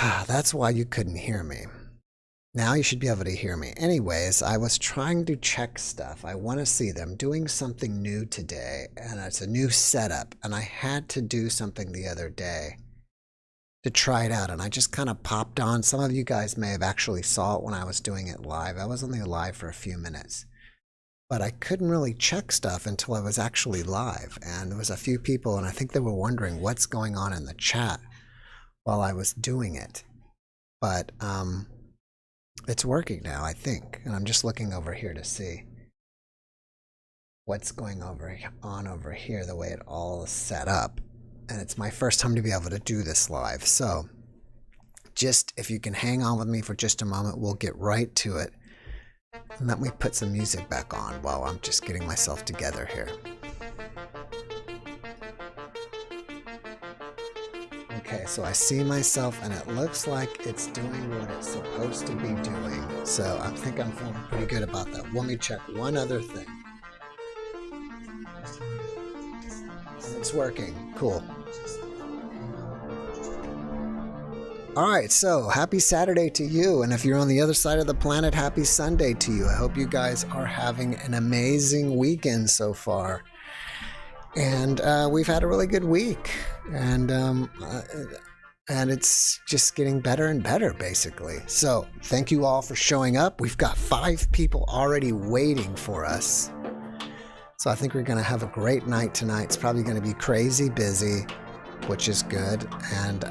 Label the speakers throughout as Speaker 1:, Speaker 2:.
Speaker 1: That's why you couldn't hear me. Now you should be able to hear me. Anyways, I was trying to check stuff. I want to see them doing something new today, and it's a new setup, and I had to do something the other day to try it out, and I just kind of popped on. Some of you guys may have actually saw it when I was doing it live. I was only live for a few minutes, but I couldn't really check stuff until I was actually live, and there was a few people, and I think they were wondering what's going on in the chat while I was doing it. But it's working now, I think, and I'm just looking over here to see what's going on over here, the way it all is set up. And it's my first time to be able to do this live. So just if you can hang on with me for just a moment, we'll get right to it. And let me put some music back on while I'm just getting myself together here. Okay, so I see myself and it looks like it's doing what it's supposed to be doing. So I think I'm feeling pretty good about that. Let me check one other thing. It's working. Cool. All right, so happy Saturday to you. And if you're on the other side of the planet, happy Sunday to you. I hope you guys are having an amazing weekend so far. And we've had a really good week. And it's just getting better and better, basically. So thank you all for showing up. We've got 5 people already waiting for us. So I think we're going to have a great night tonight. It's probably going to be crazy busy, which is good. And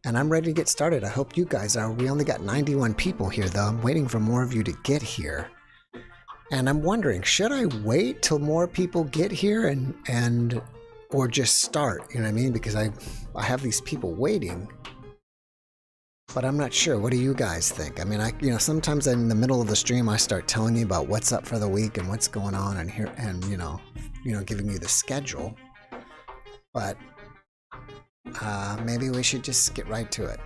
Speaker 1: I'm ready to get started. I hope you guys are. We only got 91 people here, though. I'm waiting for more of you to get here. And I'm wondering, should I wait till more people get here and or just start? You know what I mean? Because I have these people waiting. But I'm not sure. What do you guys think? I mean, sometimes in the middle of the stream, I start telling you about what's up for the week and what's going on and here, and giving you the schedule. But maybe we should just get right to it.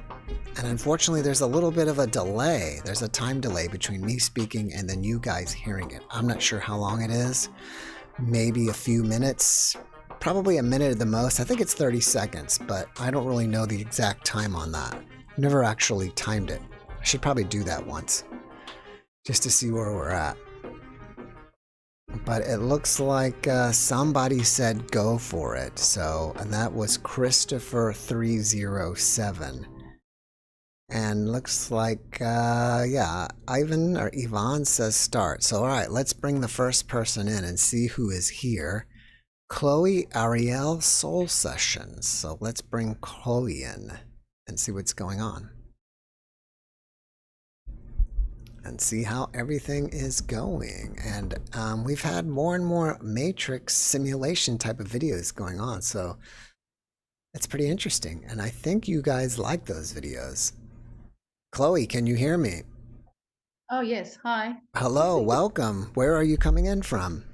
Speaker 1: And unfortunately, there's a little bit of a delay. There's a time delay between me speaking and then you guys hearing it. I'm not sure how long it is. Maybe a few minutes. Probably a minute at the most. I think it's 30 seconds, but I don't really know the exact time on that. Never actually timed it. I should probably do that once just to see where we're at. But it looks like somebody said go for it. So, and that was Christopher 307. And looks like, Ivan or Yvonne says start. So, all right, let's bring the first person in and see who is here. Chloe Ariel Soul Sessions. So let's bring Chloe in and see what's going on. And see how everything is going. And we've had more and more Matrix simulation type of videos going on. So it's pretty interesting. And I think you guys like those videos. Chloe, can you hear me?
Speaker 2: Oh, yes. Hi.
Speaker 1: Hello, welcome. Where are you coming in from?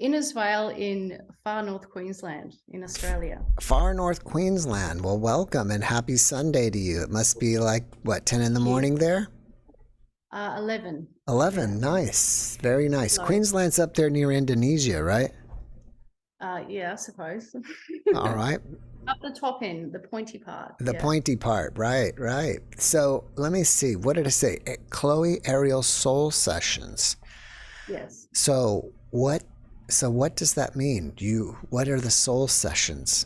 Speaker 2: Innisfail in far north Queensland in Australia.
Speaker 1: Far North Queensland. Well, welcome and happy Sunday to you. It must be like, what, 10 in the morning there?
Speaker 2: 11.
Speaker 1: 11,
Speaker 2: Yeah.
Speaker 1: Nice. Very nice.
Speaker 2: Hello.
Speaker 1: Queensland's up there near Indonesia, right?
Speaker 2: Yeah, I suppose.
Speaker 1: All right.
Speaker 2: Up the top end, the pointy part.
Speaker 1: The
Speaker 2: yeah.
Speaker 1: pointy part, right. So let me see. What did I say? Chloe Ariel Soul Sessions.
Speaker 2: Yes.
Speaker 1: So what does that mean? What are the soul sessions?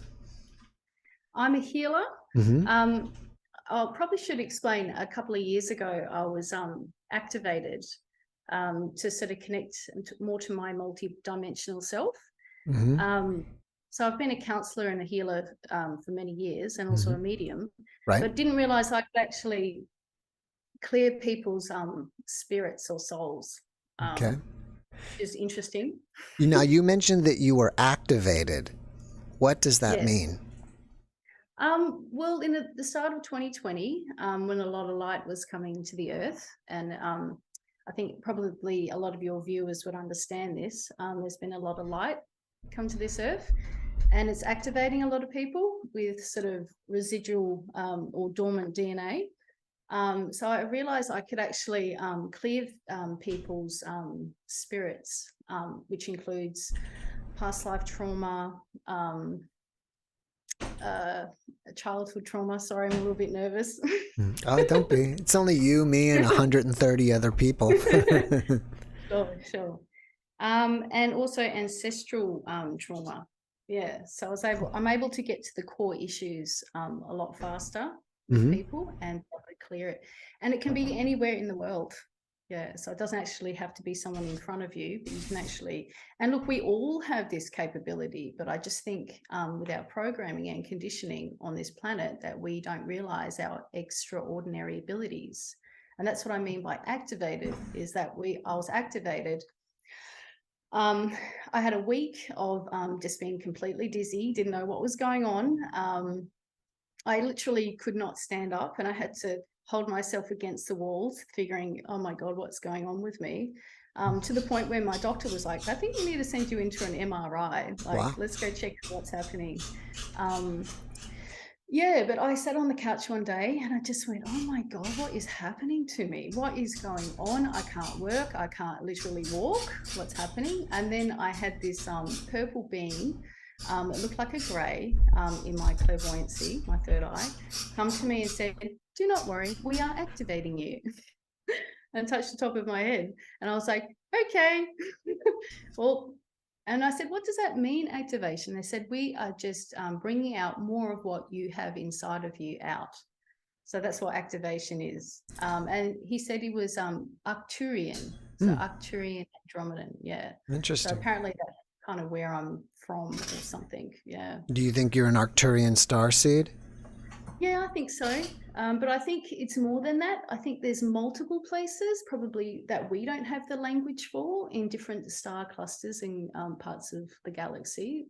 Speaker 2: I'm a healer.
Speaker 1: Mm-hmm.
Speaker 2: I probably should explain. A couple of years ago, I was activated to sort of connect more to my multi-dimensional self.
Speaker 1: Mm-hmm.
Speaker 2: So I've been a counselor and a healer for many years, and also a medium.
Speaker 1: Right.
Speaker 2: But didn't realize I could actually clear people's spirits or souls.
Speaker 1: Okay.
Speaker 2: Is interesting.
Speaker 1: Now you mentioned that you were activated. What does that
Speaker 2: Yes.
Speaker 1: mean?
Speaker 2: Well, in the start of 2020, when a lot of light was coming to the earth, and I think probably a lot of your viewers would understand this, there's been a lot of light come to this earth, and it's activating a lot of people with sort of residual or dormant DNA. So I realized I could actually clear people's spirits, which includes past life trauma, a childhood trauma. Sorry, I'm a little bit nervous.
Speaker 1: Oh, don't be. It's only you, me, and 130 other people.
Speaker 2: Sure, sure. And also ancestral trauma. Yeah, so I'm able to get to the core issues a lot faster with
Speaker 1: Hmm.
Speaker 2: people and probably clear it. And it can be anywhere in the world. Yeah, so it doesn't actually have to be someone in front of you, but you can actually, and look, we all have this capability, but I just think with our programming and conditioning on this planet that we don't realize our extraordinary abilities. And that's what I mean by activated, is that I was activated. I had a week of just being completely dizzy, didn't know what was going on. I literally could not stand up and I had to hold myself against the walls, figuring, oh my God, what's going on with me? To the point where my doctor was like, I think we need to send you into an MRI. Like,
Speaker 1: Wow.
Speaker 2: let's go check what's happening. Yeah, but I sat on the couch one day and I just went, oh my God, what is happening to me? What is going on? I can't work. I can't literally walk. What's happening? And then I had this purple being, it looked like a grey in my clairvoyancy, my third eye, come to me and said, do not worry, we are activating you. And touched the top of my head. And I was like, okay. Well, and I said, what does that mean, activation? They said, we are just bringing out more of what you have inside of you out. So that's what activation is. And he said he was Arcturian. So Arcturian Andromedan. Yeah. So
Speaker 1: Interesting.
Speaker 2: apparently that's kind of where I'm from or something. Yeah.
Speaker 1: Do you think you're an Arcturian starseed?
Speaker 2: Yeah, I think so. But I think it's more than that. I think there's multiple places probably that we don't have the language for in different star clusters in parts of the galaxy.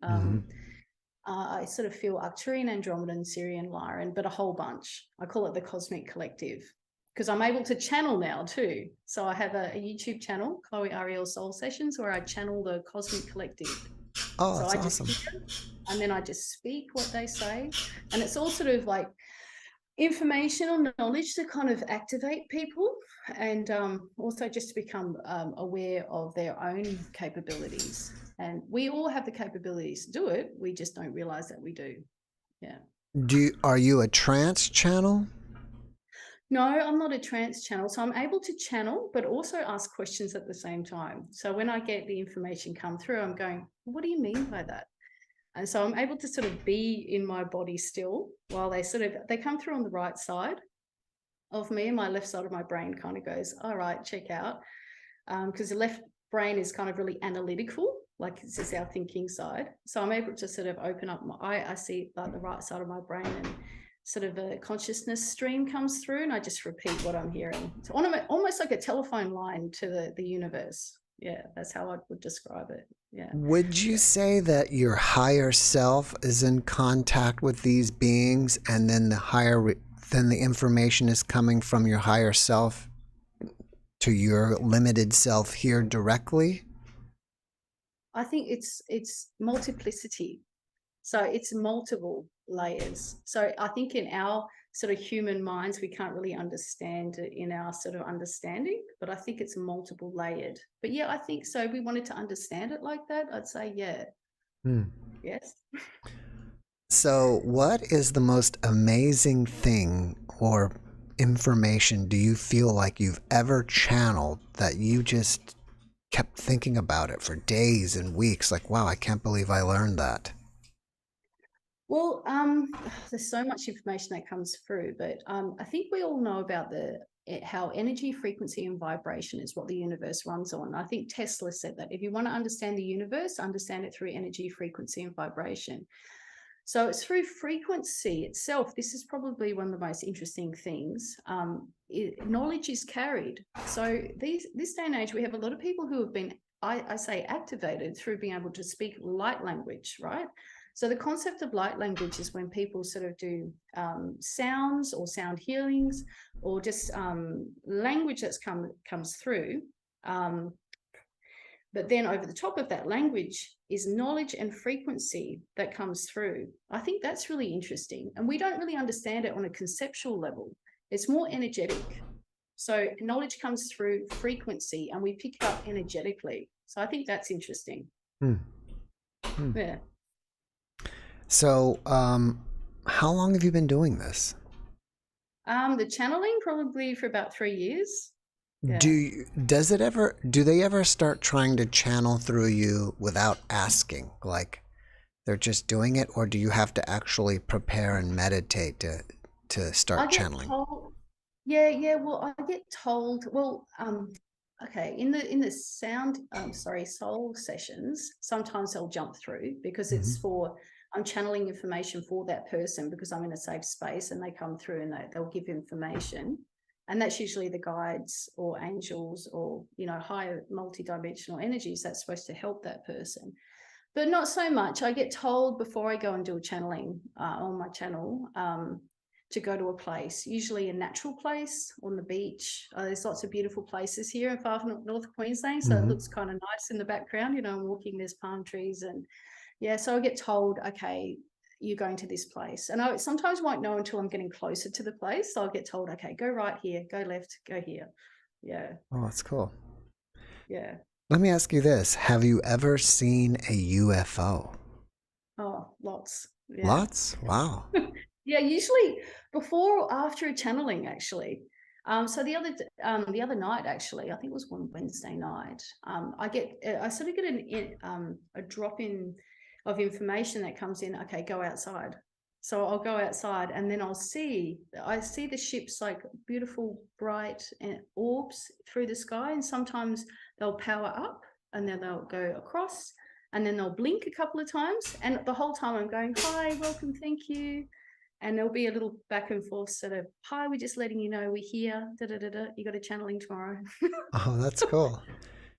Speaker 2: I sort of feel Arcturian, Andromedan, Sirian, Lyran, but a whole bunch. I call it the Cosmic Collective because I'm able to channel now too. So I have a YouTube channel, Chloe Ariel Soul Sessions, where I channel the Cosmic Collective.
Speaker 1: Oh,
Speaker 2: So
Speaker 1: that's
Speaker 2: I just
Speaker 1: awesome.
Speaker 2: hear and then I just speak what they say. And it's all sort of like information or knowledge to kind of activate people and also just to become aware of their own capabilities. And we all have the capabilities to do it. We just don't realize that we do. Yeah.
Speaker 1: Are you a trance channel?
Speaker 2: No, I'm not a trance channel. So I'm able to channel, but also ask questions at the same time. So when I get the information come through, I'm going, what do you mean by that? And so I'm able to sort of be in my body still while they come through on the right side of me, and my left side of my brain kind of goes, all right, check out. Because the left brain is kind of really analytical, like this is our thinking side. So I'm able to sort of open up I see like the right side of my brain and sort of a consciousness stream comes through and I just repeat what I'm hearing. It's almost like a telephone line to the universe. Yeah, that's how I would describe it. Yeah.
Speaker 1: Would you say that your higher self is in contact with these beings, and then then the information is coming from your higher self to your limited self here directly?
Speaker 2: I think it's multiplicity. So it's multiple layers. So I think in our sort of human minds, we can't really understand it in our sort of understanding, but I think it's multiple layered. But yeah, I think so. We wanted to understand it like that. I'd say, yeah, yes.
Speaker 1: So, what is the most amazing thing or information do you feel like you've ever channeled that you just kept thinking about it for days and weeks? Like, wow, I can't believe I learned that.
Speaker 2: Well, there's so much information that comes through, but I think we all know about how energy, frequency, and vibration is what the universe runs on. I think Tesla said that if you want to understand the universe, understand it through energy, frequency, and vibration. So it's through frequency itself. This is probably one of the most interesting things. Knowledge is carried. So this day and age, we have a lot of people who have been, I say, activated through being able to speak light language, right? So the concept of light language is when people sort of do sounds or sound healings or just language that's comes through. But then over the top of that language is knowledge and frequency that comes through. I think that's really interesting. And we don't really understand it on a conceptual level. It's more energetic. So knowledge comes through frequency and we pick it up energetically. So I think that's interesting.
Speaker 1: Hmm.
Speaker 2: Yeah.
Speaker 1: So, how long have you been doing this?
Speaker 2: The channeling probably for about 3 years.
Speaker 1: Do
Speaker 2: Yeah.
Speaker 1: you, does it ever do they ever start trying to channel through you without asking? Like they're just doing it, or do you have to actually prepare and meditate to
Speaker 2: I
Speaker 1: start
Speaker 2: get
Speaker 1: channeling?
Speaker 2: told, yeah, yeah. Well, I get told, well, okay, in the soul sessions, sometimes they'll jump through because
Speaker 1: Hmm.
Speaker 2: it's for I'm channeling information for that person because I'm in a safe space and they come through and they'll give information. And that's usually the guides or angels or, higher multidimensional energies that's supposed to help that person. But not so much. I get told before I go and do a channeling on my channel to go to a place, usually a natural place on the beach. There's lots of beautiful places here in far North Queensland, so it
Speaker 1: Hmm.
Speaker 2: looks kind of nice in the background. I'm walking, there's palm trees, and yeah. So I get told, okay, you're going to this place, and I sometimes won't know until I'm getting closer to the place. So I'll get told, okay, go right here, go left, go here. Yeah,
Speaker 1: Oh, that's cool.
Speaker 2: yeah.
Speaker 1: Let me ask you this. Have you ever seen a UFO?
Speaker 2: Oh, lots. Yeah.
Speaker 1: Lots? Wow.
Speaker 2: Yeah, usually before or after a channeling, actually. So the other night, actually, I think it was one Wednesday night. I sort of get a drop in of information that comes in. Okay, go outside. So I'll go outside, and then I see the ships like beautiful bright orbs through the sky, and sometimes they'll power up, and then they'll go across, and then they'll blink a couple of times, and the whole time I'm going, hi, welcome, thank you. And there'll be a little back and forth sort of, hi, we're just letting you know we're here. Da, da, da, da. You got a channeling tomorrow.
Speaker 1: Oh, that's cool.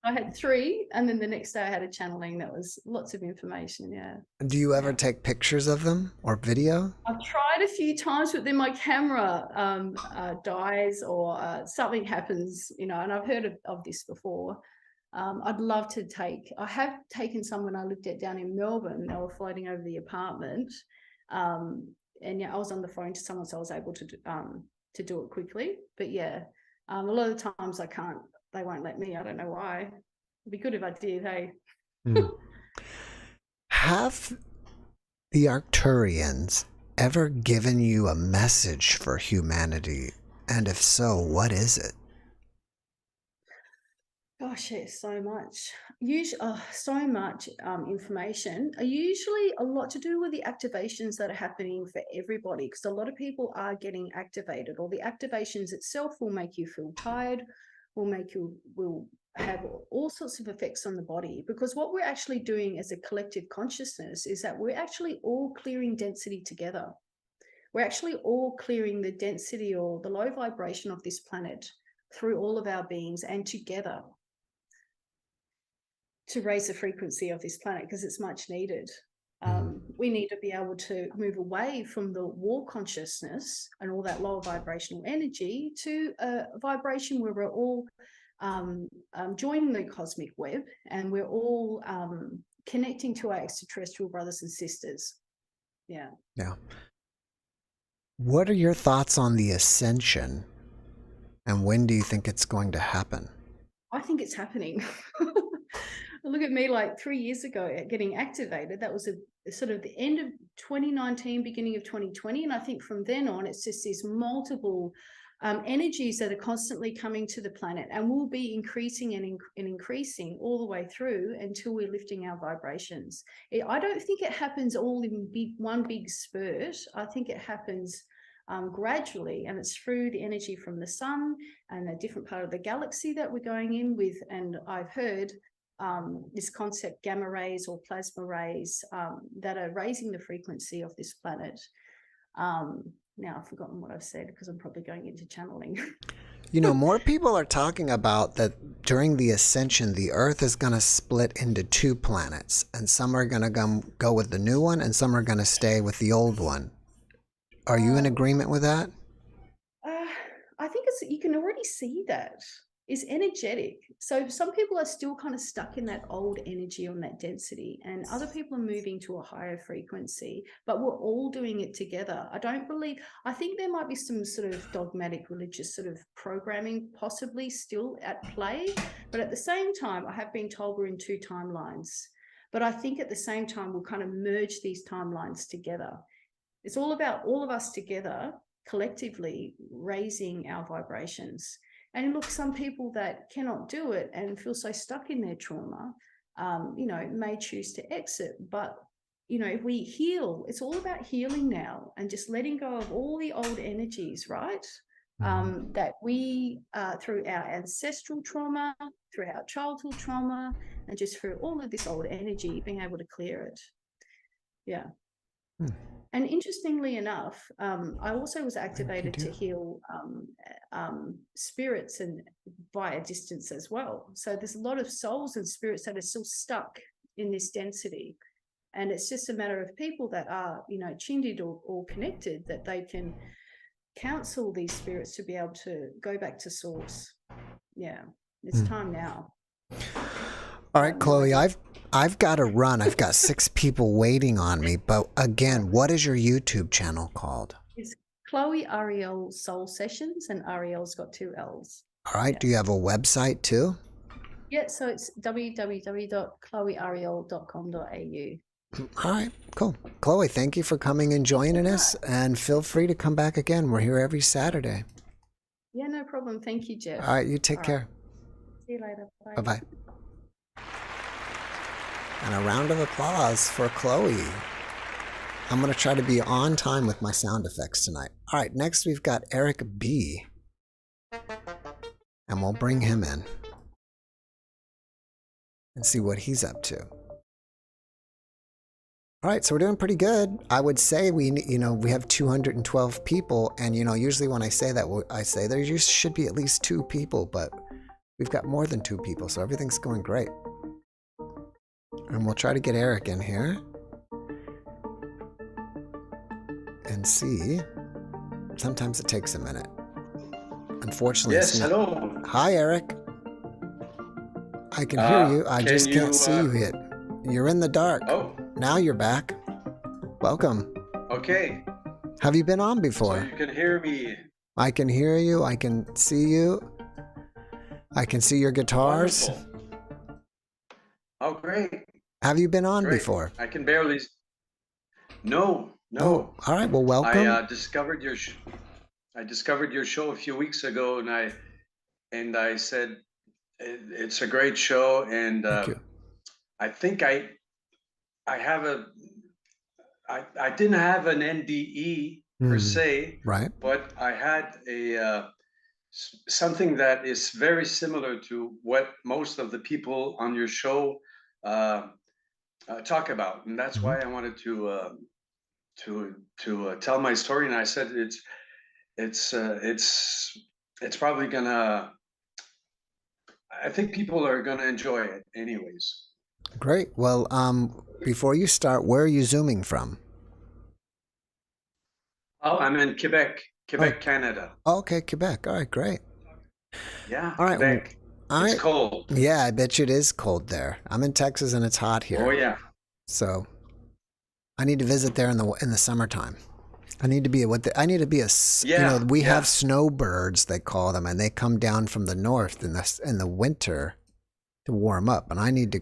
Speaker 2: I had three, and then the next day I had a channeling that was lots of information. Yeah.
Speaker 1: Do you ever
Speaker 2: Yeah.
Speaker 1: take pictures of them or video?
Speaker 2: I've tried a few times, but then my camera dies or something happens, and I've heard of this before. I'd love to I have taken some when I looked at down in Melbourne. They were floating over the apartment. Um, and yeah, I was on the phone to someone, so I was able to do it quickly. But yeah, a lot of the times I can't, they won't let me. I don't know why. It'd be good if I did, hey.
Speaker 1: Hmm. Have the Arcturians ever given you a message for humanity? And if so, what is it?
Speaker 2: Gosh, it's so much. Usually, so much information. Usually, a lot to do with the activations that are happening for everybody, because a lot of people are getting activated, or the activations itself will make you feel tired, will have all sorts of effects on the body. Because what we're actually doing as a collective consciousness is that we're actually all clearing density together. We're actually all clearing the density or the low vibration of this planet through all of our beings and together, to raise the frequency of this planet, because it's much needed.
Speaker 1: Hmm.
Speaker 2: We need to be able to move away from the war consciousness and all that lower vibrational energy to a vibration where we're all joining the cosmic web, and we're all connecting to our extraterrestrial brothers and sisters. Yeah.
Speaker 1: Yeah. What are your thoughts on the ascension, and when do you think it's going to happen?
Speaker 2: I think it's happening. Look at me, like 3 years ago getting activated. That was a sort of the end of 2019, beginning of 2020. And I think from then on, it's just these multiple energies that are constantly coming to the planet, and will be increasing and increasing all the way through until we're lifting our vibrations. I don't think it happens all in one big spurt. I think it happens gradually, and it's through the energy from the sun and a different part of the galaxy that we're going in with. And I've heard this concept, gamma rays or plasma rays, that are raising the frequency of this planet. Now I've forgotten what I've said because I'm probably going into channeling.
Speaker 1: You know, more people are talking about that during the ascension, the Earth is going to split into two planets, and some are going to go with the new one, and some are going to stay with the old one. Are you in
Speaker 2: uh,
Speaker 1: agreement with that?
Speaker 2: Uh, I think you can already see that is energetic. So some people are still kind of stuck in that old energy on that density, and other people are moving to a higher frequency, but we're all doing it together. I think there might be some sort of dogmatic religious sort of programming possibly still at play, but at the same time, I have been told we're in two timelines. But I think at the same time, we'll kind of merge these timelines together. It's all about all of us together, collectively raising our vibrations. And look, some people that cannot do it and feel so stuck in their trauma, may choose to exit. But, if we heal, it's all about healing now and just letting go of all the old energies, right? That we, through our ancestral trauma, through our childhood trauma, and just through all of this old energy, being able to clear it. Yeah. And interestingly enough, I also was activated to heal spirits and via distance as well. So there's a lot of souls and spirits that are still stuck in this density. And it's just a matter of people that are, tuned in or connected, that they can counsel these spirits to be able to go back to source. Yeah, it's time now.
Speaker 1: All right, Chloe, I've got to run. I've got 6 people waiting on me. But again, what is your YouTube channel called?
Speaker 2: It's Chloe Ariel Soul Sessions, and Ariel's got 2 L's.
Speaker 1: All right. Yeah. Do you have a website too?
Speaker 2: Yeah, so it's www.chloeariel.com.au.
Speaker 1: All right, cool. Chloe, thank you for coming and joining us, and feel free to come back again. We're here every Saturday.
Speaker 2: Yeah, no problem. Thank you, Jeff.
Speaker 1: All right, you take care.
Speaker 2: See you later. Bye.
Speaker 1: Bye-bye. And a round of applause for Chloe. I'm going to try to be on time with my sound effects tonight. All right, next we've got Eric B. And we'll bring him in and see what he's up to. All right, so we're doing pretty good. I would say we have 212 people, and usually when I say that, I say there should be at least 2 people, but we've got more than 2 people, so everything's going great. And we'll try to get Eric in here and see. Sometimes it takes a minute. Unfortunately,
Speaker 3: yes. Hello.
Speaker 1: Hi, Eric. I can hear you. I just can't see you yet. You're in the dark.
Speaker 3: Oh.
Speaker 1: Now you're back. Welcome.
Speaker 3: Okay.
Speaker 1: Have you been on before?
Speaker 3: So you can hear me.
Speaker 1: I can hear you. I can see you. I can see your guitars.
Speaker 3: Wonderful. Oh, great.
Speaker 1: Have you been on before?
Speaker 3: I can barely. No.
Speaker 1: Oh, all right. Well, welcome.
Speaker 3: I discovered your show a few weeks ago, and I said it's a great show, and
Speaker 1: Thank you.
Speaker 3: I think I didn't have an NDE per se,
Speaker 1: right?
Speaker 3: But I had something that is very similar to what most of the people on your show talk about, and that's why I wanted to tell my story. And I said it's probably gonna. I think people are gonna enjoy it, anyways.
Speaker 1: Great. Well, before you start, where are you zooming from?
Speaker 3: Oh, I'm in Quebec, Canada.
Speaker 1: Oh, okay, Quebec. All right, great.
Speaker 3: Yeah.
Speaker 1: All right.
Speaker 3: Quebec. It's cold.
Speaker 1: Yeah, I bet you it is cold there. I'm in Texas and it's hot here.
Speaker 3: Oh yeah.
Speaker 1: So I need to visit there in the summertime. I need to be we have snowbirds, they call them, and they come down from the north in the winter to warm up, and I need to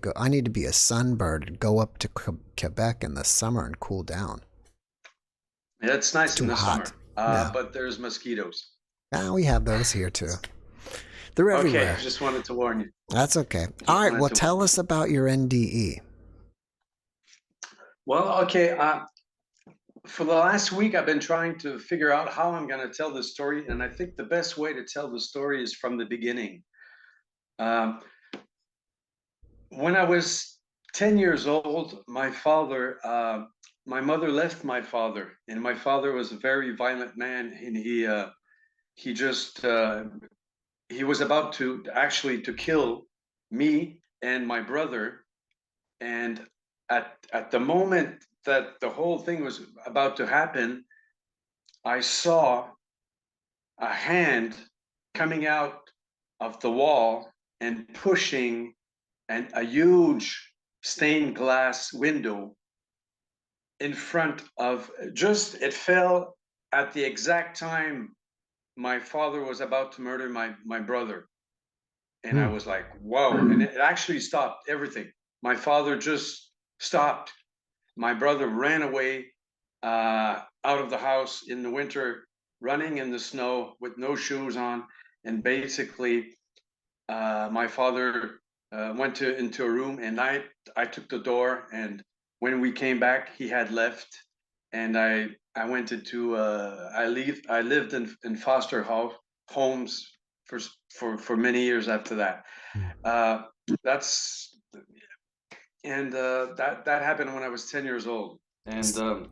Speaker 1: be a sunbird and go up to Quebec in the summer and cool down.
Speaker 3: Yeah, it's nice in the
Speaker 1: hot.
Speaker 3: Summer, but there's mosquitoes.
Speaker 1: We have those here too. They're everywhere.
Speaker 3: Okay, just wanted to warn you.
Speaker 1: That's okay. All right, well, tell us about your NDE.
Speaker 3: Well, okay, for the last week, I've been trying to figure out how I'm going to tell the story, and I think the best way to tell the story is from the beginning. When I was 10 years old, my mother left my father, and my father was a very violent man, and he was about to kill me and my brother. And at the moment that the whole thing was about to happen, I saw a hand coming out of the wall and pushing a huge stained glass window in front of it fell at the exact time my father was about to murder my brother. And I was like, whoa. And it actually stopped everything. My father just stopped. My brother ran away out of the house in the winter, running in the snow with no shoes on, and basically my father went into a room, and I took the door, and when we came back, he had left, and I went into I lived in foster homes for many years after that. That's that happened when I was 10 years old, and when I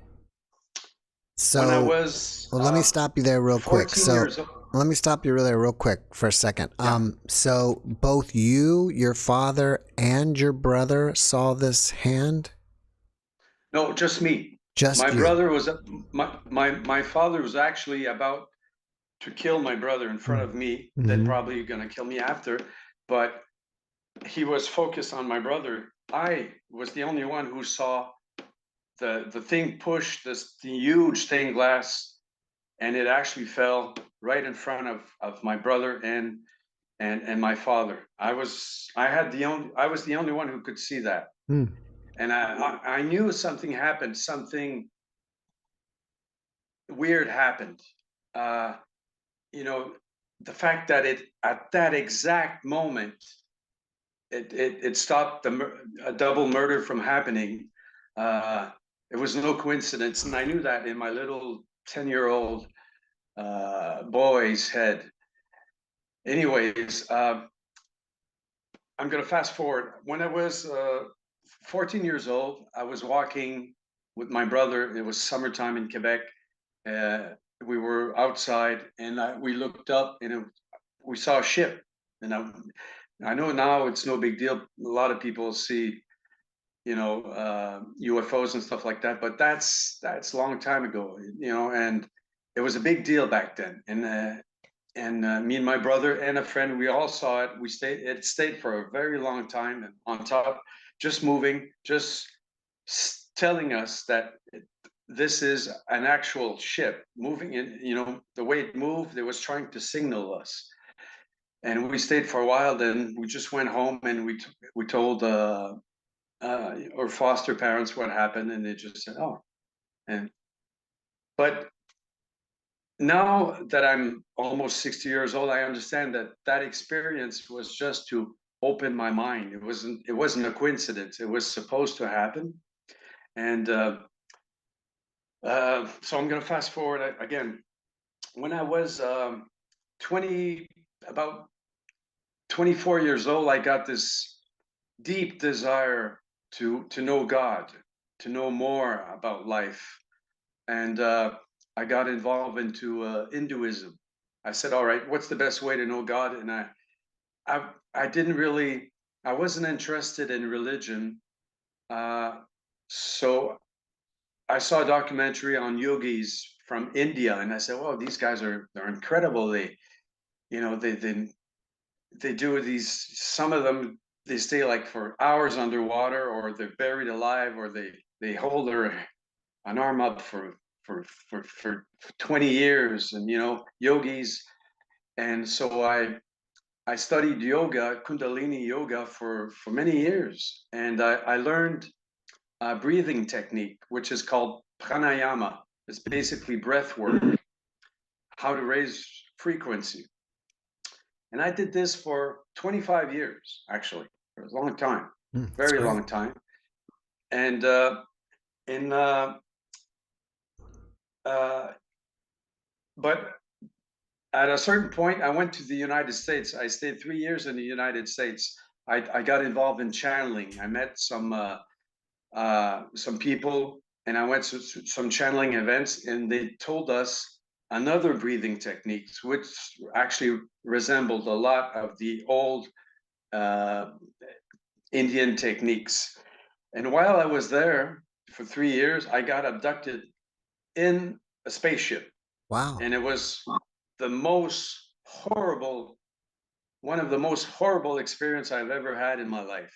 Speaker 1: So,
Speaker 3: was
Speaker 1: well, let me stop you there real quick.
Speaker 3: 14
Speaker 1: So,
Speaker 3: years old.
Speaker 1: let me stop you there real quick for a second.
Speaker 3: Yeah.
Speaker 1: So both you, your father, and your brother saw this hand?
Speaker 3: No, just me.
Speaker 1: Just
Speaker 3: My
Speaker 1: you.
Speaker 3: brother was my father was actually about to kill my brother in front of me, then probably gonna kill me after, but he was focused on my brother. I was the only one who saw the thing push the huge stained glass, and it actually fell right in front of my brother and my father. I was the only one who could see that. And I knew something happened, something weird happened. You know, the fact that it at that exact moment it stopped a double murder from happening. It was no coincidence, and I knew that in my little 10-year-old boy's head. Anyways, I'm gonna fast forward. When I was 14 years old, I was walking with my brother. It was summertime in Quebec. We were outside, and we looked up, and we saw a ship. And I know now it's no big deal. A lot of people see, UFOs and stuff like that, but that's a long time ago, and it was a big deal back then. And me and my brother and a friend, we all saw it. It stayed for a very long time, and on top, just moving, just telling us that this is an actual ship moving in. The way it moved, it was trying to signal us. And we stayed for a while. Then we just went home, and we told our foster parents what happened, and they just said, "Oh." But now that I'm almost 60 years old, I understand that experience was just to open my mind. It wasn't a coincidence. It was supposed to happen. And so I'm going to fast forward again. When I was about 24 years old, I got this deep desire to know God, to know more about life. And I got involved into Hinduism. I said, all right, what's the best way to know God? And I wasn't interested in religion. So I saw a documentary on yogis from India, and I said, "Well, these guys they're incredible. They do these. Some of them they stay like for hours underwater, or they're buried alive, or they hold an arm up for 20 years, and yogis." And so I studied yoga, Kundalini yoga, for many years, and I learned a breathing technique, which is called pranayama. It's basically breath work, how to raise frequency. And I did this for 25 years, actually, for a long time, very long time. And but at a certain point, I went to the United States. I stayed 3 years in the United States. I got involved in channeling. I met some people, and I went to some channeling events, and they told us another breathing techniques, which actually resembled a lot of the old Indian techniques. And while I was there for 3 years, I got abducted in a spaceship.
Speaker 1: Wow.
Speaker 3: And it was the most horrible, one of the most horrible experience I've ever had in my life.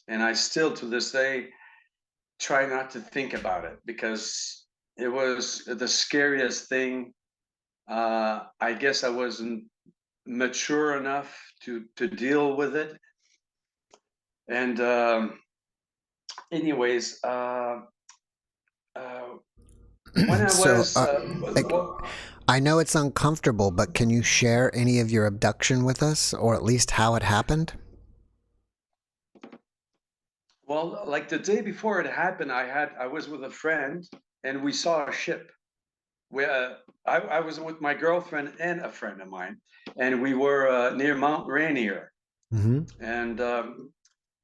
Speaker 3: And I still, to this day, try not to think about it, because it was the scariest thing. I guess I wasn't mature enough to deal with it. And anyways, when I
Speaker 1: So,
Speaker 3: was, well,
Speaker 1: I know it's uncomfortable, but can you share any of your abduction with us, or at least how it happened?
Speaker 3: well, like the day before it happened, I was with a friend and we saw a ship. Where I was with my girlfriend and a friend of mine, and we were near Mount Rainier,
Speaker 1: Mm-hmm.
Speaker 3: and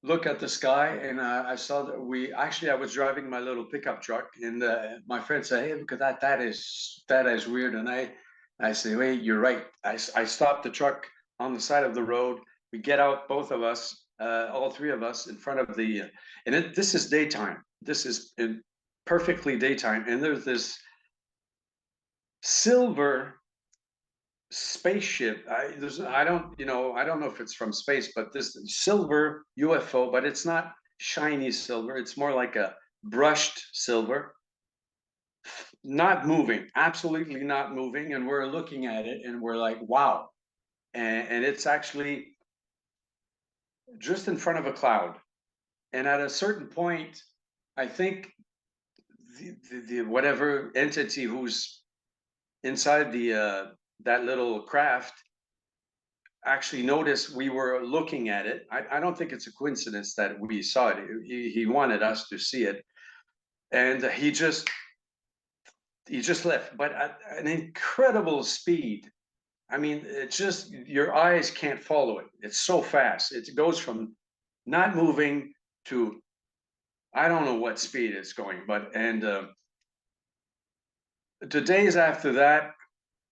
Speaker 3: look at the sky, and I saw that I was driving my little pickup truck, and my friend said, "Hey, look at that! That is weird." And I say, "Wait, you're right." I stopped the truck on the side of the road. We get out, both of us, all three of us, in front of the, this is daytime. This is perfectly daytime, and there's this silver spaceship. I don't know if it's from space, but this silver UFO, but it's not shiny silver. It's more like a brushed silver, not moving, absolutely not moving. And we're looking at it and we're like, wow. And it's actually just in front of a cloud. And at a certain point, I think the whatever entity who's inside the that little craft actually noticed we were looking at it. I don't think it's a coincidence that we saw it. He wanted us to see it, and he just left, but at an incredible speed. I mean, it's just your eyes can't follow it. It's so fast. It goes from not moving to I don't know what speed it's going, but and the days after that,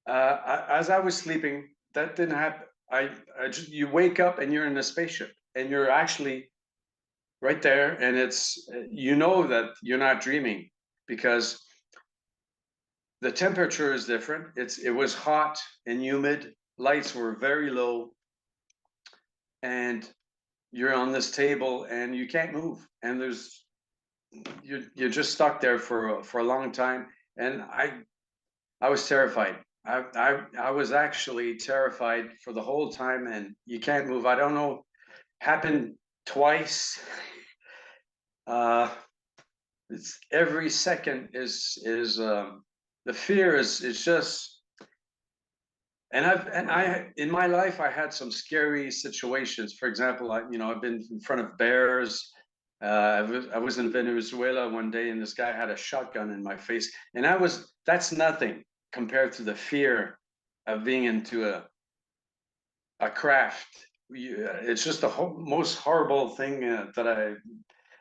Speaker 3: as I was sleeping, that didn't happen. I just you wake up and you're in a spaceship and you're actually right there, and it's you know that you're not dreaming because the temperature is different. It was hot and humid. Lights were very low, and you're on this table and you can't move, and you're just stuck there for a long time. And I was terrified. I was actually terrified for the whole time, and you can't move. I don't know. Happened twice. Uh, it's every second is the fear is just. And I in my life I had some scary situations. For example, I've been in front of bears. I was in Venezuela one day, and this guy had a shotgun in my face, and that's nothing compared to the fear of being into a craft. It's just the most horrible thing that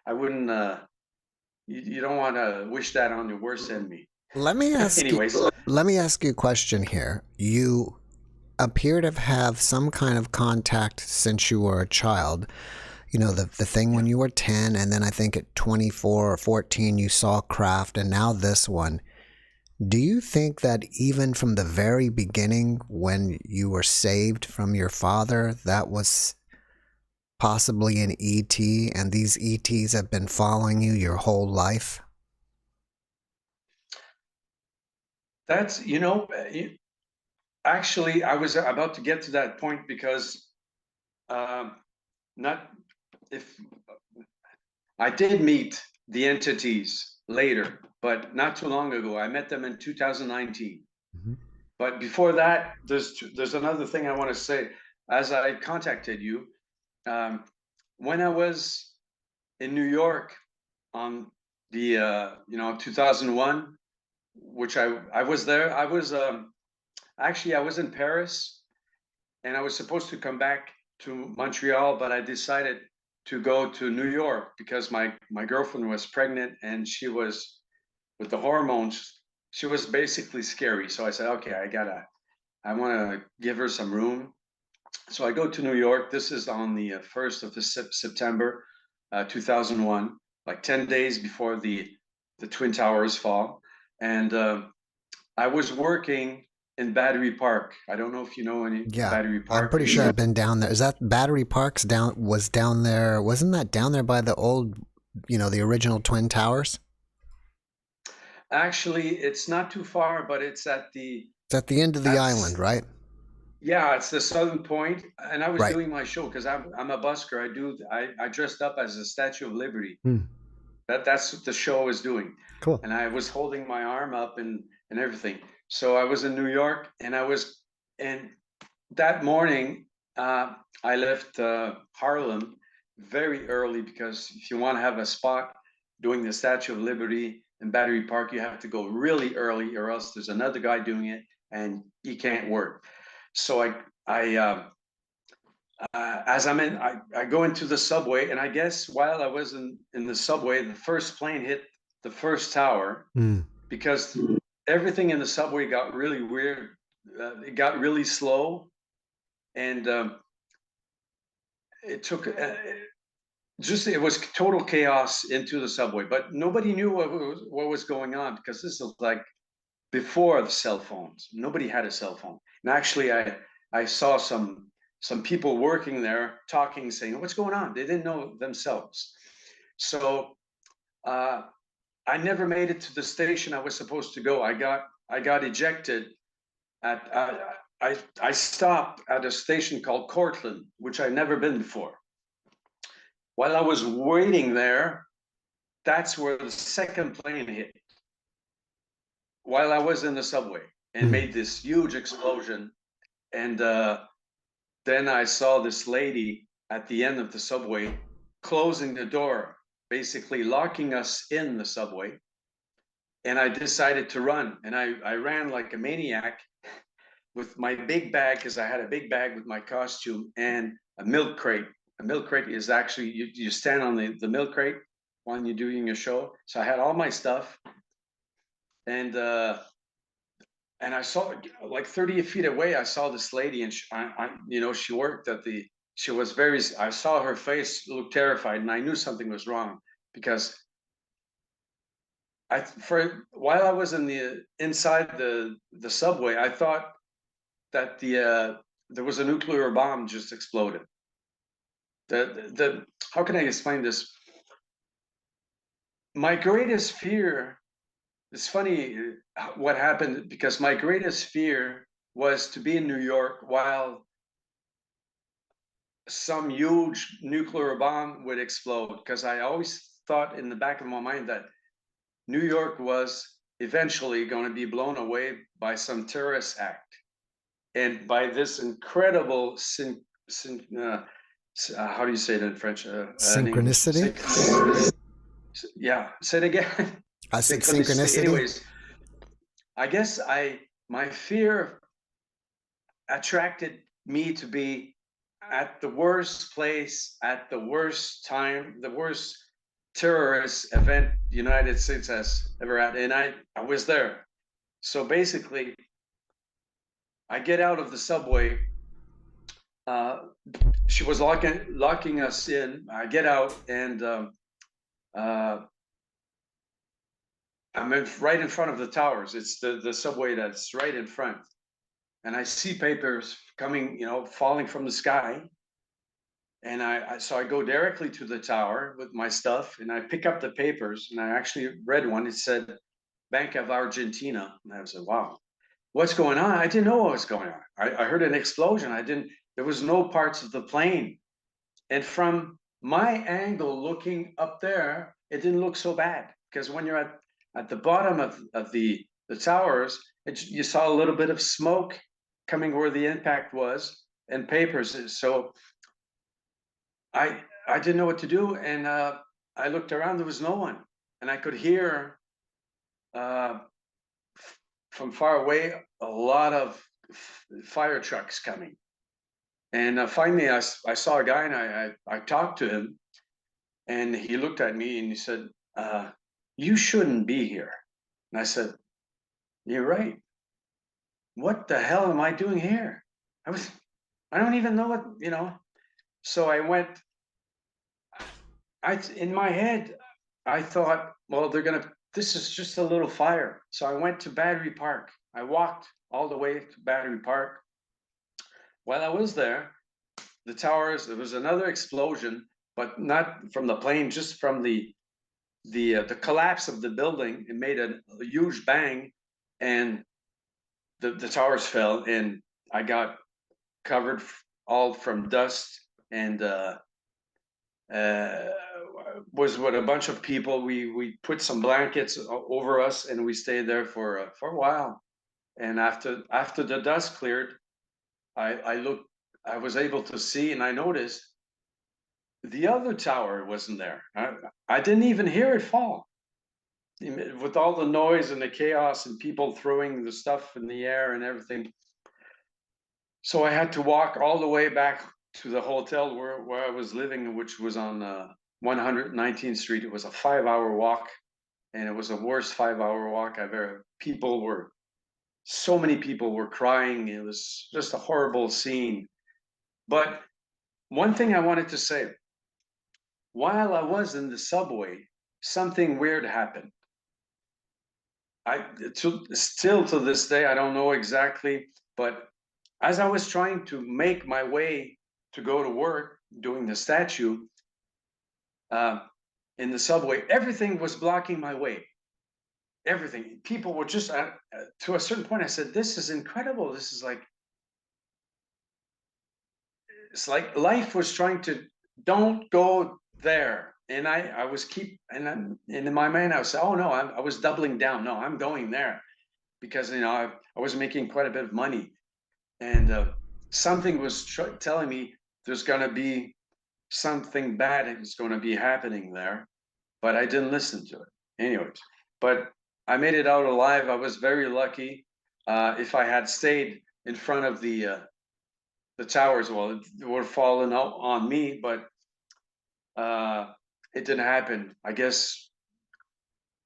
Speaker 3: I wouldn't. You don't want to wish that on your worst enemy.
Speaker 1: Let me ask you.
Speaker 3: Anyways,
Speaker 1: Let me ask you a question here. You appear to have some kind of contact since you were a child. You know, the thing when you were 10, and then I think at 24 or 14 you saw craft, and now this one. Do you think that even from the very beginning, when you were saved from your father, that was possibly an ET, and these ETs have been following you your whole life?
Speaker 3: that's actually, I was about to get to that point because not if I did meet the entities later, but not too long ago. I met them in 2019.
Speaker 1: Mhm.
Speaker 3: But before that, there's another thing I want to say. As I contacted you, um, when I was in New York on the 2001, which I was there. I was actually I was in Paris, and I was supposed to come back to Montreal, but I decided to go to New York because my girlfriend was pregnant, and she was with the hormones. She was basically scary. So I said, okay, I want to give her some room. So I go to New York. This is on the 1st of September, 2001, like 10 days before the Twin Towers fall. And I was working in Battery Park. I don't know if you know any
Speaker 1: Yeah,
Speaker 3: Battery
Speaker 1: I'm
Speaker 3: Park.
Speaker 1: pretty sure I've been down there. Is that Battery Park's was down there? Wasn't that down there by the old, the original Twin Towers?
Speaker 3: Actually, it's not too far, but it's
Speaker 1: It's at the end of the island, right?
Speaker 3: yeah, it's the southern point. And I was
Speaker 1: Right.
Speaker 3: doing my show because I'm a busker. I dressed up as a Statue of Liberty.
Speaker 1: Hmm.
Speaker 3: That's what the show was doing.
Speaker 1: Cool.
Speaker 3: And I was holding my arm up and everything. So I was in New York, and that morning, I left Harlem very early, because if you want to have a spot doing the Statue of Liberty in Battery Park, you have to go really early, or else there's another guy doing it and he can't work. So as I go into the subway, and I guess while I was in the subway, the first plane hit the first tower, because everything in the subway got really weird. It got really slow, and it took it was total chaos into the subway. But nobody knew what was going on, because this was like before the cell phones. Nobody had a cell phone, and actually, I saw some people working there talking, saying, "What's going on?" They didn't know themselves. So I never made it to the station I was supposed to go. I got ejected I stopped at a station called Cortland, which I'd never been before. While I was waiting there, that's where the second plane hit. While I was in the subway, and made this huge explosion. And then I saw this lady at the end of the subway closing the door, basically locking us in the subway. And I decided to run, and I ran like a maniac with my big bag, because I had a big bag with my costume and a milk crate. A milk crate is actually, you stand on the milk crate when you're doing a show. So I had all my stuff, and I saw, like 30 feet away, I saw this lady, and she worked at I saw her face look terrified, and I knew something was wrong, because while I was inside the subway, I thought that there was a nuclear bomb just exploded. How can I explain this? My greatest fear, it's funny what happened, because my greatest fear was to be in New York while some huge nuclear bomb would explode, because I always thought in the back of my mind that New York was eventually going to be blown away by some terrorist act. And by this incredible how do you say it in French?
Speaker 1: Synchronicity?
Speaker 3: Yeah, say it again.
Speaker 1: I said synchronicity.
Speaker 3: Anyways, I guess my fear attracted me to be at the worst place, at the worst time, the worst terrorist event the United States has ever had. And I was there. So basically, I get out of the subway. She was locking us in. I get out, and I'm right in front of the towers. It's the subway that's right in front, and I see papers coming, falling from the sky. And so I go directly to the tower with my stuff, and I pick up the papers, and I actually read one. It said Bank of Argentina, and I said, "Wow, what's going on?" I didn't know what was going on. I heard an explosion. There was no parts of the plane. And from my angle looking up there, it didn't look so bad, because when you're at the bottom of the towers, you saw a little bit of smoke coming where the impact was, and papers. So I didn't know what to do, and I looked around. There was no one, and I could hear from far away a lot of fire trucks coming. And finally, I saw a guy, and I talked to him, and he looked at me, and he said, "You shouldn't be here." And I said, "You're right. What the hell am I doing here? I don't even know what." So I went. In my head, I thought, well, this is just a little fire. So I went to Battery Park. I walked all the way to Battery Park. While I was there, the towers, there was another explosion, but not from the plane, just from the collapse of the building. It made a huge bang, and the towers fell, and I got covered all from dust, and was with a bunch of people. We put some blankets over us, and we stayed there for a while. And after the dust cleared, I looked. I was able to see, and I noticed the other tower wasn't there. I didn't even hear it fall. With all the noise and the chaos and people throwing the stuff in the air and everything. So I had to walk all the way back to the hotel where I was living, which was on 119th Street. It was a 5-hour walk, and it was the worst 5-hour walk I've ever. So many people were crying. It was just a horrible scene. But one thing I wanted to say, while I was in the subway, something weird happened. Still to this day, I don't know exactly, but as I was trying to make my way to go to work doing the statue in the subway, everything was blocking my way. Everything. People were just to a certain point. I said, "This is incredible. This is like it's like life was trying to don't go there." And I was and in my mind I was saying, "Oh no, I was doubling down. No, I'm going there." Because I was making quite a bit of money, and something was telling me there's going to be something bad is going to be happening there, but I didn't listen to it. Anyways, but I made it out alive. I was very lucky. If I had stayed in front of the towers, well, it would have fallen out on me, but it didn't happen. I guess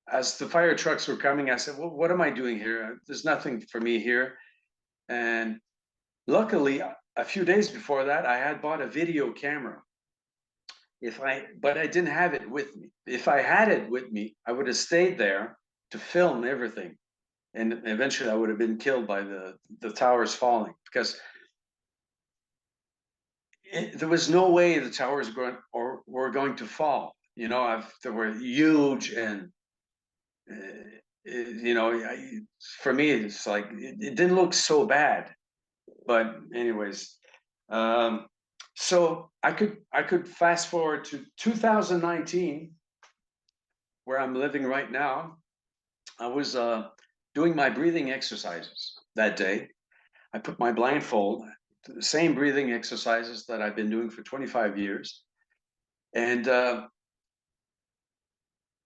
Speaker 3: as the fire trucks were coming, I said, "Well, what am I doing here? There's nothing for me here." And luckily, a few days before that, I had bought a video camera. But I didn't have it with me. If I had it with me, I would have stayed there to film everything. And eventually I would have been killed by the towers falling, because there was no way the towers were going to fall. They were huge, and for me, it's like it didn't look so bad. But anyways, so I could fast forward to 2019, where I'm living right now. I was doing my breathing exercises that day. I put my blindfold, the same breathing exercises that I've been doing for 25 years. And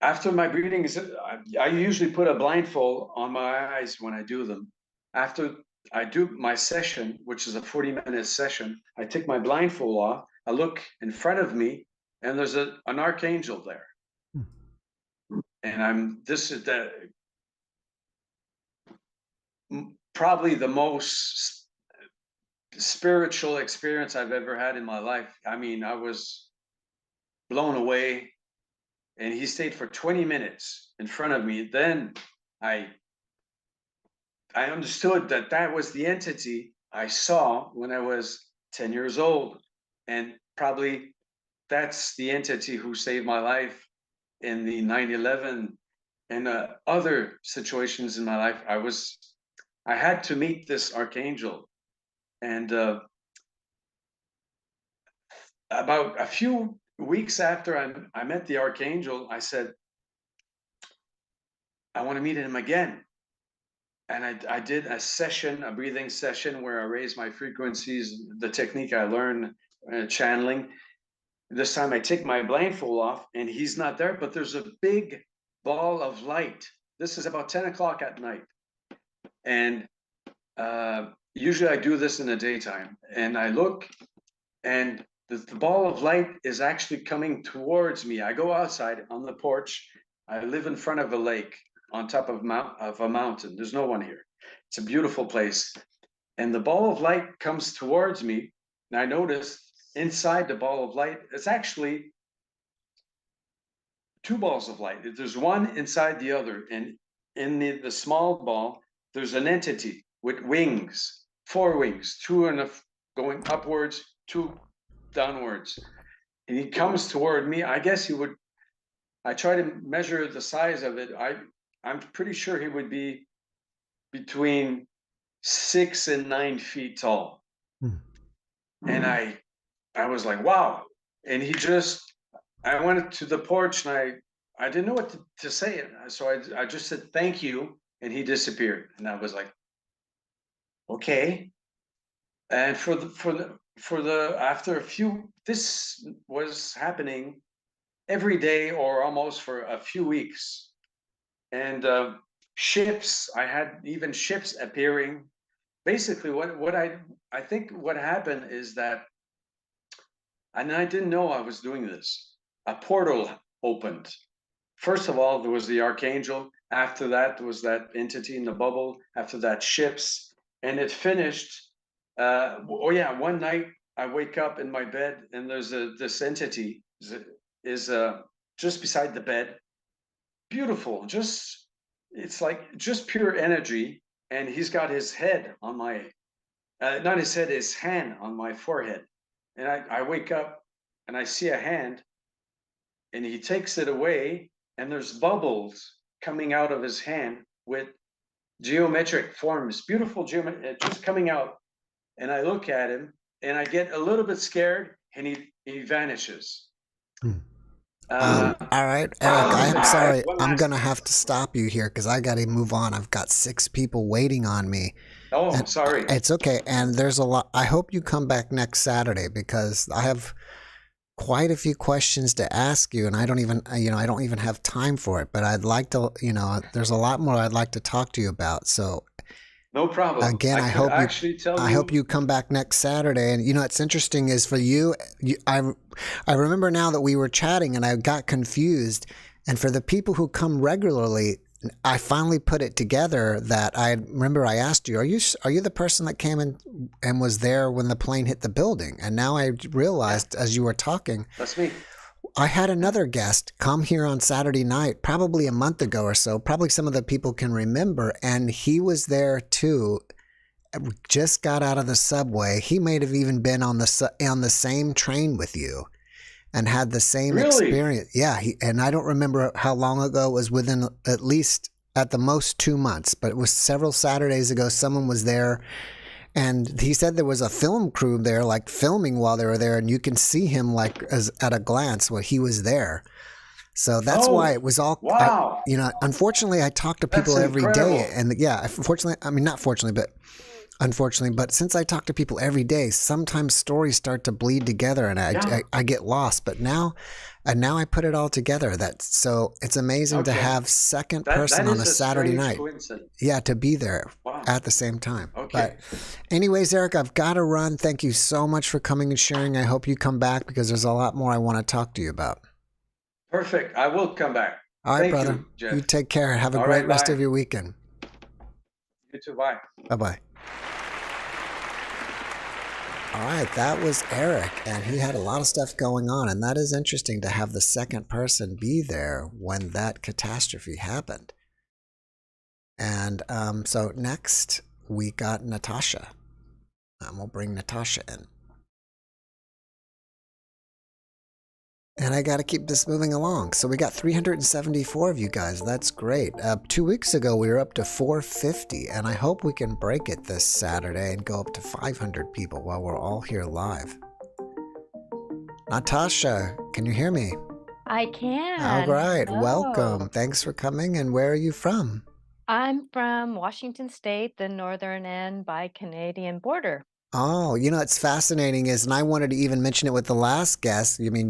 Speaker 3: after my breathing, I usually put a blindfold on my eyes when I do them. After I do my session, which is a 40-minute session, I take my blindfold off, I look in front of me, and there's an archangel there. And this is probably the most spiritual experience I've ever had in my life. I mean, I was blown away, and he stayed for 20 minutes in front of me. Then I understood that was the entity I saw when I was 10 years old. And probably that's the entity who saved my life in the 9/11 and other situations in my life. I had to meet this archangel. And about a few weeks after I met the archangel, I said, I want to meet him again. And I did a breathing session, where I raised my frequencies, the technique I learned channeling. This time I take my blindfold off, and he's not there, but there's a big ball of light. This is about 10 o'clock at night. And usually I do this in the daytime. And I look, and the ball of light is actually coming towards me. I go outside on the porch. I live in front of a lake on top of a mountain. There's no one here. It's a beautiful place. And the ball of light comes towards me. And I notice inside the ball of light, it's actually two balls of light. There's one inside the other. And in the small ball, there's an entity with wings, 4 wings, 2 going upwards, 2 downwards. And he comes toward me. I guess I try to measure the size of it. I'm pretty sure he would be between 6 and 9 feet tall. And I was like, wow. And he just I went to the porch and I didn't know what to say. So I just said thank you, and he disappeared. And I was like, okay. And for the after a few, this was happening every day or almost for a few weeks. And ships, I had even ships appearing. Basically, what I think what happened is that, and I didn't know I was doing this. A portal opened. First of all, there was the archangel. After that, there was that entity in the bubble. After that, ships, and it finished. Oh yeah, one night I wake up in my bed and there's this entity is just beside the bed. Beautiful, just it's like just pure energy, and he's got his head on my not his head, his hand on my forehead, and I wake up and I see a hand, and he takes it away, and there's bubbles coming out of his hand with geometric forms, beautiful geometry just coming out. And I look at him and I get a little bit scared, and he vanishes.
Speaker 1: Hmm.
Speaker 3: Uh,
Speaker 1: All right, Eric, I am sorry.
Speaker 3: one
Speaker 1: I'm
Speaker 3: last.
Speaker 1: going to have to stop you here because I got to move on. I've got 6 people waiting on me.
Speaker 3: Oh,
Speaker 1: And
Speaker 3: sorry.
Speaker 1: it's okay. And there's a lot. I hope you come back next Saturday because I have quite a few questions to ask you, and I don't even have time for it. But I'd like to, there's a lot more I'd like to talk to you about. So
Speaker 3: No problem.
Speaker 1: again,
Speaker 3: I could actually tell
Speaker 1: I
Speaker 3: you.
Speaker 1: hope you come back next Saturday. And it's interesting is for I remember now that we were chatting and I got confused. And for the people who come regularly, I finally put it together that I remember I asked you, are you the person that came in and was there when the plane hit the building? And now I realized as you were talking,
Speaker 3: That's me.
Speaker 1: I had another guest come here on Saturday night, probably a month ago or so. Probably some of the people can remember. And he was there too. Just got out of the subway. He may have even been on the same train with you and had the same
Speaker 3: Really?
Speaker 1: experience. Yeah. And I don't remember how long ago. It was within at least at the most 2 months, but it was several Saturdays ago. Someone was there. And he said there was a film crew there, like filming while they were there, and you can see him like as at a glance while he was there. So that's why
Speaker 3: Oh,
Speaker 1: it was all.
Speaker 3: wow.
Speaker 1: Unfortunately, I talk to
Speaker 3: That's
Speaker 1: people every day,
Speaker 3: incredible.
Speaker 1: and yeah, unfortunately, I mean not fortunately, but unfortunately, but since I talk to people every day, sometimes stories start to bleed together, and
Speaker 3: Yeah.
Speaker 1: I get lost. But now I put it all together. So it's amazing to
Speaker 3: Okay.
Speaker 1: have second
Speaker 3: That
Speaker 1: person on a
Speaker 3: is a
Speaker 1: Saturday
Speaker 3: strange
Speaker 1: night.
Speaker 3: coincidence.
Speaker 1: Yeah, to be there
Speaker 3: Wow.
Speaker 1: at the same time.
Speaker 3: Okay.
Speaker 1: But anyways, Eric, I've got to run. Thank you so much for coming and sharing. I hope you come back because there's a lot more I want to talk to you about.
Speaker 3: Perfect. I will come back.
Speaker 1: All right,
Speaker 3: Thank
Speaker 1: brother.
Speaker 3: you, Jeff.
Speaker 1: You take care. Have a
Speaker 3: All
Speaker 1: great
Speaker 3: right.
Speaker 1: rest
Speaker 3: Bye.
Speaker 1: of your weekend.
Speaker 3: You too. Bye.
Speaker 1: Bye-bye. All right, that was Eric, and he had a lot of stuff going on, and that is interesting to have the second person be there when that catastrophe happened. And so next we got Natasha. We'll bring Natasha in. And I got to keep this moving along. So we got 374 of you guys. That's great. 2 weeks ago, we were up to 450, and I hope we can break it this Saturday and go up to 500 people while we're all here live. Natasha, can you hear me?
Speaker 4: I can.
Speaker 1: All right.
Speaker 4: Hello.
Speaker 1: Welcome. Thanks for coming. And where are you from?
Speaker 4: I'm from Washington State, the northern end by Canadian border.
Speaker 1: Oh, it's fascinating is, and I wanted to even mention it with the last guest. I mean,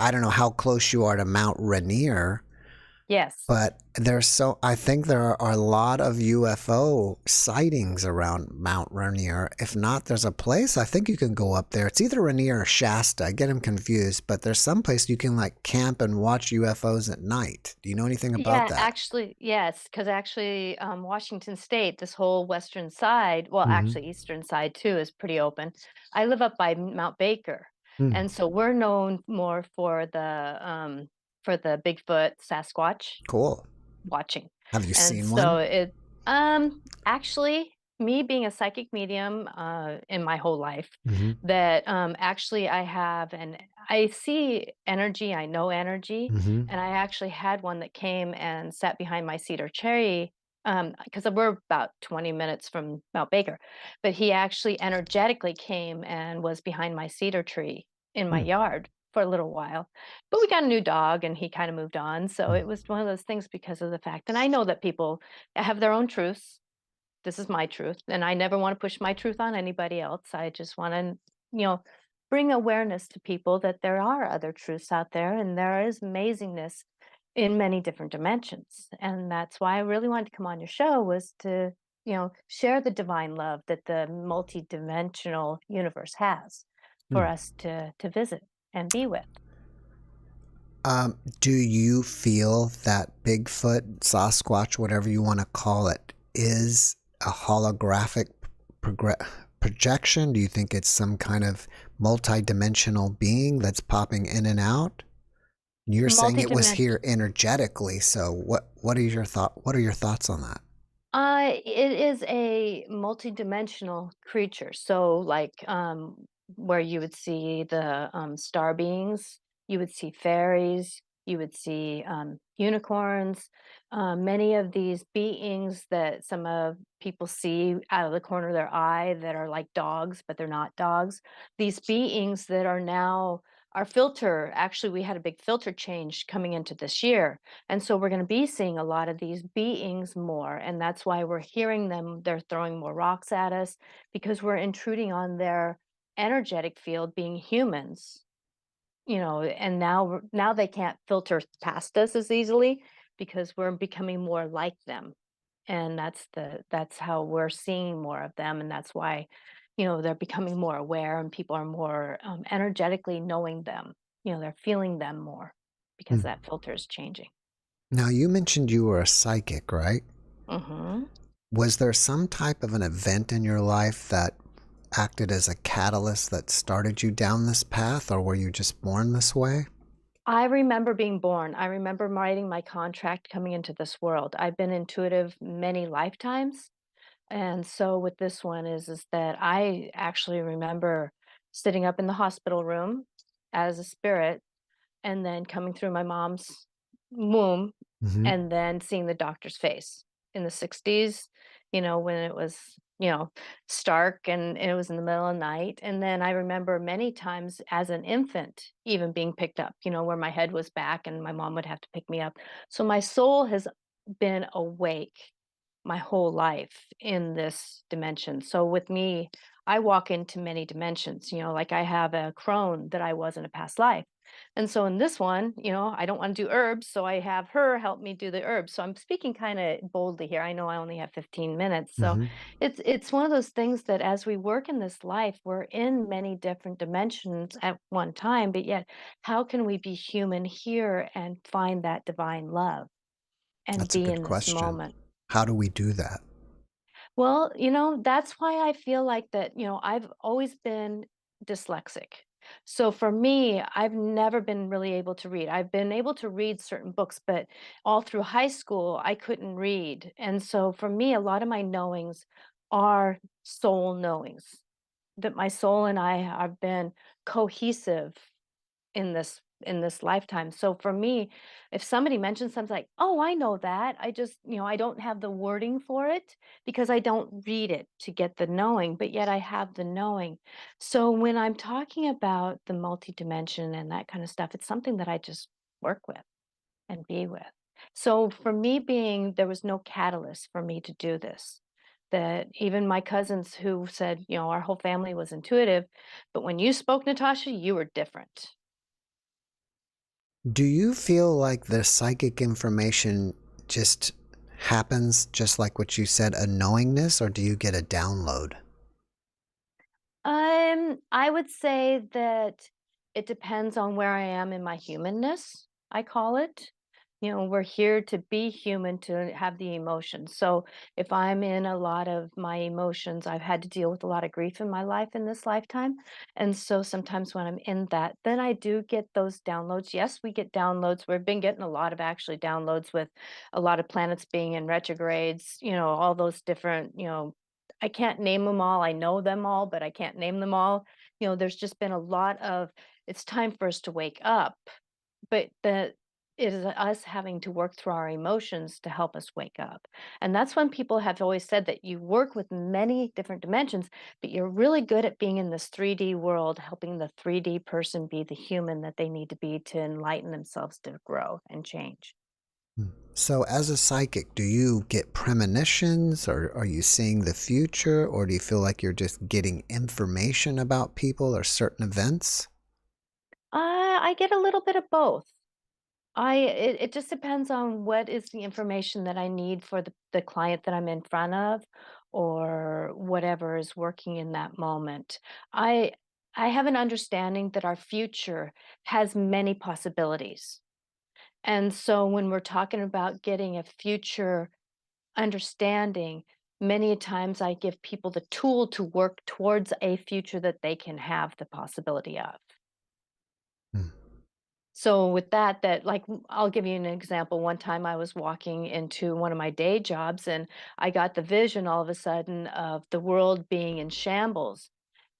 Speaker 1: I don't know how close you are to Mount Rainier,
Speaker 4: Yes.
Speaker 1: but I think there are a lot of UFO sightings around Mount Rainier. If not, there's a place I think you can go up there. It's either Rainier or Shasta. I get them confused, but there's some place you can like camp and watch UFOs at night. Do you know anything about that?
Speaker 4: Actually, yes, because Washington State, this whole western side, well,
Speaker 1: Mhm.
Speaker 4: actually eastern side too, is pretty open. I live up by Mount Baker,
Speaker 1: Hmm.
Speaker 4: and so we're known more for the Bigfoot Sasquatch
Speaker 1: Cool.
Speaker 4: watching.
Speaker 1: Have you
Speaker 4: And
Speaker 1: seen
Speaker 4: so
Speaker 1: one?
Speaker 4: actually, me being a psychic medium in my whole life,
Speaker 1: Mhm.
Speaker 4: that actually I see energy, I know energy,
Speaker 1: Mhm.
Speaker 4: and I actually had one that came and sat behind my cedar cherry because we're about 20 minutes from Mount Baker, but he actually energetically came and was behind my cedar tree in my
Speaker 1: Hmm.
Speaker 4: yard for a little while. But we got a new dog and he kind of moved on. So
Speaker 1: Mm.
Speaker 4: it was one of those things because of the fact. And I know that people have their own truths. This is my truth. And I never want to push my truth on anybody else. I just want to, you know, bring awareness to people that there are other truths out there and there is amazingness in many different dimensions. And that's why I really wanted to come on your show was to, share the divine love that the multidimensional universe has for
Speaker 1: Mm.
Speaker 4: us to visit and be with.
Speaker 1: Do you feel that Bigfoot, Sasquatch, whatever you want to call it, is a holographic projection? Do you think it's some kind of multidimensional being that's popping in and out? You're saying it was
Speaker 4: Multidimensional.
Speaker 1: here energetically, so what are your thoughts on that?
Speaker 4: It is a multidimensional creature. So, like, where you would see the star beings, you would see fairies, you would see unicorns, many of these beings that some of people see out of the corner of their eye that are like dogs, but they're not dogs. These beings that are now our filter. Actually, we had a big filter change coming into this year, and so we're going to be seeing a lot of these beings more. And that's why we're hearing them. They're throwing more rocks at us because we're intruding on their energetic field being humans, and now they can't filter past us as easily because we're becoming more like them. And that's how we're seeing more of them. And that's why, they're becoming more aware and people are more energetically knowing them. They're feeling them more because
Speaker 1: Hmm.
Speaker 4: that filter is changing.
Speaker 1: Now, you mentioned you were a psychic, right?
Speaker 4: Hmm.
Speaker 1: Was there some type of an event in your life that acted as a catalyst that started you down this path, or were you just born this way?
Speaker 4: I remember being born. I remember writing my contract coming into this world. I've been intuitive many lifetimes. And so with this one is that I actually remember sitting up in the hospital room as a spirit and then coming through my mom's womb
Speaker 1: Hmm.
Speaker 4: and then seeing the doctor's face in the 60s, when it was, stark and it was in the middle of the night. And then I remember many times as an infant even being picked up, where my head was back and my mom would have to pick me up. So my soul has been awake my whole life in this dimension. So with me, I walk into many dimensions, like I have a crone that I was in a past life. And so in this one, I don't want to do herbs, so I have her help me do the herbs. So I'm speaking kind of boldly here. I know I only have 15 minutes. So
Speaker 1: Hmm.
Speaker 4: it's one of those things that as we work in this life, we're in many different dimensions at one time, but yet how can we be human here and find that divine love and
Speaker 1: That's a
Speaker 4: be
Speaker 1: good
Speaker 4: in this
Speaker 1: question.
Speaker 4: moment?
Speaker 1: How do we do that?
Speaker 4: Well, that's why I feel like that, I've always been dyslexic. So for me, I've never been really able to read. I've been able to read certain books, but all through high school, I couldn't read. And so for me, a lot of my knowings are soul knowings, that my soul and I have been cohesive in this lifetime. So for me, if somebody mentions something like, "Oh, I know that," I just, I don't have the wording for it because I don't read it to get the knowing, but yet I have the knowing. So when I'm talking about the multidimension and that kind of stuff, it's something that I just work with and be with. So for me being, there was no catalyst for me to do this. That even my cousins who said, our whole family was intuitive, but when you spoke, Natasha, you were different.
Speaker 1: Do you feel like the psychic information just happens just like what you said, a knowingness, or do you get a download?
Speaker 4: I would say that it depends on where I am in my humanness, I call it. We're here to be human, to have the emotions. So if I'm in a lot of my emotions, I've had to deal with a lot of grief in my life in this lifetime. And so sometimes when I'm in that, then I do get those downloads. Yes, we get downloads. We've been getting a lot of actually downloads with a lot of planets being in retrogrades, all those different, I can't name them all. I know them all, but I can't name them all. There's just been a lot of it's time for us to wake up. But it is us having to work through our emotions to help us wake up. And that's when people have always said that you work with many different dimensions, but you're really good at being in this 3D world, helping the 3D person be the human that they need to be to enlighten themselves to grow and change.
Speaker 1: So, as a psychic, do you get premonitions, or are you seeing the future, or do you feel like you're just getting information about people or certain events?
Speaker 4: I get a little bit of both. It just depends on what is the information that I need for the client that I'm in front of, or whatever is working in that moment. I I have an understanding that our future has many possibilities. And so when we're talking about getting a future understanding, many a times I give people the tool to work towards a future that they can have the possibility of.
Speaker 1: Hmm.
Speaker 4: So with that like I'll give you an example. One time I was walking into one of my day jobs and I got the vision all of a sudden of the world being in shambles.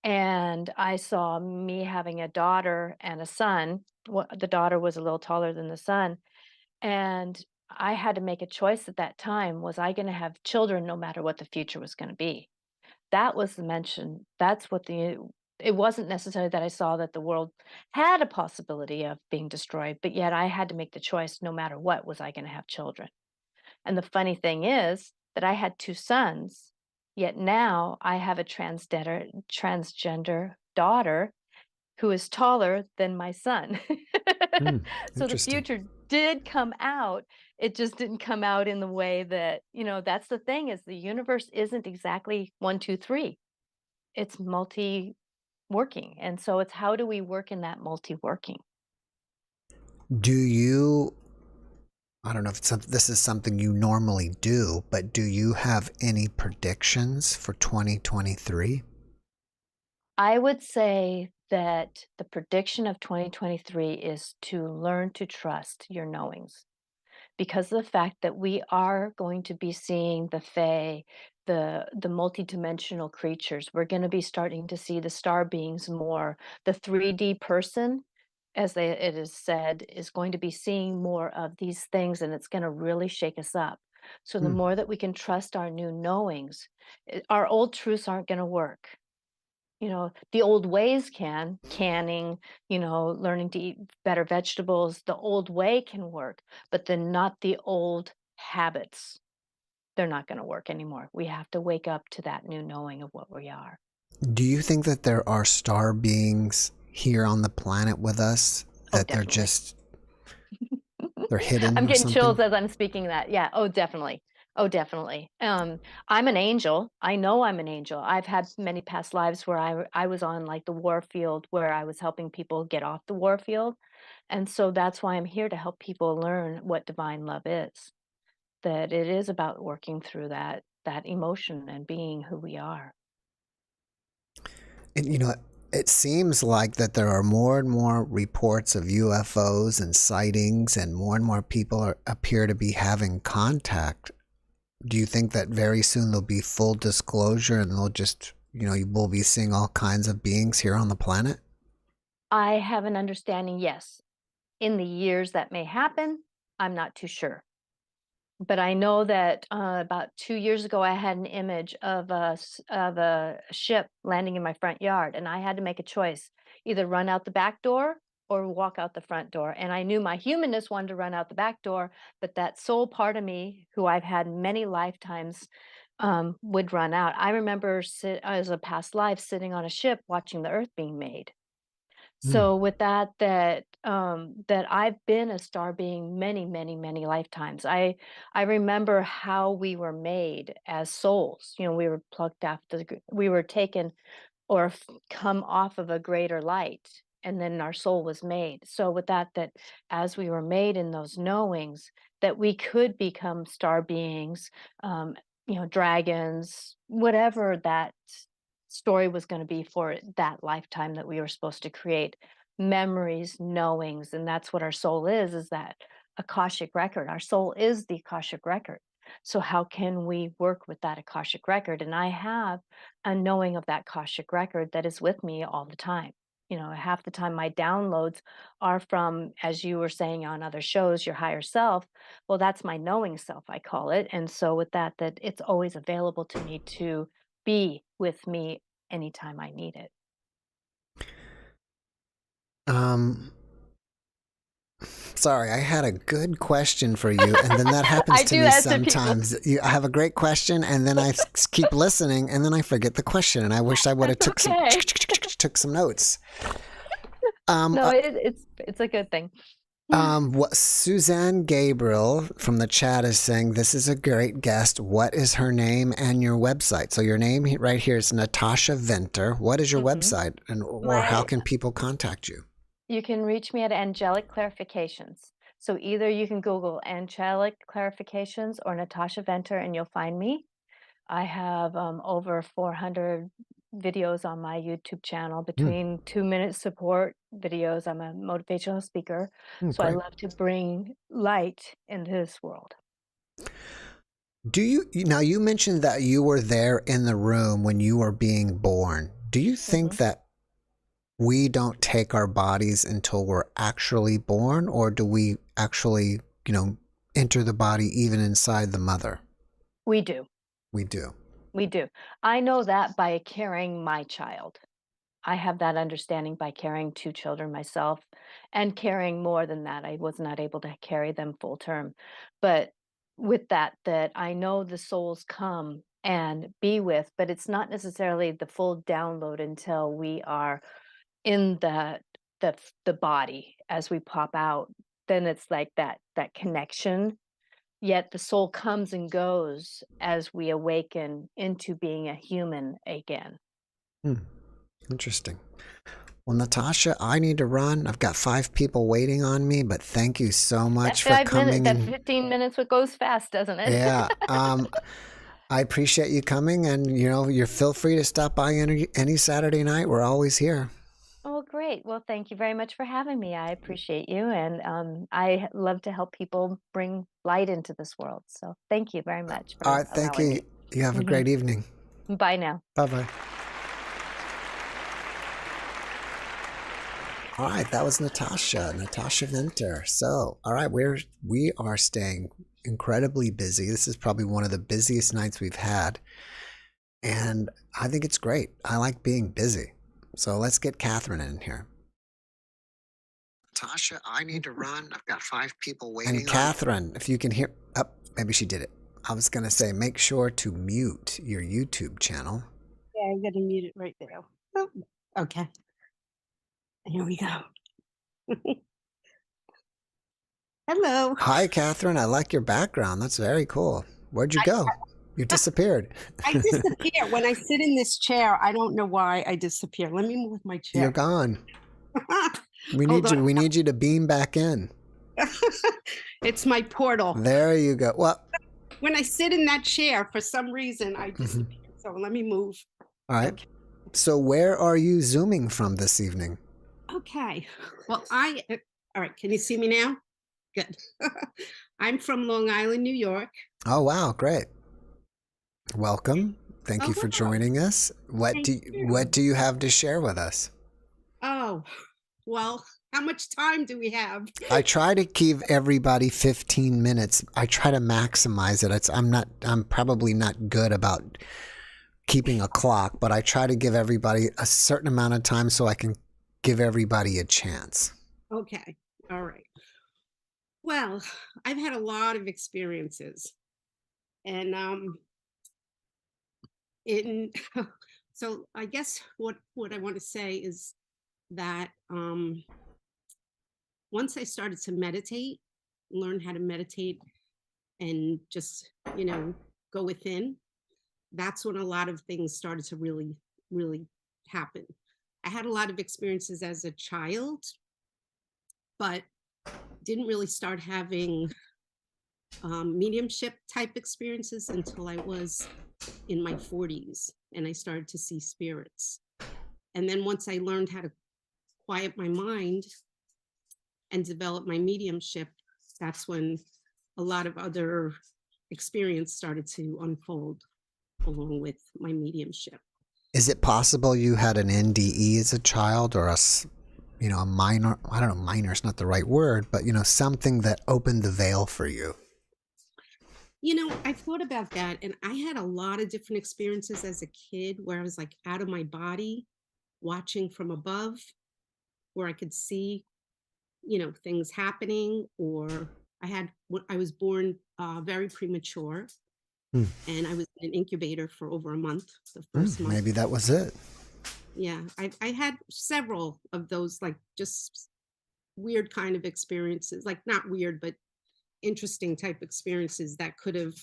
Speaker 4: And I saw me having a daughter and a son. The daughter was a little taller than the son. And I had to make a choice at that time. Was I going to have children no matter what the future was going to be? That was the mention. That's what it wasn't necessarily that I saw that the world had a possibility of being destroyed, but yet I had to make the choice no matter what, was I going to have children? And the funny thing is that I had two sons, yet now I have a transgender daughter who is taller than my son.
Speaker 1: Hmm.
Speaker 4: So the
Speaker 1: Interesting.
Speaker 4: future did come out. It just didn't come out in the way that, that's the thing, is the universe isn't exactly 1, 2, 3. It's multi working. And so it's, how do we work in that multi working?
Speaker 1: Do you, I don't know if this is something you normally do, but do you have any predictions for 2023?
Speaker 4: I would say that the prediction of 2023 is to learn to trust your knowings, because of the fact that we are going to be seeing the fae, the multidimensional creatures. We're going to be starting to see the star beings more. The 3D person, it is said, is going to be seeing more of these things, and it's going to really shake us up. So the
Speaker 1: Hmm.
Speaker 4: more that we can trust our new knowings, our old truths aren't going to work. The old ways canning, learning to eat better vegetables, the old way can work, but then not the old habits. They're not going to work anymore. We have to wake up to that new knowing of what we are.
Speaker 1: Do you think that there are star beings here on the planet with us,
Speaker 4: Oh,
Speaker 1: that
Speaker 4: definitely.
Speaker 1: they're hidden
Speaker 4: I'm
Speaker 1: or
Speaker 4: getting chills
Speaker 1: something?
Speaker 4: as I'm speaking that. Yeah. Oh, definitely. Oh, definitely. I'm an angel. I know I'm an angel. I've had many past lives where I was on like the war field, where I was helping people get off the war field. And so that's why I'm here, to help people learn what divine love is. That it is about working through that emotion and being who we are.
Speaker 1: And it seems like that there are more and more reports of UFOs and sightings, and more people appear to be having contact. Do you think that very soon there'll be full disclosure, and they'll just, you will be seeing all kinds of beings here on the planet?
Speaker 4: I have an understanding, yes. In the years that may happen, I'm not too sure. But I know that about 2 years ago, I had an image of a ship landing in my front yard, and I had to make a choice: either run out the back door or walk out the front door. And I knew my humanness wanted to run out the back door, but that soul part of me, who I've had many lifetimes, would run out. I remember as a past life sitting on a ship watching the earth being made.
Speaker 1: Hmm.
Speaker 4: So with that I've been a star being many, many, many lifetimes. I remember how we were made as souls. We were plucked after we were taken, or come off of a greater light, and then our soul was made. So with that as we were made in those knowings, that we could become star beings, um, dragons, whatever that story was going to be for that lifetime that we were supposed to create. Memories, knowings, and that's what our soul is that akashic record. Our soul is the akashic record. So how can we work with that akashic record? And I have a knowing of that akashic record that is with me all the time. half the time my downloads are from, as you were saying on other shows, your higher self. Well, that's my knowing self, I call it. And so with that it's always available to me to be with me anytime I need it.
Speaker 1: Sorry, I had a good question for you, and then that happens
Speaker 4: I
Speaker 1: to
Speaker 4: do
Speaker 1: me
Speaker 4: that to people.
Speaker 1: sometimes. I have a great question, and then I keep listening, and then I forget the question, and I wish I would have
Speaker 4: That's
Speaker 1: took some notes.
Speaker 4: No, it's a good thing.
Speaker 1: What Suzanne Gabriel from the chat is saying, this is a great guest. What is her name and your website? So your name right here is Natasha Venter. What is your website, or how can people contact you?
Speaker 4: You can reach me at Angelic Clarifications. So either you can Google Angelic Clarifications or Natasha Venter and you'll find me. I have over 400 videos on my YouTube channel between 2-minute support videos. I'm a motivational speaker. So I
Speaker 1: Great.
Speaker 4: love to bring light into this world.
Speaker 1: Now you mentioned that you were there in the room when you were being born. Do you think that we don't take our bodies until we're actually born, or do we actually, enter the body even inside the mother?
Speaker 4: We do.
Speaker 1: We do.
Speaker 4: We do. I know that by carrying my child. I have that understanding by carrying 2 children myself and carrying more than that. I was not able to carry them full term. But with that I know the souls come and be with, but it's not necessarily the full download until we are in the body as we pop out. Then it's like that connection. Yet the soul comes and goes as we awaken into being a human again.
Speaker 1: Interesting. Well, Natasha, I need to run. I've got 5 people waiting on me, but thank you so much for coming.
Speaker 4: That 15 minutes goes fast, doesn't it?
Speaker 1: Yeah. I appreciate you coming, and you're feel free to stop by any Saturday night. We're always here.
Speaker 4: Oh, great. Well, thank you very much for having me. I appreciate you, and I love to help people bring light into this world. So thank you very much for
Speaker 1: All right, thank
Speaker 4: allowing
Speaker 1: you.
Speaker 4: me.
Speaker 1: You have a great evening.
Speaker 4: Bye now.
Speaker 1: Bye-bye. All right, that was Natasha Venter. So, all right, we are staying incredibly busy. This is probably one of the busiest nights we've had, and I think it's great. I like being busy. So let's get Catherine in here. Natasha, I need to run. I've got 5 people waiting. And Catherine, if you can hear, maybe she did it. I was gonna say, make sure to mute your YouTube channel.
Speaker 5: Yeah, I'm gonna mute it right there. Oh, okay. Here we go. Hello.
Speaker 1: Hi, Catherine. I like your background. That's very cool. Where'd you go? You disappeared.
Speaker 5: I disappear. When I sit in this chair, I don't know why I disappear. Let me move my chair.
Speaker 1: You're gone. We need you to beam back in.
Speaker 5: It's my portal.
Speaker 1: There you go. Well,
Speaker 5: when I sit in that chair, for some reason, I disappear. So let me move.
Speaker 1: All right.
Speaker 5: Okay.
Speaker 1: So where are you Zooming from this evening?
Speaker 5: Okay. Well, all right. Can you see me now? Good. I'm from Long Island, New York.
Speaker 1: Oh, wow. Great. Welcome. Thank you for joining us. What do you have to share with us?
Speaker 5: Oh, well, how much time do we have?
Speaker 1: I try to give everybody 15 minutes. I try to maximize it. I'm probably not good about keeping a clock, but I try to give everybody a certain amount of time so I can give everybody a chance. Okay.
Speaker 5: All right. Well, I've had a lot of experiences, and so I guess what I want to say is that once I started to meditate, learn how to meditate and just, go within, that's when a lot of things started to really, really happen. I had a lot of experiences as a child, but didn't really start having mediumship type experiences until I was in my 40s, and I started to see spirits. And then once I learned how to quiet my mind and develop my mediumship, that's when a lot of other experience started to unfold along with my mediumship.
Speaker 1: Is it possible you had an NDE as a child, or a minor? I don't know, minor is not the right word, but something that opened the veil for you.
Speaker 5: I thought about that, and I had a lot of different experiences as a kid where I was like out of my body, watching from above, where I could see, things happening, or I was born very premature,
Speaker 1: Hmm.
Speaker 5: and I was in an incubator for over a month, the first month.
Speaker 1: Maybe that was it.
Speaker 5: Yeah, I had several of those, like just weird kind of experiences, like not weird, but interesting type experiences that could have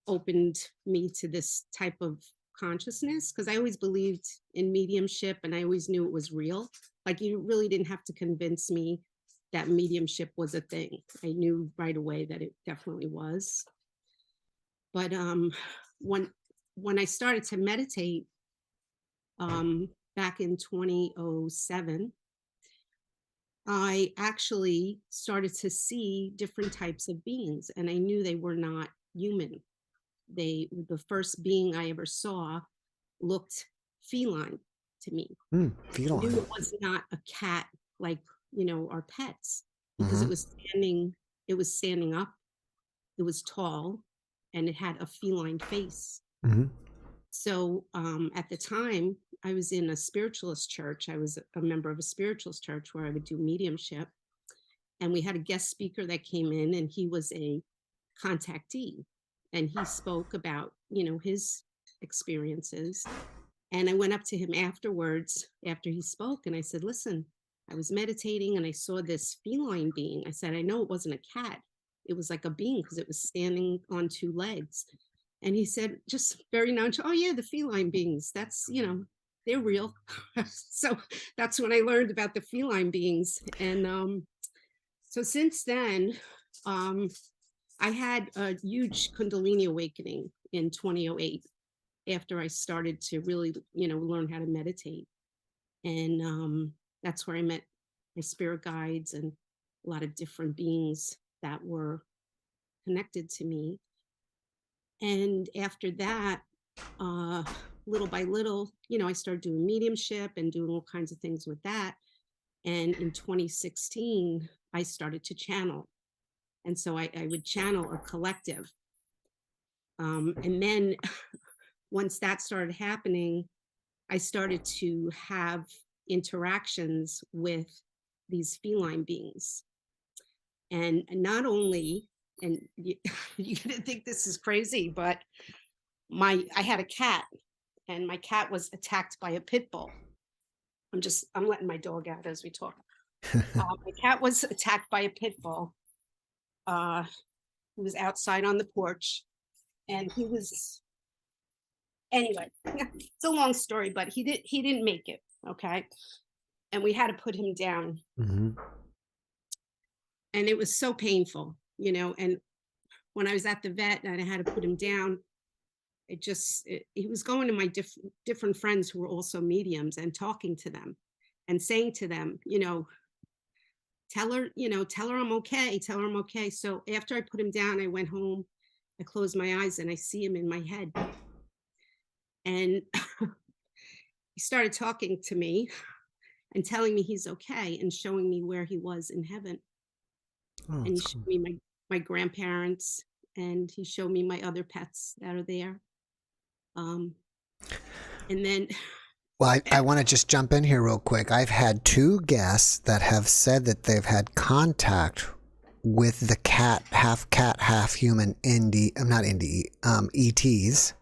Speaker 5: opened me to this type of consciousness, because I always believed in mediumship and I always knew it was real. Like, you really didn't have to convince me that mediumship was a thing. I knew right away that it definitely was. But when I started to meditate back in 2007, I actually started to see different types of beings, and I knew they were not human. The first being I ever saw looked feline to me. I knew
Speaker 1: Feline.
Speaker 5: it was not a cat like, our pets, because
Speaker 1: Mhm.
Speaker 5: it was standing up, it was tall, and it had a feline face.
Speaker 1: Mhm.
Speaker 5: So at the time, I was in a spiritualist church. I was a member of a spiritualist church where I would do mediumship. And we had a guest speaker that came in, and he was a contactee. And he spoke about, his experiences. And I went up to him afterwards, after he spoke, and I said, listen, I was meditating and I saw this feline being. I said, I know it wasn't a cat. It was like a being because it was standing on two legs. And he said, just very nonchalant, oh, yeah, the feline beings, that's, they're real. So that's when I learned about the feline beings. And so since then, um, I had a huge Kundalini awakening in 2008 after I started to really, learn how to meditate. And that's where I met my spirit guides and a lot of different beings that were connected to me. And after that, little by little, I started doing mediumship and doing all kinds of things with that. And in 2016, I started to channel. And so I would channel a collective. And then once that started happening, I started to have interactions with these feline beings. And not only, and you're gonna think this is crazy, but I had a cat, and my cat was attacked by a pit bull. I'm letting my dog out as we talk. My cat was attacked by a pit bull. He was outside on the porch, and anyway, it's a long story, but he didn't make it. Okay. And we had to put him down.
Speaker 1: Mhm.
Speaker 5: And it was so painful, and when I was at the vet and I had to put him down, he was going to my different friends who were also mediums and talking to them and saying to them, tell her I'm okay, tell her I'm okay. So after I put him down, I went home, I closed my eyes, and I see him in my head. And he started talking to me and telling me he's okay and showing me where he was in heaven.
Speaker 1: Oh,
Speaker 5: And he
Speaker 1: that's
Speaker 5: showed
Speaker 1: cool.
Speaker 5: me my grandparents, and he showed me my other pets that are there. And then
Speaker 1: Well, I want to just jump in here real quick. I've had 2 guests that have said that they've had contact with the cat, half human not NDE, ETs.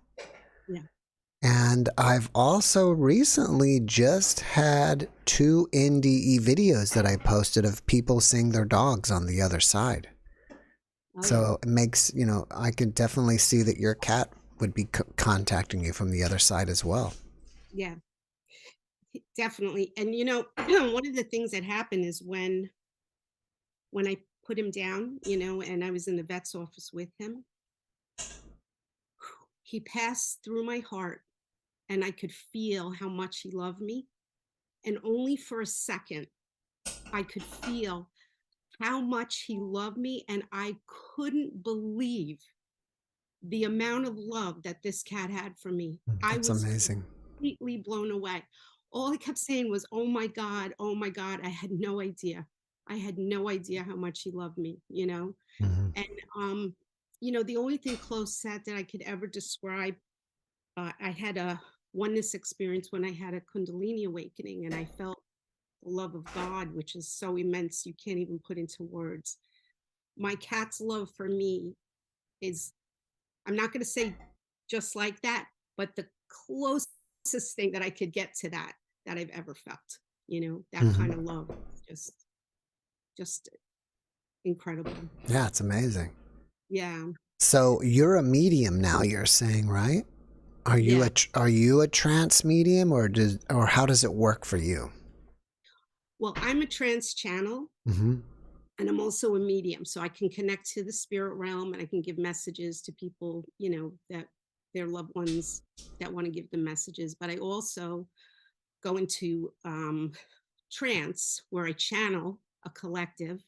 Speaker 5: yeah,
Speaker 1: And I've also recently just had 2 NDE videos that I posted of people seeing their dogs on the other side.
Speaker 5: oh,
Speaker 1: So it makes, I could definitely see that your cat would be contacting you from the other side as well.
Speaker 5: yeah, definitely. And one of the things that happened is when I put him down, and I was in the vet's office with him, he passed through my heart, and I could feel how much he loved me. And only for a second, I could feel how much he loved me, and I couldn't believe the amount of love that this cat had for me. I
Speaker 1: That's
Speaker 5: was
Speaker 1: amazing.
Speaker 5: completely blown away. All I kept saying was, "Oh my God, oh my God." I had no idea. I had no idea how much he loved me, you know?
Speaker 1: Mhm.
Speaker 5: And, the only thing close set that I could ever describe, I had a oneness experience when I had a Kundalini awakening and I felt the love of God, which is so immense you can't even put into words. My cat's love for me is, I'm not going to say just like that, but the closest thing that I could get to that I've ever felt. That kind of
Speaker 1: Mhm.
Speaker 5: love is just incredible.
Speaker 1: Yeah, it's amazing.
Speaker 5: Yeah.
Speaker 1: So you're a medium now, you're saying, right?
Speaker 5: Yeah.
Speaker 1: Are you a trance medium, or how does it work for you?
Speaker 5: Well, I'm a trance channel
Speaker 1: Hmm.
Speaker 5: and I'm also a medium. So I can connect to the spirit realm and I can give messages to people, that their loved ones that want to give them messages. But I also go into trance where I channel a collective.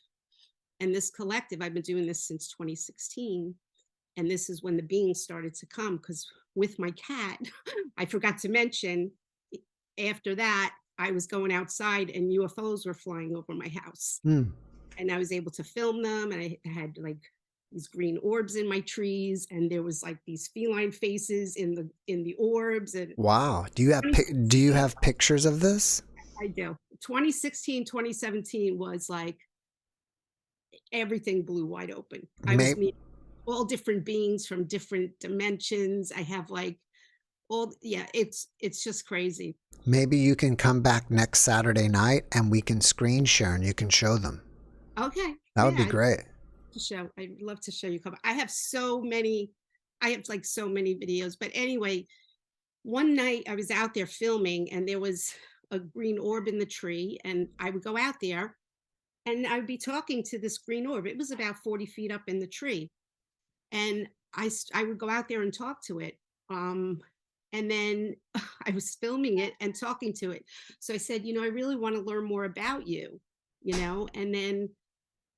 Speaker 5: And this collective, I've been doing this since 2016. And this is when the beings started to come because with my cat, I forgot to mention, after that, I was going outside and UFOs were flying over my house.
Speaker 1: Mm.
Speaker 5: And I was able to film them. And I had like these green orbs in my trees. And there was like these feline faces in the orbs. And
Speaker 1: Wow. Do you
Speaker 5: 2016,
Speaker 1: have pictures of this?
Speaker 5: I do. 2016, 2017 was like everything blew wide open. I was
Speaker 1: May,
Speaker 5: meeting all different beings from different dimensions. I have like yeah, it's just crazy.
Speaker 1: Maybe you can come back next Saturday night and we can screen share and you can show them.
Speaker 5: Okay.
Speaker 1: That would
Speaker 5: Yeah,
Speaker 1: be great.
Speaker 5: I'd love to show you. I have so many, I have like so many videos. But anyway, one night I was out there filming and there was a green orb in the tree. And I would go out there and I would be talking to this green orb. It was about 40 feet up in the tree. And I would go out there and talk to it. Um, and then I was filming it and talking to it. So I said, I really want to learn more about you, and then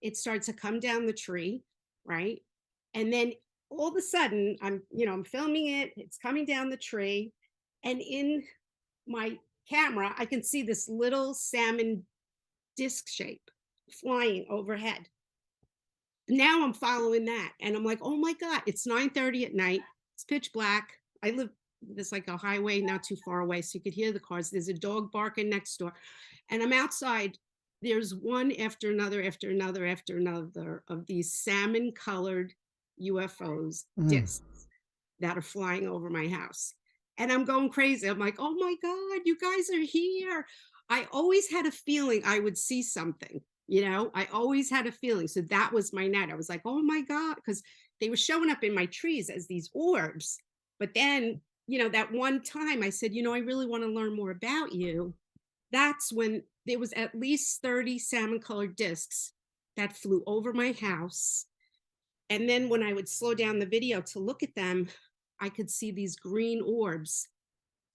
Speaker 5: it started to come down the tree, right? And then all of a sudden, I'm filming it, it's coming down the tree, and in my camera, I can see this little salmon disc shape flying overhead. Now I'm following that and I'm like, oh my God, it's 9:30 at night. It's pitch black. I live, there's like a highway not too far away. So you could hear the cars. There's a dog barking next door. And I'm outside. There's one after another, after another, after another of these salmon colored UFOs,
Speaker 1: Mm.
Speaker 5: discs that are flying over my house. And I'm going crazy. I'm like, oh my God, you guys are here. I always had a feeling I would see something, I always had a feeling. So that was my night. I was like, oh my God, because they were showing up in my trees as these orbs. But then, that one time I said, I really want to learn more about you. That's when there was at least 30 salmon colored discs that flew over my house. And then when I would slow down the video to look at them, I could see these green orbs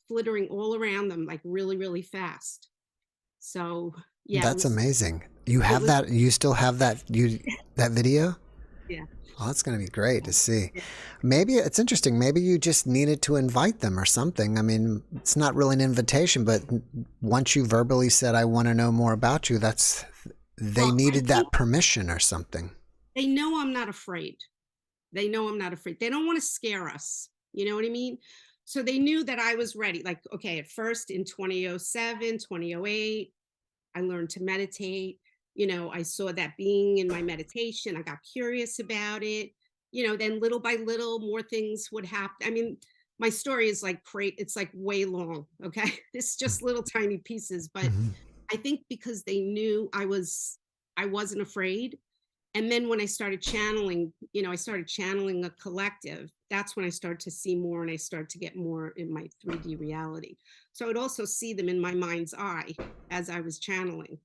Speaker 5: flittering all around them, like really, really fast. So yeah,
Speaker 1: That's amazing. You
Speaker 5: it
Speaker 1: have
Speaker 5: was,
Speaker 1: that, you still have that video?
Speaker 5: yeah.
Speaker 1: Oh, that's going to be great to see.
Speaker 5: Yeah.
Speaker 1: Maybe it's interesting. Maybe you just needed to invite them or something. I mean, it's not really an invitation, but once you verbally said, I want to know more about you, they
Speaker 5: Well, I
Speaker 1: needed
Speaker 5: think
Speaker 1: that permission or something.
Speaker 5: they know I'm not afraid. They know I'm not afraid. They don't want to scare us. You know what I mean? So they knew that I was ready. Like, okay, at first in 2007, 2008, I learned to meditate. I saw that being in my meditation. I got curious about it. Then little by little, more things would happen. I mean, my story is like great. It's like way long. Okay. It's just little tiny pieces. But
Speaker 1: Mhm.
Speaker 5: I think because they knew I wasn't afraid. And then when I started channeling, I started channeling a collective. That's when I started to see more and I started to get more in my 3D reality. So I would also see them in my mind's eye as I was channeling.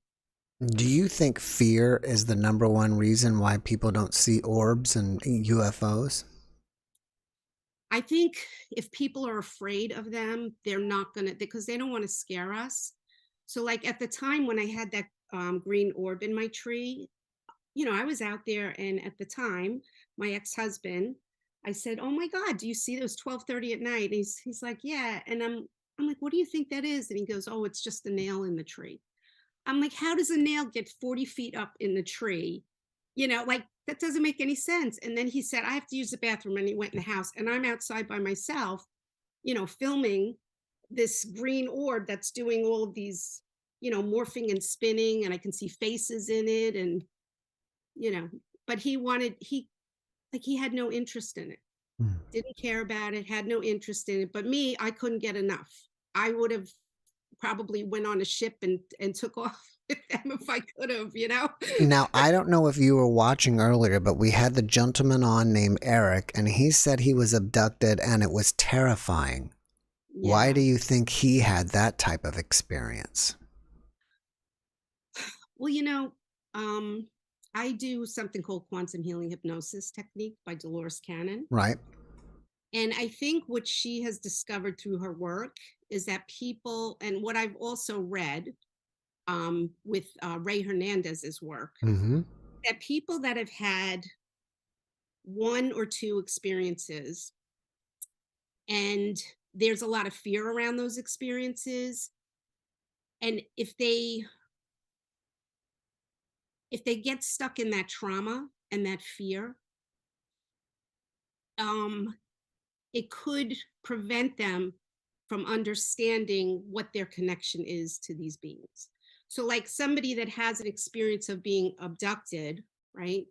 Speaker 1: Do you think fear is the number one reason why people don't see orbs and UFOs?
Speaker 5: I think if people are afraid of them, they're not going to, because they don't want to scare us. So, like at the time when I had that green orb in my tree, I was out there, and at the time, my ex-husband, I said, "Oh my God, do you see those 12:30 at night?" And he's like, "Yeah," and I'm like, what do you think that is? And he goes, oh, it's just a nail in the tree. I'm like, how does a nail get 40 feet up in the tree? Like that doesn't make any sense. And then he said, I have to use the bathroom. And he went in the house and I'm outside by myself, filming this green orb that's doing all of these, morphing and spinning. And I can see faces in it. And, but he had no interest in it,
Speaker 1: Hmm.
Speaker 5: didn't care about it, had no interest in it. But me, I couldn't get enough. I would have probably went on a ship and took off with them if I could have,
Speaker 1: Now, I don't know if you were watching earlier, but we had the gentleman on named Eric, and he said he was abducted and it was terrifying. Why
Speaker 5: Yeah.
Speaker 1: do you think he had that type of experience?
Speaker 5: Well, I do something called quantum healing hypnosis technique by Dolores Cannon.
Speaker 1: Right?
Speaker 5: And I think what she has discovered through her work is that people, and what I've also read with Ray Hernandez's work,
Speaker 1: Mm-hmm.
Speaker 5: that people that have had one or two experiences, and there's a lot of fear around those experiences, and if they get stuck in that trauma and that fear, it could prevent them from understanding what their connection is to these beings. So like somebody that has an experience of being abducted, right?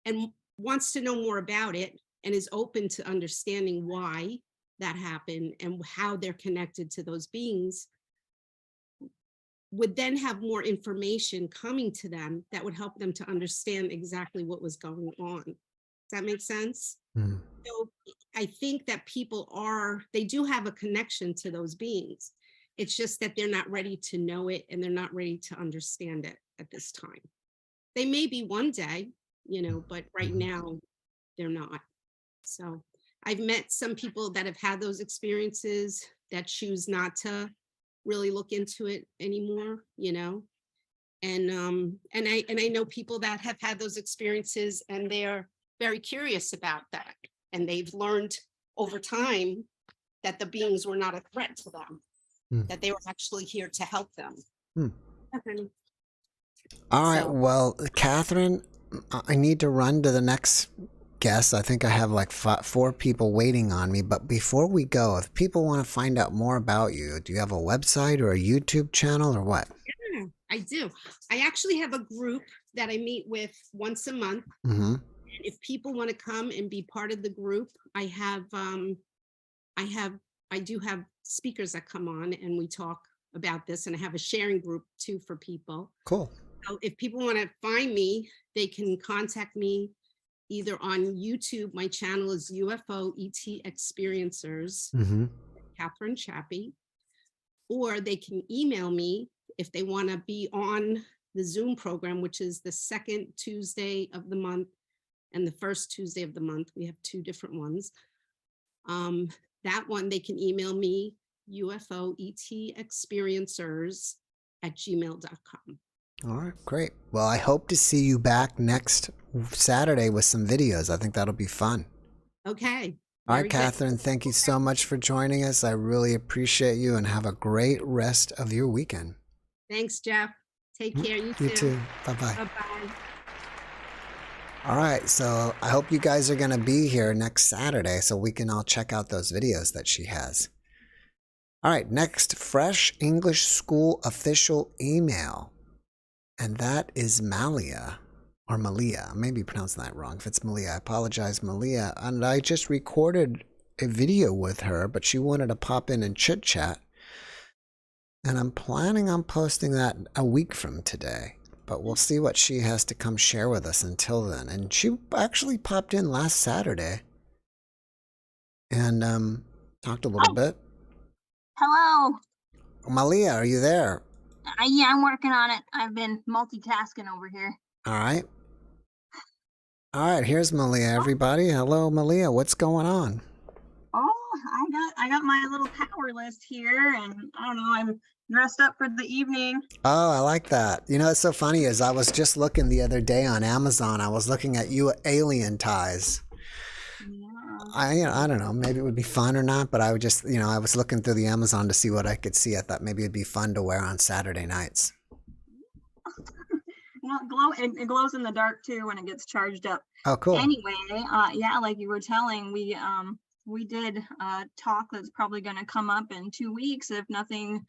Speaker 5: And wants to know more about it and is open to understanding why that happened and how they're connected to those beings, would then have more information coming to them that would help them to understand exactly what was going on. Does that make sense?
Speaker 1: Mm.
Speaker 5: So I think that they do have a connection to those beings. It's just that they're not ready to know it and they're not ready to understand it at this time. They may be one day, but right now they're not. So I've met some people that have had those experiences that choose not to really look into it anymore, and I know people that have had those experiences and they're very curious about that. And they've learned over time that the beings were not a threat to them, that they were actually here to help them. Okay.
Speaker 1: All right.
Speaker 5: So-
Speaker 1: Well, Catherine, I need to run to the next guest. I think I have like 4 people waiting on me. But before we go, if people want to find out more about you, do you have a website or a YouTube channel or what?
Speaker 5: Yeah, I do. I actually have a group that I meet with once a month.
Speaker 1: Mm-hmm.
Speaker 5: And if people want to come and be part of the group, I do have speakers that come on and we talk about this, and I have a sharing group too for people.
Speaker 1: Cool.
Speaker 5: So if people want to find me, they can contact me either on YouTube. My channel is UFO ET Experiencers,
Speaker 1: Mm-hmm.
Speaker 5: Catherine Chappie, or they can email me if they want to be on the Zoom program, which is the second Tuesday of the month and the first Tuesday of the month. We have 2 different ones. That one, they can email me, ufoetexperiencers@gmail.com.
Speaker 1: All right, great. Well, I hope to see you back next Saturday with some videos. I think that'll be fun.
Speaker 5: Okay.
Speaker 1: All right,
Speaker 5: Very good.
Speaker 1: Catherine, thank you so much for joining us. I really appreciate you and have a great rest of your weekend.
Speaker 5: Thanks, Jeff. Take care. You
Speaker 1: You too. Bye-bye.
Speaker 5: Bye-bye.
Speaker 1: All right, so I hope you guys are going to be here next Saturday so we can all check out those videos that she has. All right, next, Fresh English School official email. And that is Malia, or Malia. I may be pronouncing that wrong. If it's Malia, I apologize, Malia. And I just recorded a video with her, but she wanted to pop in and chit-chat. And I'm planning on posting that a week from today. But we'll see what she has to come share with us until then. And she actually popped in last Saturday and talked a little bit.
Speaker 6: Hello.
Speaker 1: Malia, are you there?
Speaker 6: Yeah, I'm working on it. I've been multitasking over here.
Speaker 1: All right. All right, here's Malia, everybody. Hello, Malia. What's going on?
Speaker 6: Oh, I got my little power list here, and I don't know, I'm dressed up for the evening.
Speaker 1: Oh, I like that. You know, it's so funny is I was just looking the other day on Amazon. I was looking at you alien ties.
Speaker 6: Yeah.
Speaker 1: I don't know, maybe it would be fun or not, but I would just, I was looking through the Amazon to see what I could see. I thought maybe it'd be fun to wear on Saturday nights.
Speaker 6: Well, it glows in the dark too when it gets charged up.
Speaker 1: Oh, cool.
Speaker 6: Anyway, yeah, like you were telling, we did talk that's probably going to come up in 2 weeks if nothing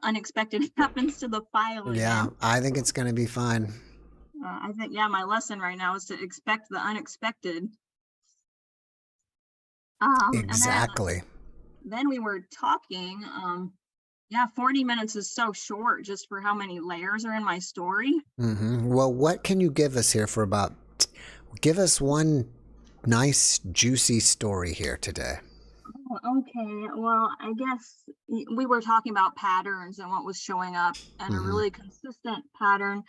Speaker 6: unexpected happens to the file.
Speaker 1: Yeah,
Speaker 6: Again.
Speaker 1: I think it's going to be fine.
Speaker 6: I think, yeah, my lesson right now is to expect the unexpected.
Speaker 1: Exactly.
Speaker 6: And then we were talking. Yeah, 40 minutes is so short just for how many layers are in my story.
Speaker 1: Well, what can you give us here give us one nice, juicy story here today.
Speaker 6: Okay, well, I guess we were talking about patterns and what was showing up and a really consistent pattern.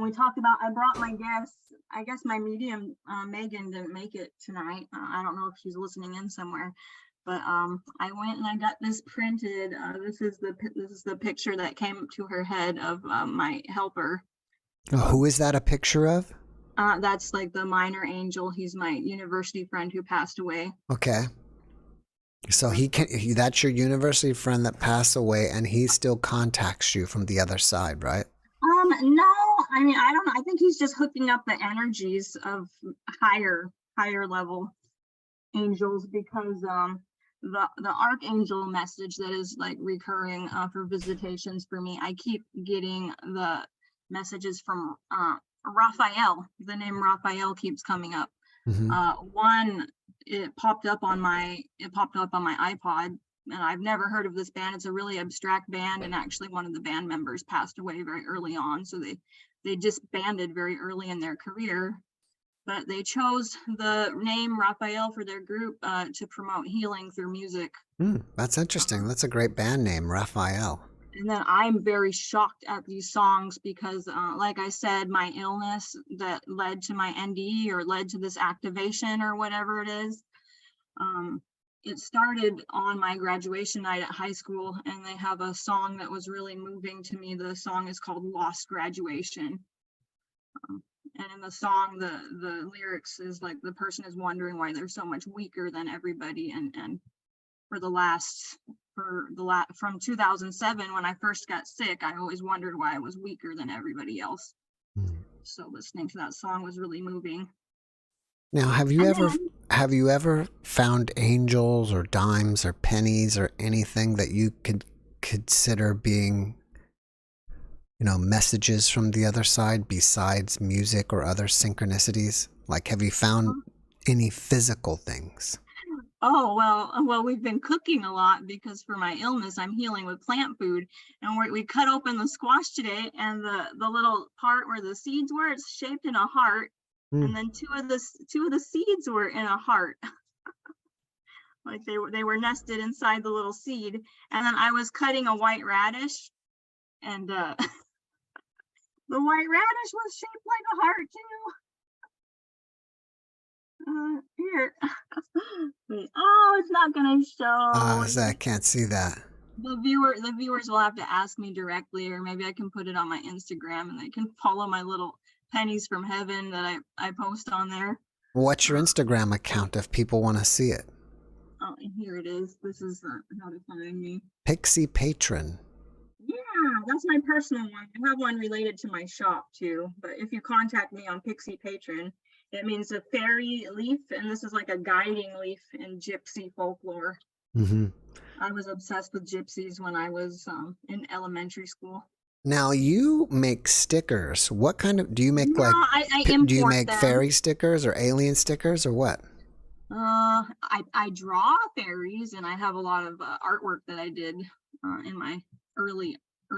Speaker 6: We talked about, I brought my guest, I guess my medium, Megan, didn't make it tonight. I don't know if she's listening in somewhere, but I went and I got this printed. This is the picture that came to her head of my helper.
Speaker 1: Who is that a picture of?
Speaker 6: That's like the minor angel. He's my university friend who passed away.
Speaker 1: Okay. So that's your university friend that passed away, and he still contacts you from the other side, right?
Speaker 6: No, I mean, I don't know. I think he's just hooking up the energies of higher level angels, because the archangel message that is like recurring for visitations for me, I keep getting the messages from Raphael. The name Raphael keeps coming up. One, it popped up on my iPod, and I've never heard of this band. It's a really abstract band, and actually one of the band members passed away very early on, so they disbanded very early in their career. But they chose the name Raphael for their group to promote healing through music.
Speaker 1: That's interesting. That's a great band name, Raphael.
Speaker 6: And then I'm very shocked at these songs because, like I said, my illness that led to my NDE or led to this activation or whatever it is, it started on my graduation night at high school, and they have a song that was really moving to me. The song is called Lost Graduation. And in the song, the lyrics is like the person is wondering why they're so much weaker than everybody. And from 2007, when I first got sick, I always wondered why I was weaker than everybody else. So listening to that song was really moving.
Speaker 1: Now, have you ever found angels or dimes or pennies or anything that you could consider being, messages from the other side besides music or other synchronicities? Like, have you found any physical things?
Speaker 6: Oh, well, we've been cooking a lot because for my illness, I'm healing with plant food. And we cut open the squash today, and the little part where the seeds were, it's shaped in a heart. And then two of the seeds were in a heart. Like they were nested inside the little seed. And then I was cutting a white radish, and the white radish was shaped like a heart too. Here. Wait, it's not gonna show.
Speaker 1: I can't see that.
Speaker 6: The viewers will have to ask me directly, or maybe I can put it on my Instagram and they can follow my little pennies from heaven that I post on there.
Speaker 1: What's your Instagram account if people want to see it?
Speaker 6: Oh, here it is. This is how to find me.
Speaker 1: Pixie Patron.
Speaker 6: Yeah, that's my personal one. I have one related to my shop too. But if you contact me on Pixie Patron, it means a fairy leaf, and this is like a guiding leaf in gypsy folklore. I was obsessed with gypsies when I was in elementary school.
Speaker 1: Now you make stickers. What kind of do you make?
Speaker 6: I import
Speaker 1: do you make
Speaker 6: them.
Speaker 1: fairy stickers or alien stickers or what?
Speaker 6: I draw fairies, and I have a lot of artwork that I did in my early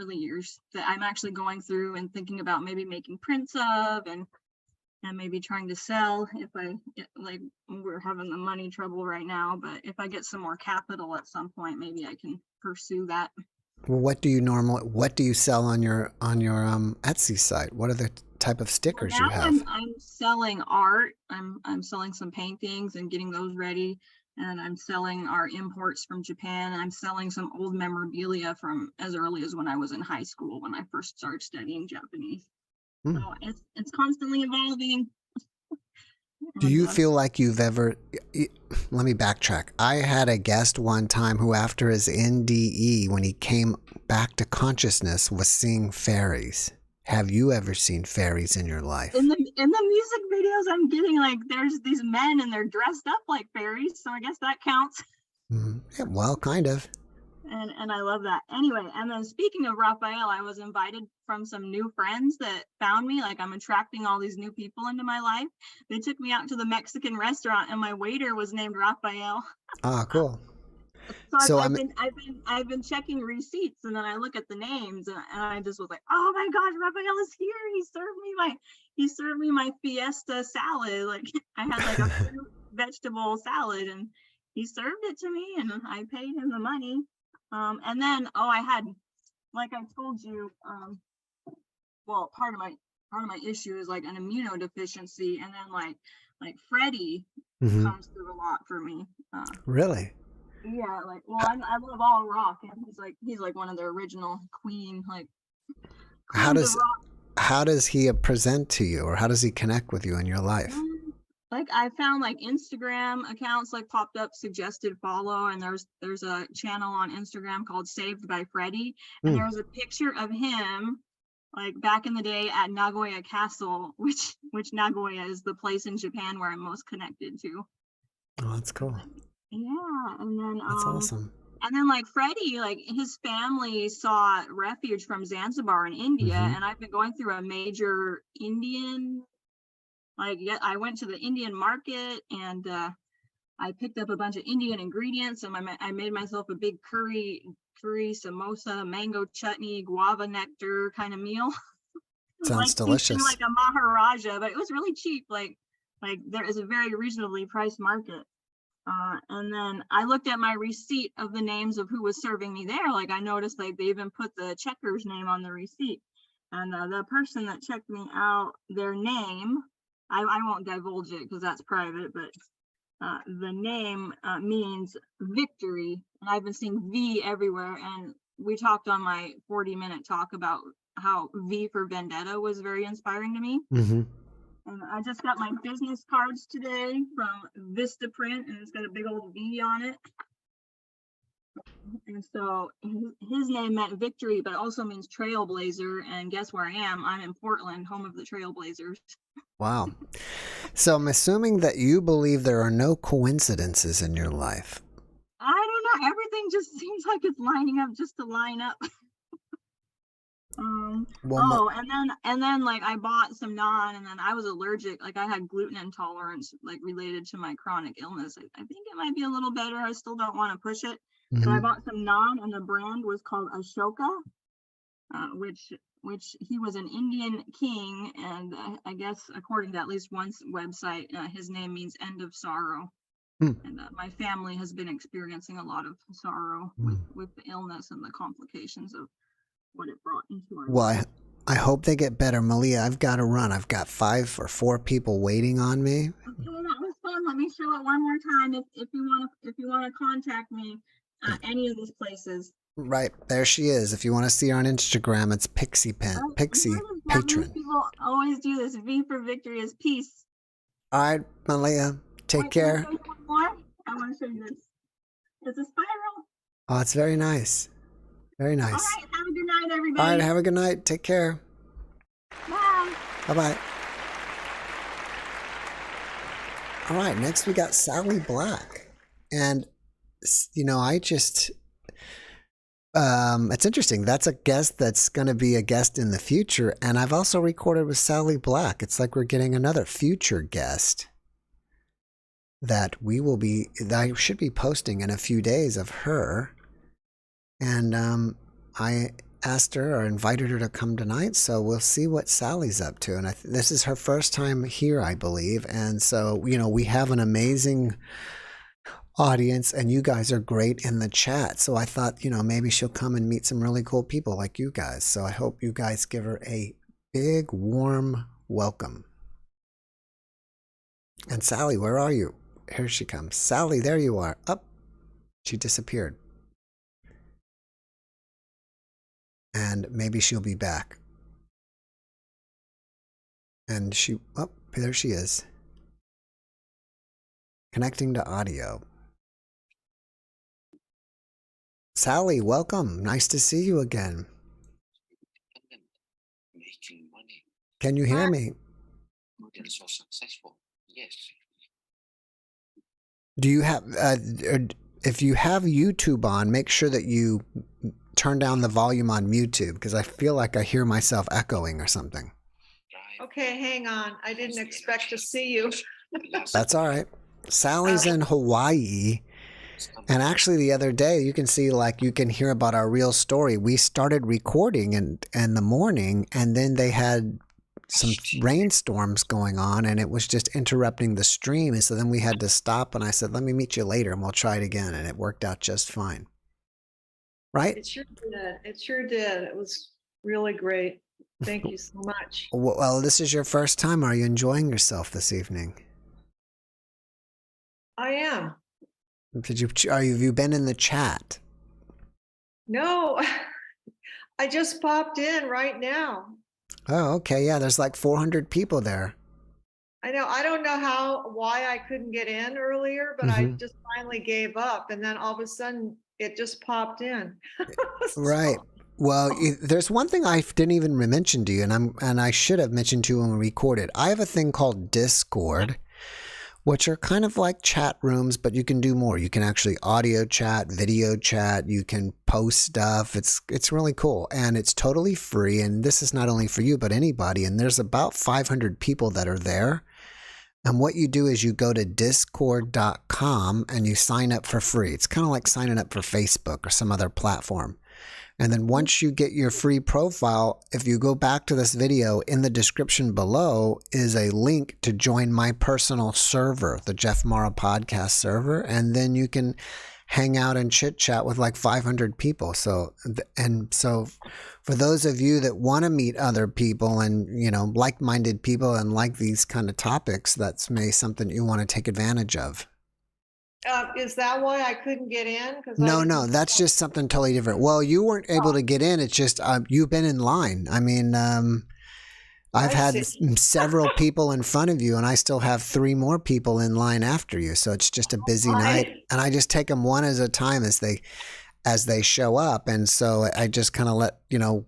Speaker 6: years that I'm actually going through and thinking about maybe making prints of and maybe trying to sell if we're having the money trouble right now, but if I get some more capital at some point, maybe I can pursue that.
Speaker 1: Well, what do you sell on your Etsy site? What are the type of stickers you have?
Speaker 6: I'm selling art. I'm selling some paintings and getting those ready, and I'm selling our imports from Japan. I'm selling some old memorabilia from as early as when I was in high school, when I first started studying Japanese. So it's constantly evolving.
Speaker 1: Do you feel like you've ever, let me backtrack. I had a guest one time who, after his NDE, when he came back to consciousness, was seeing fairies. Have you ever seen fairies in your life?
Speaker 6: In the music videos I'm getting, like, there's these men and they're dressed up like fairies, so I guess that counts.
Speaker 1: Yeah, well, kind of.
Speaker 6: And I love that. Anyway, and then speaking of Raphael, I was invited from some new friends that found me. Like, I'm attracting all these new people into my life. They took me out to the Mexican restaurant, and my waiter was named Raphael.
Speaker 1: Ah, cool.
Speaker 6: So I've been checking receipts, and then I look at the names, and I just was like, oh my gosh, Raphael is here. He served me my fiesta salad. Like, I had like a fruit vegetable salad, and he served it to me, and I paid him the money. And then, I had, like I told you, well, part of my issue is like an immunodeficiency, and then like Freddie comes through a lot for me.
Speaker 1: Really?
Speaker 6: Yeah, like, well, I love all rock, and he's like one of the original Queen, like.
Speaker 1: How does he present to you, or how does he connect with you in your life?
Speaker 6: Like, I found like Instagram accounts like popped up, suggested follow, and there's a channel on Instagram called Saved by Freddie, and there was a picture of him like back in the day at Nagoya Castle, which Nagoya is the place in Japan where I'm most connected to.
Speaker 1: Oh, that's cool.
Speaker 6: Yeah, and then
Speaker 1: That's awesome.
Speaker 6: And then like Freddie, like his family sought refuge from Zanzibar in India, and I've been going through a major Indian. Like, yeah, I went to the Indian market, and I picked up a bunch of Indian ingredients, and I made myself a big curry samosa, mango chutney, guava nectar kind of meal.
Speaker 1: Sounds
Speaker 6: like
Speaker 1: delicious.
Speaker 6: Like a Maharaja, but it was really cheap. Like there is a very reasonably priced market. And then I looked at my receipt of the names of who was serving me there. Like, I noticed like they even put the checker's name on the receipt, and the person that checked me out, their name. I won't divulge it because that's private, but the name means victory, and I've been seeing V everywhere. And we talked on my 40-minute talk about how V for Vendetta was very inspiring to me. And I just got my business cards today from Vista Print, and it's got a big old V on it. And so his name meant victory, but also means trailblazer. And guess where I am? I'm in Portland, home of the Trailblazers.
Speaker 1: Wow. So I'm assuming that you believe there are no coincidences in your life.
Speaker 6: I don't know. Everything just seems like it's lining up just to line up. And then like I bought some naan, and then I was allergic. Like, I had gluten intolerance, like related to my chronic illness. I think it might be a little better. I still don't want to push it. So I bought some naan, and the brand was called Ashoka, which he was an Indian king, and I guess according to at least one website, his name means end of sorrow. And my family has been experiencing a lot of sorrow with the illness and the complications of what it brought into our life.
Speaker 1: I hope they get better. Malia, I've got to run. I've got 5 or 4 people waiting on me.
Speaker 6: Okay, that was fun. Let me show it one more time if you want to contact me at any of these places.
Speaker 1: Right, there she is. If you want to see her on Instagram, it's Pixie Patron.
Speaker 6: People always do this. V for victory is peace.
Speaker 1: All right, Malia, take care.
Speaker 6: One more. I want to show you this. It's a spiral.
Speaker 1: Oh, it's very nice. Very nice.
Speaker 6: All right, have a good night, everybody.
Speaker 1: All right, have a good night. Take care.
Speaker 6: Bye.
Speaker 1: Bye-bye. All right, next we got Sally Black. And, you know, I just... it's interesting. That's a guest that's going to be a guest in the future. And I've also recorded with Sally Black. It's like we're getting another future guest that I should be posting in a few days of her. And I asked her or invited her to come tonight. So we'll see what Sally's up to. And this is her first time here, I believe. And so, you know, we have an amazing audience, and you guys are great in the chat. So I thought, you know, maybe she'll come and meet some really cool people like you guys. So I hope you guys give her a big warm welcome. And Sally, where are you? Here she comes. Sally, there you are. Up. She disappeared. And maybe she'll be back. And there she is. Connecting to audio. Sally, welcome. Nice to see you again.
Speaker 7: Making money.
Speaker 1: Can you hear me?
Speaker 7: Model so successful. Yes.
Speaker 1: Do you have, if you have YouTube on, make sure that you turn down the volume on YouTube because I feel like I hear myself echoing or something.
Speaker 8: Okay, hang on. I didn't expect to see you.
Speaker 1: That's all right. Sally's in Hawaii. And actually the other day, you can see, like, you can hear about our real story. We started recording in the morning, and then they had some rainstorms going on, and it was just interrupting the stream. And so then we had to stop, and I said, let me meet you later, and we'll try it again. And it worked out just fine. Right?
Speaker 8: It sure did. It sure did. It was really great. Thank you so much.
Speaker 1: Well, this is your first time. Are you enjoying yourself this evening?
Speaker 8: I am.
Speaker 1: Have you been in the chat?
Speaker 8: No, I just popped in right now.
Speaker 1: Oh, okay. Yeah, there's like 400 people there.
Speaker 8: I know. I don't know why I couldn't get in earlier, but I just finally gave up. And then all of a sudden it just popped in.
Speaker 1: Right. Well, there's one thing I didn't even mention to you, and I should have mentioned to you when we recorded. I have a thing called Discord, which are kind of like chat rooms, but you can do more. You can actually audio chat, video chat. You can post stuff. It's really cool, and it's totally free. And this is not only for you, but anybody. And there's about 500 people that are there. And what you do is you go to discord.com and you sign up for free. It's kind of like signing up for Facebook or some other platform. And then once you get your free profile, if you go back to this video, in the description below is a link to join my personal server, the JeffMara podcast server. And then you can hang out and chit chat with like 500 people. So for those of you that want to meet other people and, like-minded people and like these kind of topics, that's maybe something you want to take advantage of.
Speaker 8: Is that why I couldn't get in?
Speaker 1: No, that's just something totally different. Well, you weren't able to get in. It's just you've been in line. I mean, I've had several people in front of you, and I still have 3 more people in line after you. So it's just a busy night, and I just take them one at a time as they show up. And so I just kind of let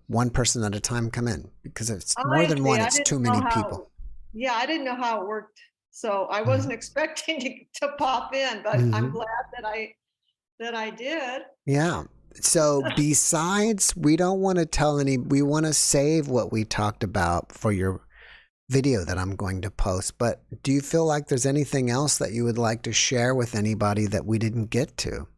Speaker 1: one person at a time come in because if it's more than one, it's too many people.
Speaker 8: Yeah, I didn't know how it worked. So I wasn't expecting to pop in, but I'm glad that I did.
Speaker 1: Yeah. So besides, we don't want to tell we want to save what we talked about for your video that I'm going to post. But do you feel like there's anything else that you would like to share with anybody that we didn't get to?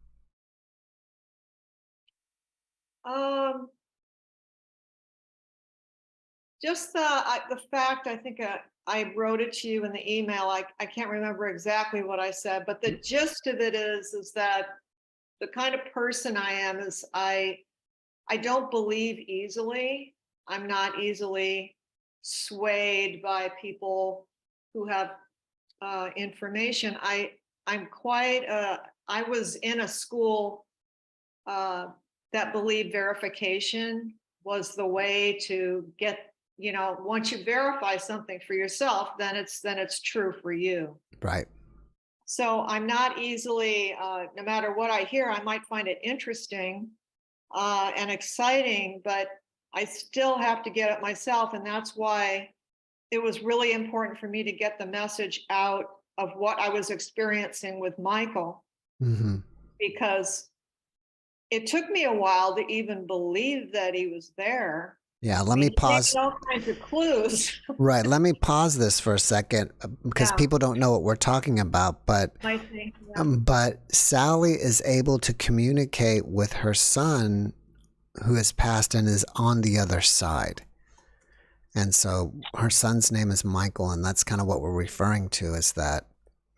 Speaker 8: Just the fact, I think I wrote it to you in the email. I can't remember exactly what I said, but the gist of it is that the kind of person I am is I don't believe easily. I'm not easily swayed by people who have information. I'm quite I was in a school that believed verification was the way to get, once you verify something for yourself, then it's true for you.
Speaker 1: Right.
Speaker 8: So I'm not easily, no matter what I hear, I might find it interesting and exciting, but I still have to get it myself. And that's why it was really important for me to get the message out of what I was experiencing with Michael, because it took me a while to even believe that he was there.
Speaker 1: Yeah, let me pause.
Speaker 8: All kinds of clues.
Speaker 1: Right, let me pause this for a second because people don't know what we're talking about. But but Sally is able to communicate with her son, who has passed and is on the other side. And so her son's name is Michael, and that's kind of what we're referring to. Is that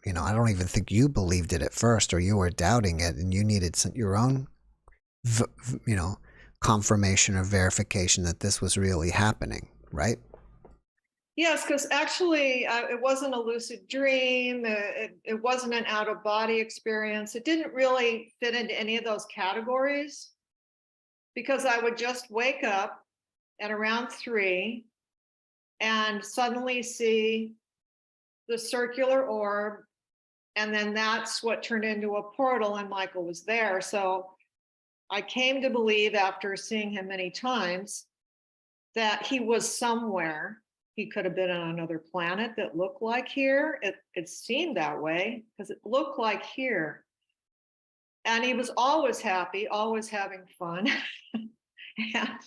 Speaker 1: I don't even think you believed it at first, or you were doubting it, and you needed your own confirmation or verification that this was really happening, right?
Speaker 8: Yes, because actually it wasn't a lucid dream. It wasn't an out-of-body experience. It didn't really fit into any of those categories because I would just wake up at around 3 and suddenly see the circular orb And then that's what turned into a portal, and Michael was there. So I came to believe, after seeing him many times, that he was somewhere. He could have been on another planet that looked like here. It seemed that way because it looked like here. And he was always happy, always having fun. And,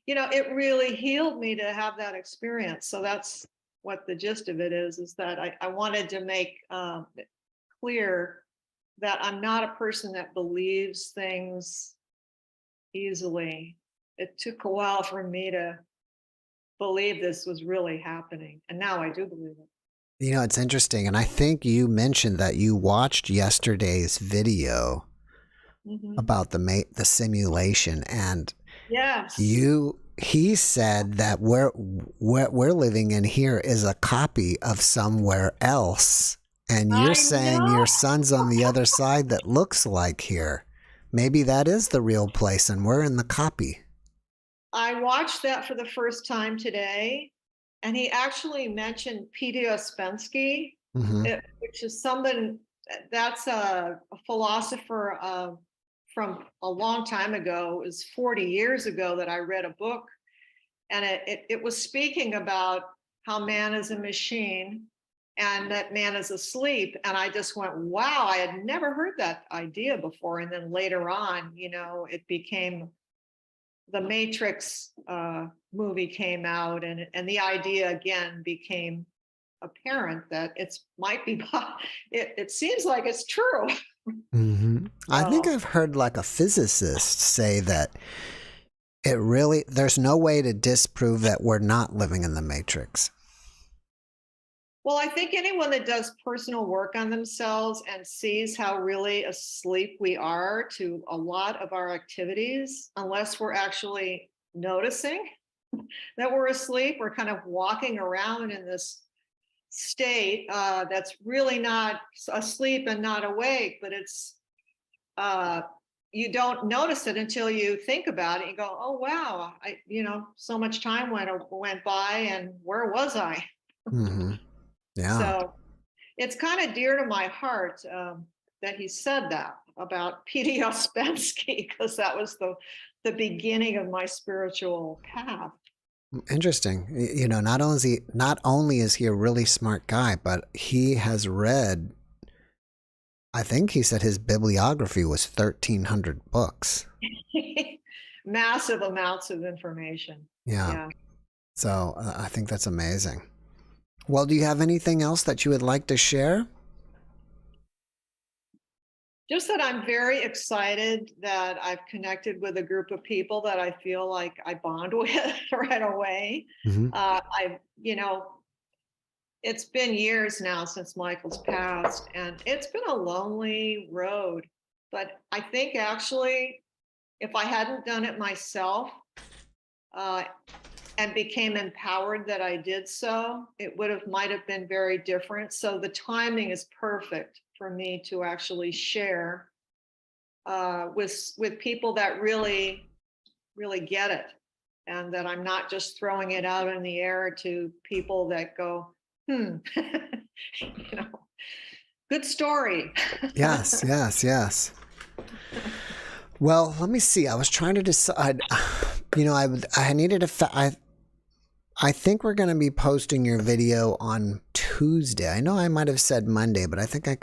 Speaker 8: it really healed me to have that experience. So that's what the gist of it is that I wanted to make clear that I'm not a person that believes things easily. It took a while for me to believe this was really happening. And now I do believe it.
Speaker 1: It's interesting. And I think you mentioned that you watched yesterday's video about the simulation, and
Speaker 8: Yes.
Speaker 1: he said that what we're living in here is a copy of somewhere else. And you're saying your son's on the other side that looks like here. Maybe that is the real place and we're in the copy.
Speaker 8: I watched that for the first time today, and he actually mentioned Peter Ouspensky, which is someone that's a philosopher from a long time ago. It was 40 years ago that I read a book, and it was speaking about how man is a machine and that man is asleep. And I just went, wow, I had never heard that idea before. And then later on, it became the Matrix movie came out, and the idea again became apparent that it might be, it seems like it's true.
Speaker 1: I think I've heard like a physicist say that there's no way to disprove that we're not living in the Matrix.
Speaker 8: Well, I think anyone that does personal work on themselves and sees how really asleep we are to a lot of our activities, unless we're actually noticing that we're asleep, we're kind of walking around in this state that's really not asleep and not awake, but it's you don't notice it until you think about it. You go, oh wow, so much time went by, and where was I?
Speaker 1: Yeah.
Speaker 8: So it's kind of dear to my heart that he said that about P.D. Ouspensky, because that was the beginning of my spiritual path.
Speaker 1: Interesting. Not only is he a really smart guy, but he has read, I think he said his bibliography was 1,300 books.
Speaker 8: Massive amounts of information.
Speaker 1: Yeah. So I think that's amazing. Well, do you have anything else that you would like to share?
Speaker 8: Just that I'm very excited that I've connected with a group of people that I feel like I bond with right away. It's been years now since Michael's passed, and it's been a lonely road. But I think actually, if I hadn't done it myself, and became empowered that I did so, it might have been very different. So the timing is perfect for me to actually share with people that really, really get it, and that I'm not just throwing it out in the air to people that go, good story.
Speaker 1: Yes. Well, let me see. I was trying to decide. I think we're going to be posting your video on Tuesday. I know I might have said Monday, but I think I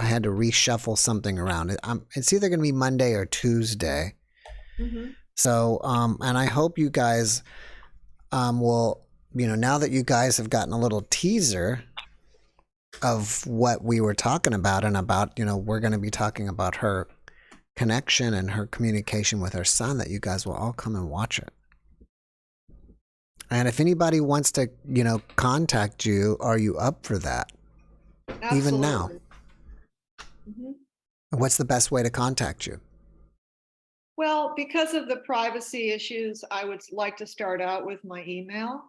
Speaker 1: had to reshuffle something around. It's either going to be Monday or Tuesday. So, and I hope you guys will, now that you guys have gotten a little teaser of what we were talking about, and about, we're going to be talking about her connection and her communication with her son, that you guys will all come and watch it. And if anybody wants to, contact you, are you up for that?
Speaker 8: Absolutely.
Speaker 1: Even now? What's the best way to contact you?
Speaker 8: Well, because of the privacy issues, I would like to start out with my email.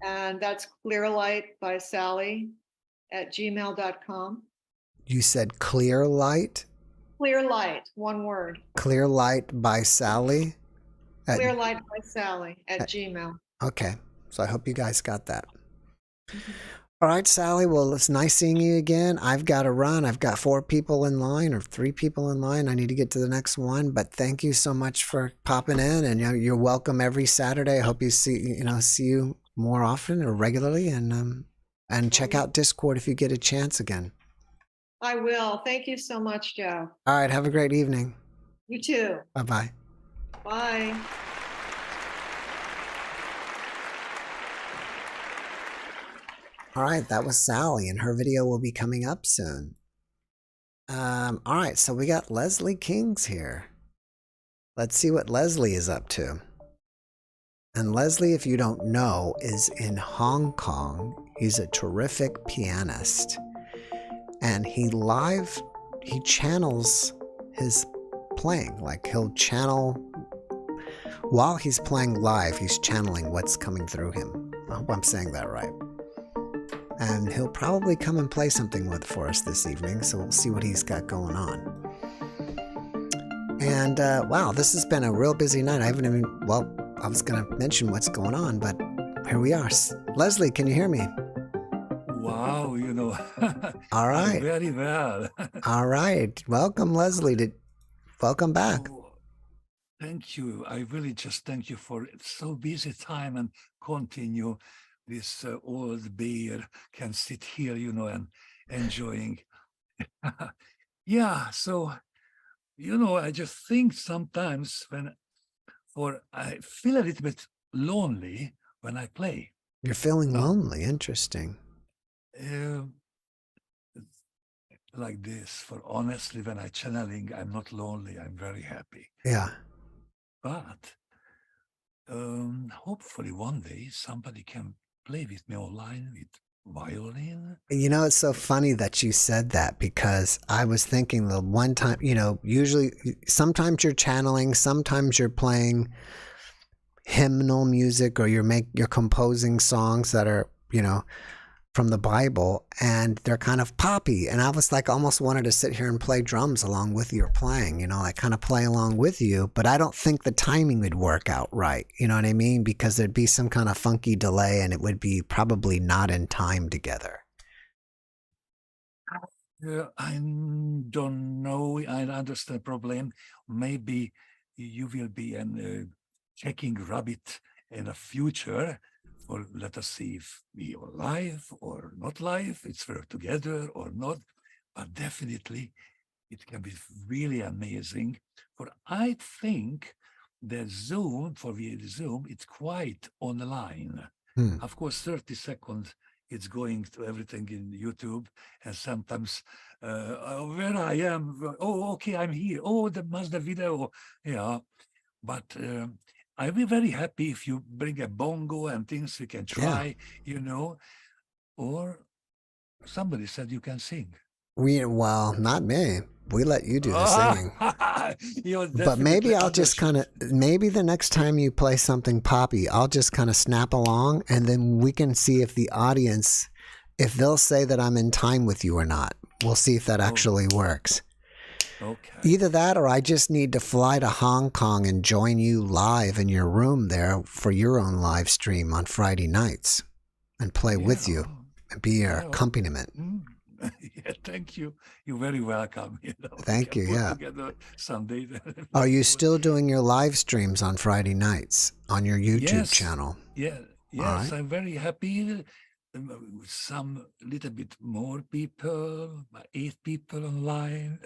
Speaker 8: And that's clearlightbysally@gmail.com.
Speaker 1: You said clear light?
Speaker 8: Clear light, one word.
Speaker 1: Clear light by Sally?
Speaker 8: Clearlightbysally@gmail.
Speaker 1: Okay. So I hope you guys got that. All right, Sally. Well, it's nice seeing you again. I've got to run. I've got 4 people in line or 3 people in line. I need to get to the next one. But thank you so much for popping in, and you're welcome every Saturday. I hope you see you more often or regularly, and check out Discord if you get a chance again.
Speaker 8: I will. Thank you so much, Joe.
Speaker 1: All right. Have a great evening.
Speaker 8: You too.
Speaker 1: Bye-bye.
Speaker 8: Bye.
Speaker 1: All right, that was Sally, and her video will be coming up soon. All right, so we got Leslie Kings here. Let's see what Leslie is up to. And Leslie, if you don't know, is in Hong Kong. He's a terrific pianist. And he channels his playing. Like he'll channel, while he's playing live, he's channeling what's coming through him. I hope I'm saying that right. And he'll probably come and play something for us this evening, so we'll see what he's got going on. And wow, this has been a real busy night. I haven't even, well, I was going to mention what's going on, but here we are. Leslie, can you hear me?
Speaker 9: Wow,
Speaker 1: All right.
Speaker 9: very well.
Speaker 1: All right. Welcome, Leslie. Welcome back.
Speaker 9: Oh, thank you. I really just thank you for so busy time and continue. This old bear can sit here, and enjoying. Yeah, so, I just think sometimes I feel a little bit lonely when I play.
Speaker 1: You're feeling lonely. Interesting.
Speaker 9: Like this, for honestly, when I channeling, I'm not lonely. I'm very happy.
Speaker 1: Yeah.
Speaker 9: But hopefully one day somebody can play with me online with violin.
Speaker 1: It's so funny that you said that, because I was thinking the one time, usually sometimes you're channeling, sometimes you're playing hymnal music, or you're composing songs that are, from the Bible, and they're kind of poppy. And I was like, almost wanted to sit here and play drums along with your playing, like kind of play along with you. But I don't think the timing would work out right. You know what I mean? Because there'd be some kind of funky delay, and it would be probably not in time together.
Speaker 9: I don't know. I understand the problem. Maybe you will be checking rabbit in the future. Or let us see if we are live or not live, it's work together or not. But definitely it can be really amazing. For I think that Zoom, it's quite online. Of course, 30 seconds, it's going to everything in YouTube. And sometimes, where I am, oh, okay, I'm here. Oh, the Mazda video. Yeah, but I'll be very happy if you bring a bongo and things we can try, or somebody said you can sing.
Speaker 1: Well, not me. We let you do the singing. But maybe I'll just maybe the next time you play something poppy, I'll just kind of snap along, and then we can see if the audience, if they'll say that I'm in time with you or not. We'll see if that actually works.
Speaker 9: Okay.
Speaker 1: Either that, or I just need to fly to Hong Kong and join you live in your room there for your own live stream on Friday nights and play with you and be your accompaniment.
Speaker 9: Yeah, thank you. You're very welcome.
Speaker 1: Thank you. Yeah.
Speaker 9: Together someday.
Speaker 1: Are you still doing your live streams on Friday nights on your YouTube channel?
Speaker 9: Yeah. Yes, right. I'm very happy. Some little bit more people, 8 people online,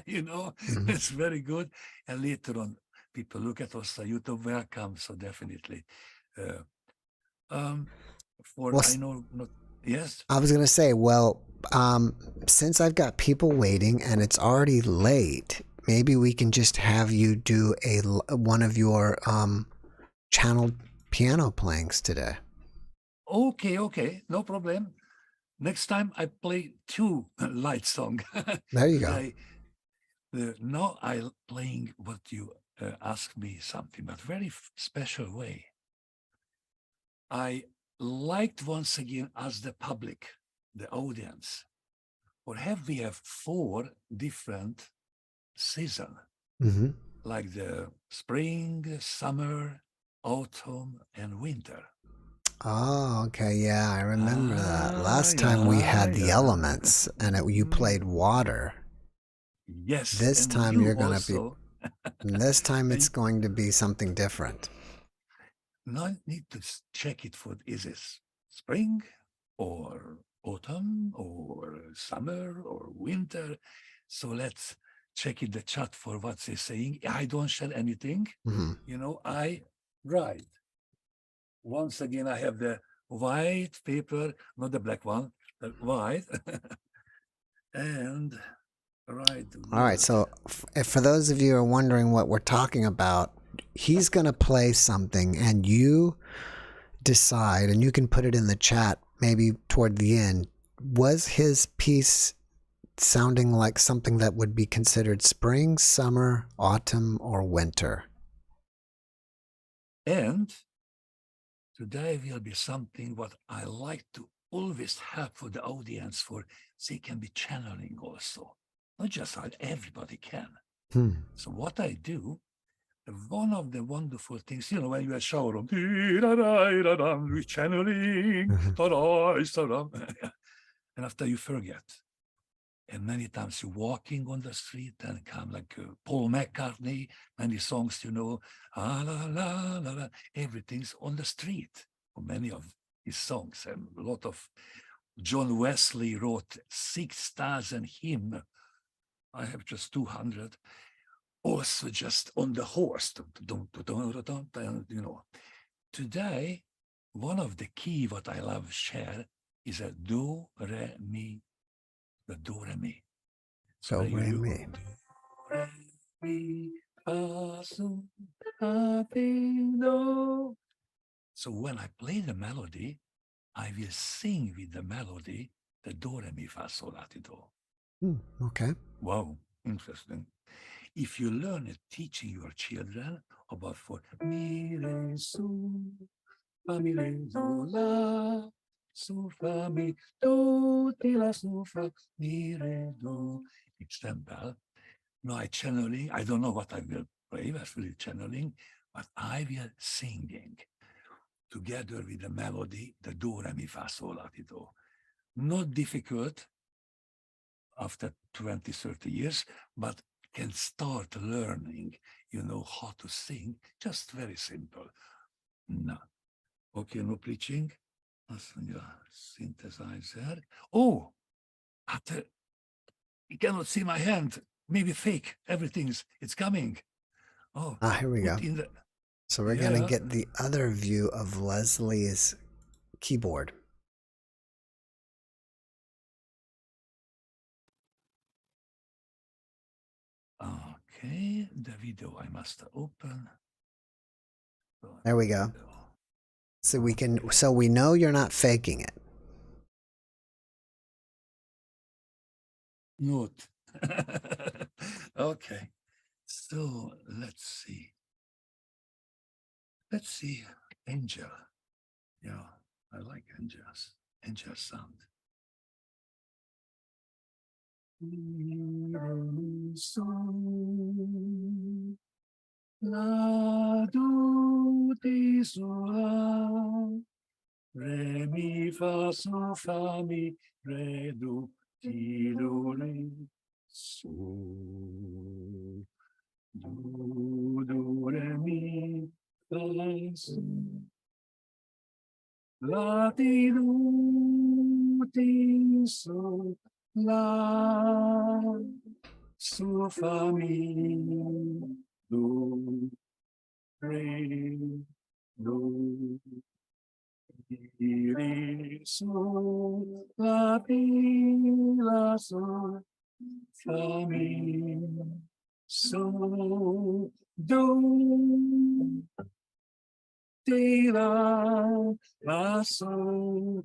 Speaker 9: It's very good. And later on, people look at us on YouTube, welcome. So definitely. Yes.
Speaker 1: I was going to say, since I've got people waiting and it's already late, maybe we can just have you do one of your channeled piano playings today.
Speaker 9: Okay, no problem. Next time I play 2 light songs.
Speaker 1: There you go.
Speaker 9: Now I'm playing what you asked me something, but very special way. I liked once again as the public, the audience, or we have 4 different seasons, like the spring, summer, autumn, and winter.
Speaker 1: Oh, okay. Yeah, I remember that. Last time we had the elements and you played water.
Speaker 9: Yes,
Speaker 1: This
Speaker 9: and
Speaker 1: time
Speaker 9: you
Speaker 1: you're going to be,
Speaker 9: also.
Speaker 1: this time it's
Speaker 9: And
Speaker 1: going to be something different.
Speaker 9: now I need to check it for, is it spring or autumn or summer or winter? So let's check in the chat for what they're saying. I don't share anything.
Speaker 1: Mhm.
Speaker 9: You know, I write. Once again, I have the white paper, not the black one, the white. And write the
Speaker 1: All right.
Speaker 9: word.
Speaker 1: So, if for those of you who are wondering what we're talking about, he's going to play something and you decide, and you can put it in the chat maybe toward the end. Was his piece sounding like something that would be considered spring, summer, autumn, or winter?
Speaker 9: And today will be something what I like to always have for the audience, for they can be channeling also. Not just everybody can. So what I do, one of the wonderful things, you know, when you are shower room, we're channeling, and after you forget. And many times you're walking on the street and come like Paul McCartney, many songs, you know, la la la la, everything's on the street for many of his songs. And a lot of John Wesley wrote 6,000 hymns. I have just 200. Also just on the horse, you know. Today, one of the key what I love share is a do, re, mi, the do, re, mi. So
Speaker 1: Do,
Speaker 9: when
Speaker 1: re,
Speaker 9: you
Speaker 1: mi.
Speaker 9: do, re, mi, fa, sol, la, ti, do. So when I play the melody, I will sing with the melody the do, re, mi, fa, sol, la, ti, do.
Speaker 1: Okay.
Speaker 9: Wow, interesting. If you learn it teaching your children about for mi, re, su, fa, mi, re, do, la, su, fa, mi, do, ti, la, su, fa, mi, re, do. Example. No, I channeling. I don't know what I will play. That's really channeling, but I will singing together with the melody, the do, re, mi, fa, sol, la, ti, do. Not difficult after 20, 30 years, but can start learning, you know, how to sing, just very simple. No. Okay, no preaching. Synthesizer. Oh, after, you cannot see my hand. Maybe fake. It's coming. Oh,
Speaker 1: Here we go.
Speaker 9: in the,
Speaker 1: So we're going to get the other view of Leslie's keyboard.
Speaker 9: Okay, the video I must open.
Speaker 1: There we go. So we know you're not faking it.
Speaker 9: Note. Okay, so let's see. Let's see, angel. Yeah, I like angels. Angel sound. La do ti so la, re mi fa so fa mi re do ti do re so do re mi fa so la ti do ti so la so fa mi do re do re so la ti la so fa mi so do ti la so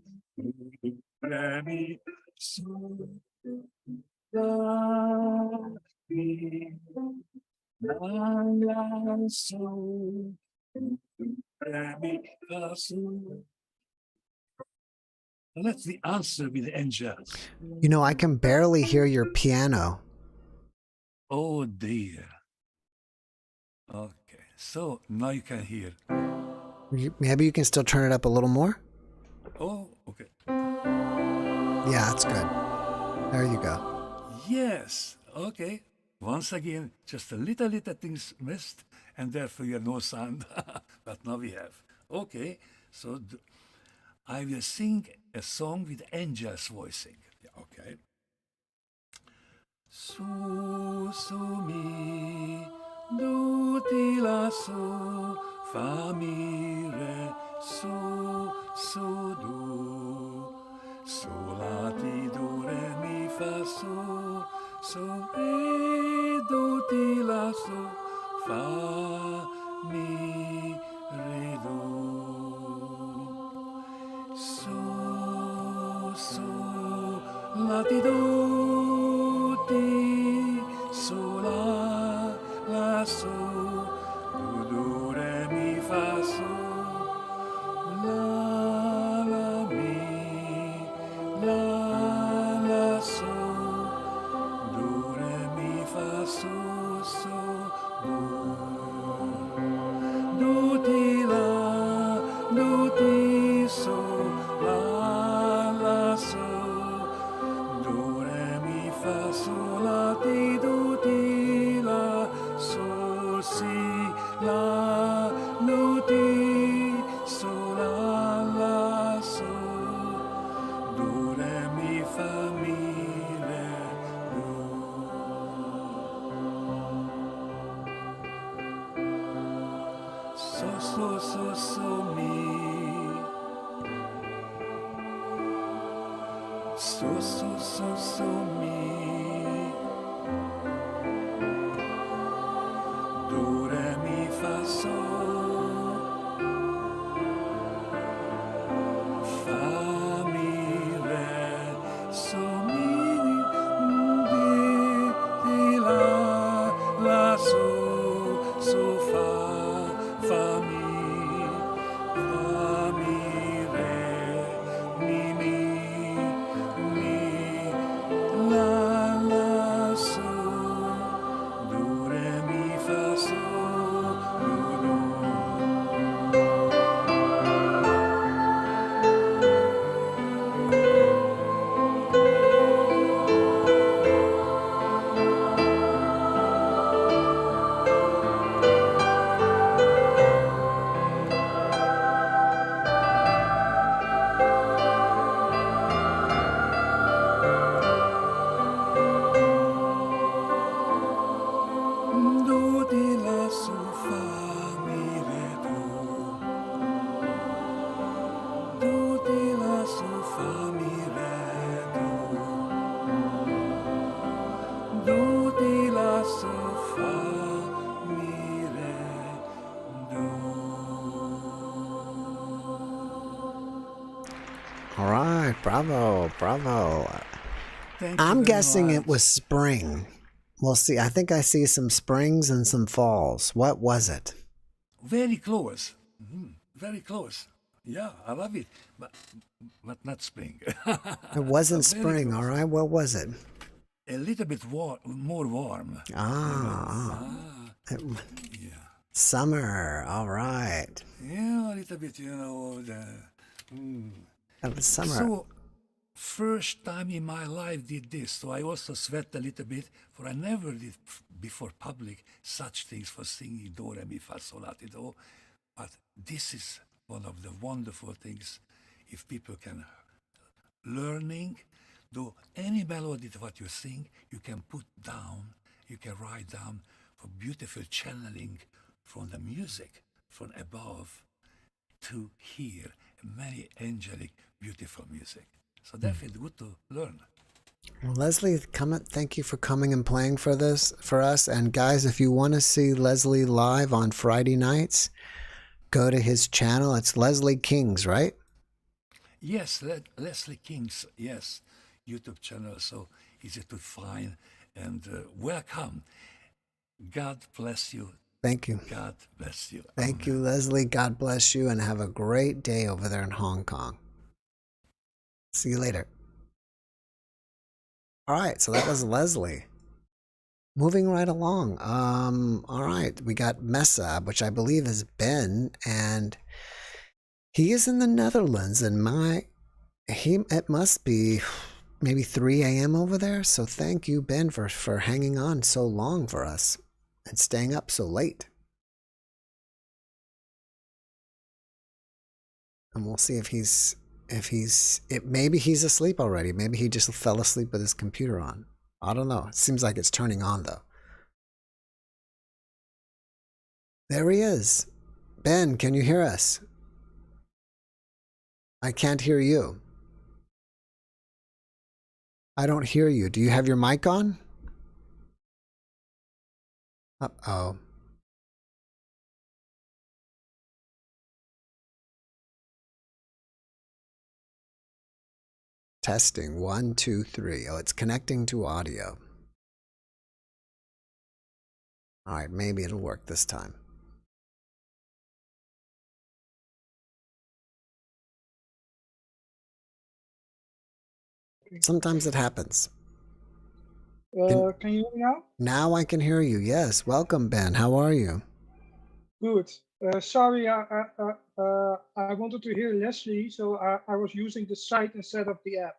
Speaker 9: re mi so la mi la so re mi la so. That's the answer with angels.
Speaker 1: You know, I can barely hear your piano.
Speaker 9: Oh dear. Okay, so now you can hear.
Speaker 1: Maybe you can still turn it up a little more.
Speaker 9: Oh, okay.
Speaker 1: Yeah, that's good. There you go.
Speaker 9: Yes, okay. Once again, just a little things missed, and therefore you have no sound. But now we have. Okay, so I will sing a song with angels voicing. Yeah, okay. Su mi duti la fa mi re do la ti do re mi fa re do ti la fa mi re do la ti do ti la do re mi fa la mi la do re mi fa do ti do re mi fa la ti do ti la si la do ti la do re mi fa mi re do so mi so mi do re mi fa mi re mi di la fa mi re mi la do re mi fa do. Do di la fa mi re do di la fa mi re do di la fa mi re
Speaker 1: All right, bravo, bravo.
Speaker 9: Thank you
Speaker 1: I'm
Speaker 9: very
Speaker 1: guessing it
Speaker 9: much.
Speaker 1: was spring. We'll see. I think I see some springs and some falls. What was it?
Speaker 9: Very close. Very close. Yeah, I love it. But not spring.
Speaker 1: It wasn't
Speaker 9: Very
Speaker 1: spring, all
Speaker 9: close.
Speaker 1: right? What was it?
Speaker 9: A little bit more warm.
Speaker 1: It-
Speaker 9: Yeah.
Speaker 1: Summer, all right.
Speaker 9: Yeah, a little bit,
Speaker 1: It was summer.
Speaker 9: So, first time in my life did this, so I also sweat a little bit, for I never did before public such things for singing do, re, mi, fa, sol, la, ti, do. But this is one of the wonderful things if people can learning, do any melody what you sing, you can put down, you can write down for beautiful channeling from the music from above to hear many angelic, beautiful music. So definitely good to learn.
Speaker 1: Well, Leslie, thank you for coming and playing for us. And guys, if you want to see Leslie live on Friday nights, go to his channel. It's Leslie Kings, right?
Speaker 9: Yes, Leslie King's, yes, YouTube channel, so easy to find. And welcome. God bless you.
Speaker 1: Thank you.
Speaker 9: God bless you.
Speaker 1: Thank you, Leslie. God bless you, and have a great day over there in Hong Kong. See you later. All right, so that was Leslie. Moving right along. All right, we got Mesa, which I believe is Ben, and He is in the Netherlands, and it must be maybe 3 a.m. over there. So thank you, Ben, for hanging on so long for us and staying up so late. And we'll see maybe he's asleep already. Maybe he just fell asleep with his computer on. I don't know. It seems like it's turning on though. There he is. Ben, can you hear us? I can't hear you. I don't hear you. Do you have your mic on? Uh-oh. Testing 1, 2, 3. Oh, it's connecting to audio. All right, maybe it'll work this time. Sometimes it happens.
Speaker 10: Can you hear me now?
Speaker 1: Now I can hear you. Yes. Welcome, Ben. How are you?
Speaker 10: Good. Sorry, I wanted to hear Leslie, so I was using the site instead of the app.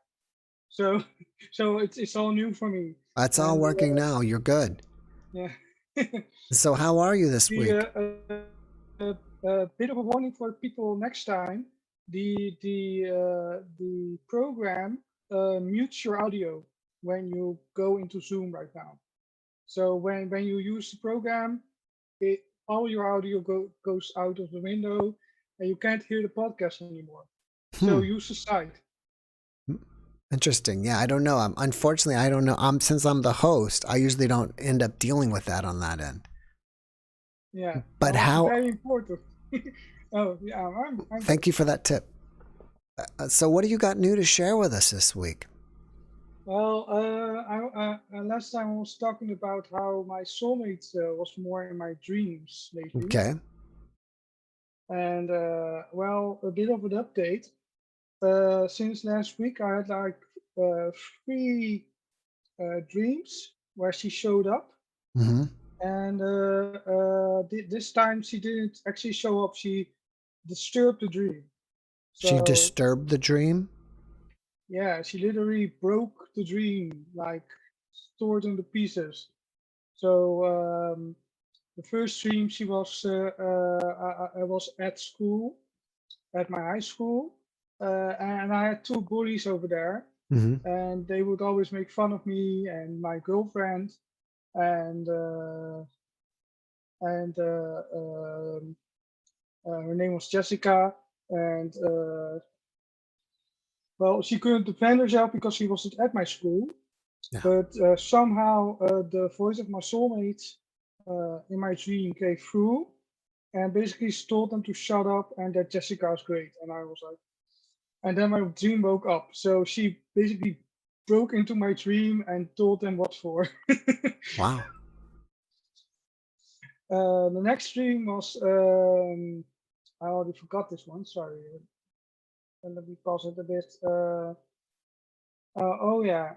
Speaker 10: So it's all new for me.
Speaker 1: It's all working now. You're good.
Speaker 10: Yeah.
Speaker 1: So how are you this week?
Speaker 10: A bit of a warning for people next time. The program mutes your audio when you go into Zoom right now. So when you use the program, all your audio goes out of the window and you can't hear the podcast anymore. So use the site.
Speaker 1: Interesting. Yeah, I don't know. Unfortunately, I don't know. Since I'm the host, I usually don't end up dealing with that on that end.
Speaker 10: Yeah.
Speaker 1: But
Speaker 10: well,
Speaker 1: how?
Speaker 10: It's very important. Oh, yeah.
Speaker 1: Thank you for that tip. So what do you got new to share with us this week?
Speaker 10: Well, last time I was talking about how my soulmate was more in my dreams lately.
Speaker 1: Okay.
Speaker 10: And well, a bit of an update. Since last week, I had like 3 dreams where she showed up.
Speaker 1: Mm-hmm.
Speaker 10: And this time she didn't actually show up. She disturbed the dream.
Speaker 1: She disturbed the dream?
Speaker 10: Yeah, she literally broke the dream, like tore it into pieces. So the first dream, she was I was at school, at my high school, and I had 2 bullies over there, and they would always make fun of me and my girlfriend, and her name was Jessica, and well, she couldn't defend herself because she wasn't at my school. Yeah. But somehow the voice of my soulmate in my dream came through and basically told them to shut up and that Jessica was great. And I was like, and then my dream woke up. So she basically broke into my dream and told them what for.
Speaker 1: Wow.
Speaker 10: The next dream was, I already forgot this one, sorry. Let me pause it a bit. Oh yeah,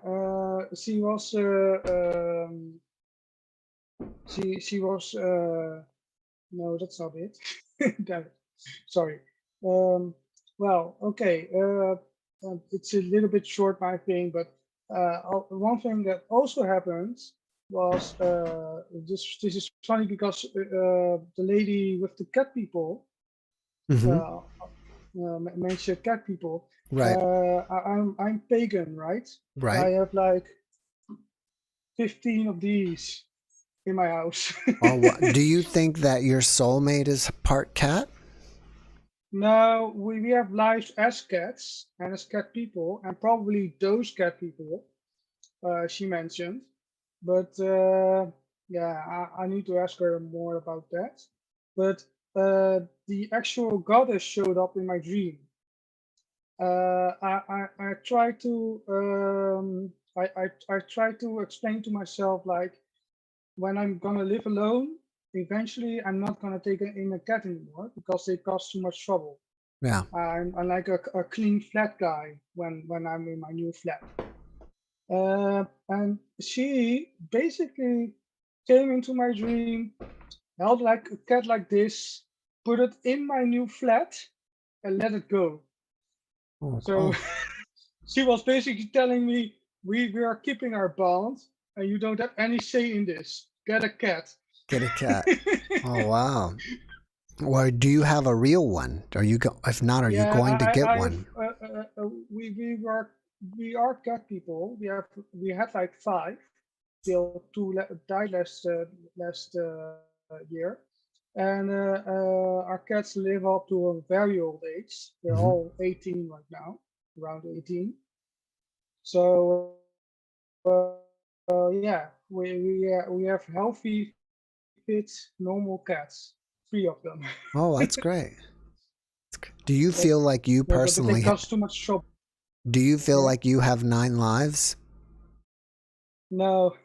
Speaker 10: she was she was no, that's not it. Damn it. Sorry. Well, okay. It's a little bit short, my thing, but one thing that also happened was this is funny because the lady with the cat people mentioned cat people.
Speaker 1: Right.
Speaker 10: I'm pagan, right?
Speaker 1: Right.
Speaker 10: I have like 15 of these in my house.
Speaker 1: Do you think that your soulmate is part cat?
Speaker 10: No, we have lives as cats and as cat people, and probably those cat people she mentioned. But yeah, I need to ask her more about that. But the actual goddess showed up in my dream. I try to I try to explain to myself, like, when I'm gonna live alone, eventually I'm not gonna take in a cat anymore because they cause too much trouble.
Speaker 1: Yeah.
Speaker 10: I'm like a clean flat guy when I'm in my new flat. And she basically came into my dream, held like a cat like this, put it in my new flat, and let it go.
Speaker 1: Oh,
Speaker 10: So she was basically telling me, we are keeping our bond, and you don't have any say in this. Get a cat.
Speaker 1: get a cat. Oh, wow. Well, do you have a real one? Are you if not, are you going to get one?
Speaker 10: We are cat people. We had like 5 till 2 died last year, and our cats live up to a very old age. They're all 18 right now, around 18. So yeah, we have healthy, fit, normal cats, 3 of them.
Speaker 1: Oh, that's great. Do you feel like you
Speaker 10: But
Speaker 1: personally?
Speaker 10: they cost too much trouble.
Speaker 1: Do you feel like you have 9 lives?
Speaker 10: No,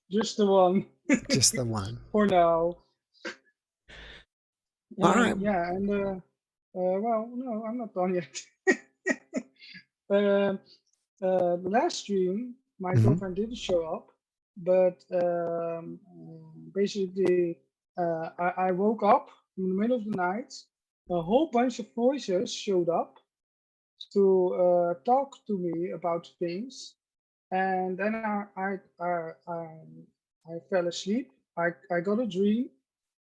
Speaker 10: just the one.
Speaker 1: Just the one.
Speaker 10: For now.
Speaker 1: All right.
Speaker 10: Yeah, and well, no, I'm not done yet. The last stream, my girlfriend didn't show up, but basically, I woke up in the middle of the night. A whole bunch of voices showed up to talk to me about things, and then I fell asleep. I got a dream,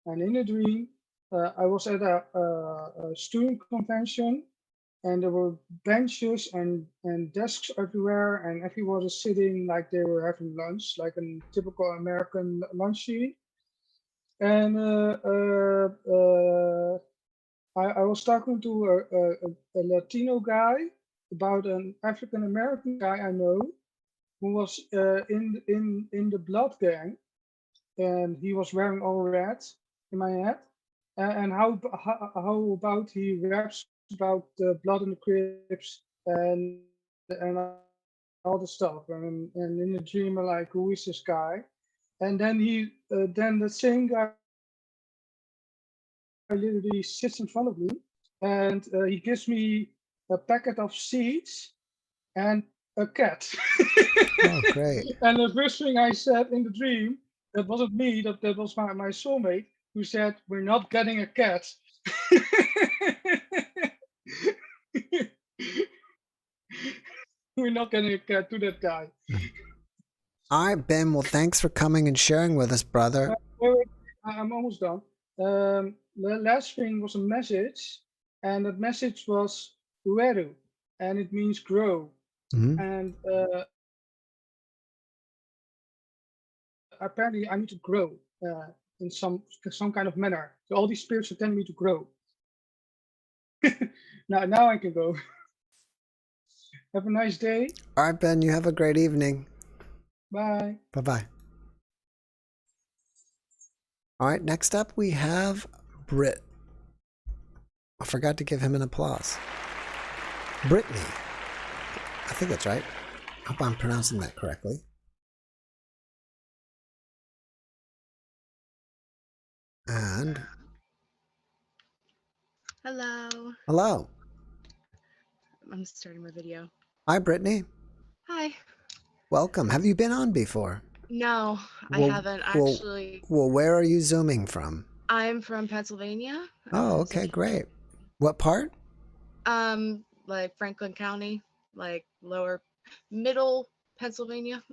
Speaker 10: and in the dream, I was at a student convention, and there were benches and desks everywhere, and everyone was sitting like they were having lunch, like a typical American lunch scene. And I was talking to a Latino guy about an African American guy I know who was in the blood gang, and he was wearing all red in my head. And how about he raps about the blood in the crypts and all the stuff, and in the dream I'm like, who is this guy? And then then the same guy literally sits in front of me, and he gives me a packet of seeds and a cat.
Speaker 1: Oh, great.
Speaker 10: And the first thing I said in the dream, that wasn't me, that was my soulmate, who said, we're not getting a cat. We're not getting a cat to that guy.
Speaker 1: All right, Ben. Well, thanks for coming and sharing with us, brother.
Speaker 10: Wait, I'm almost done. The last thing was a message, and that message was Ueru, and it means grow. And apparently I need to grow in some kind of manner. So all these spirits are telling me to grow. now I can go. Have a nice day.
Speaker 1: All right, Ben. You have a great evening.
Speaker 10: Bye.
Speaker 1: Bye-bye. All right, next up we have Britt. I forgot to give him an applause. Brittany. I think that's right. I hope I'm pronouncing that correctly. And
Speaker 11: Hello.
Speaker 1: hello.
Speaker 11: I'm starting my video.
Speaker 1: Hi, Brittany.
Speaker 11: Hi.
Speaker 1: Welcome. Have you been on before?
Speaker 11: No, I haven't actually.
Speaker 1: Well, where are you zooming from?
Speaker 11: I'm from Pennsylvania.
Speaker 1: Oh, okay, great. What part?
Speaker 11: Like Franklin County, like middle Pennsylvania.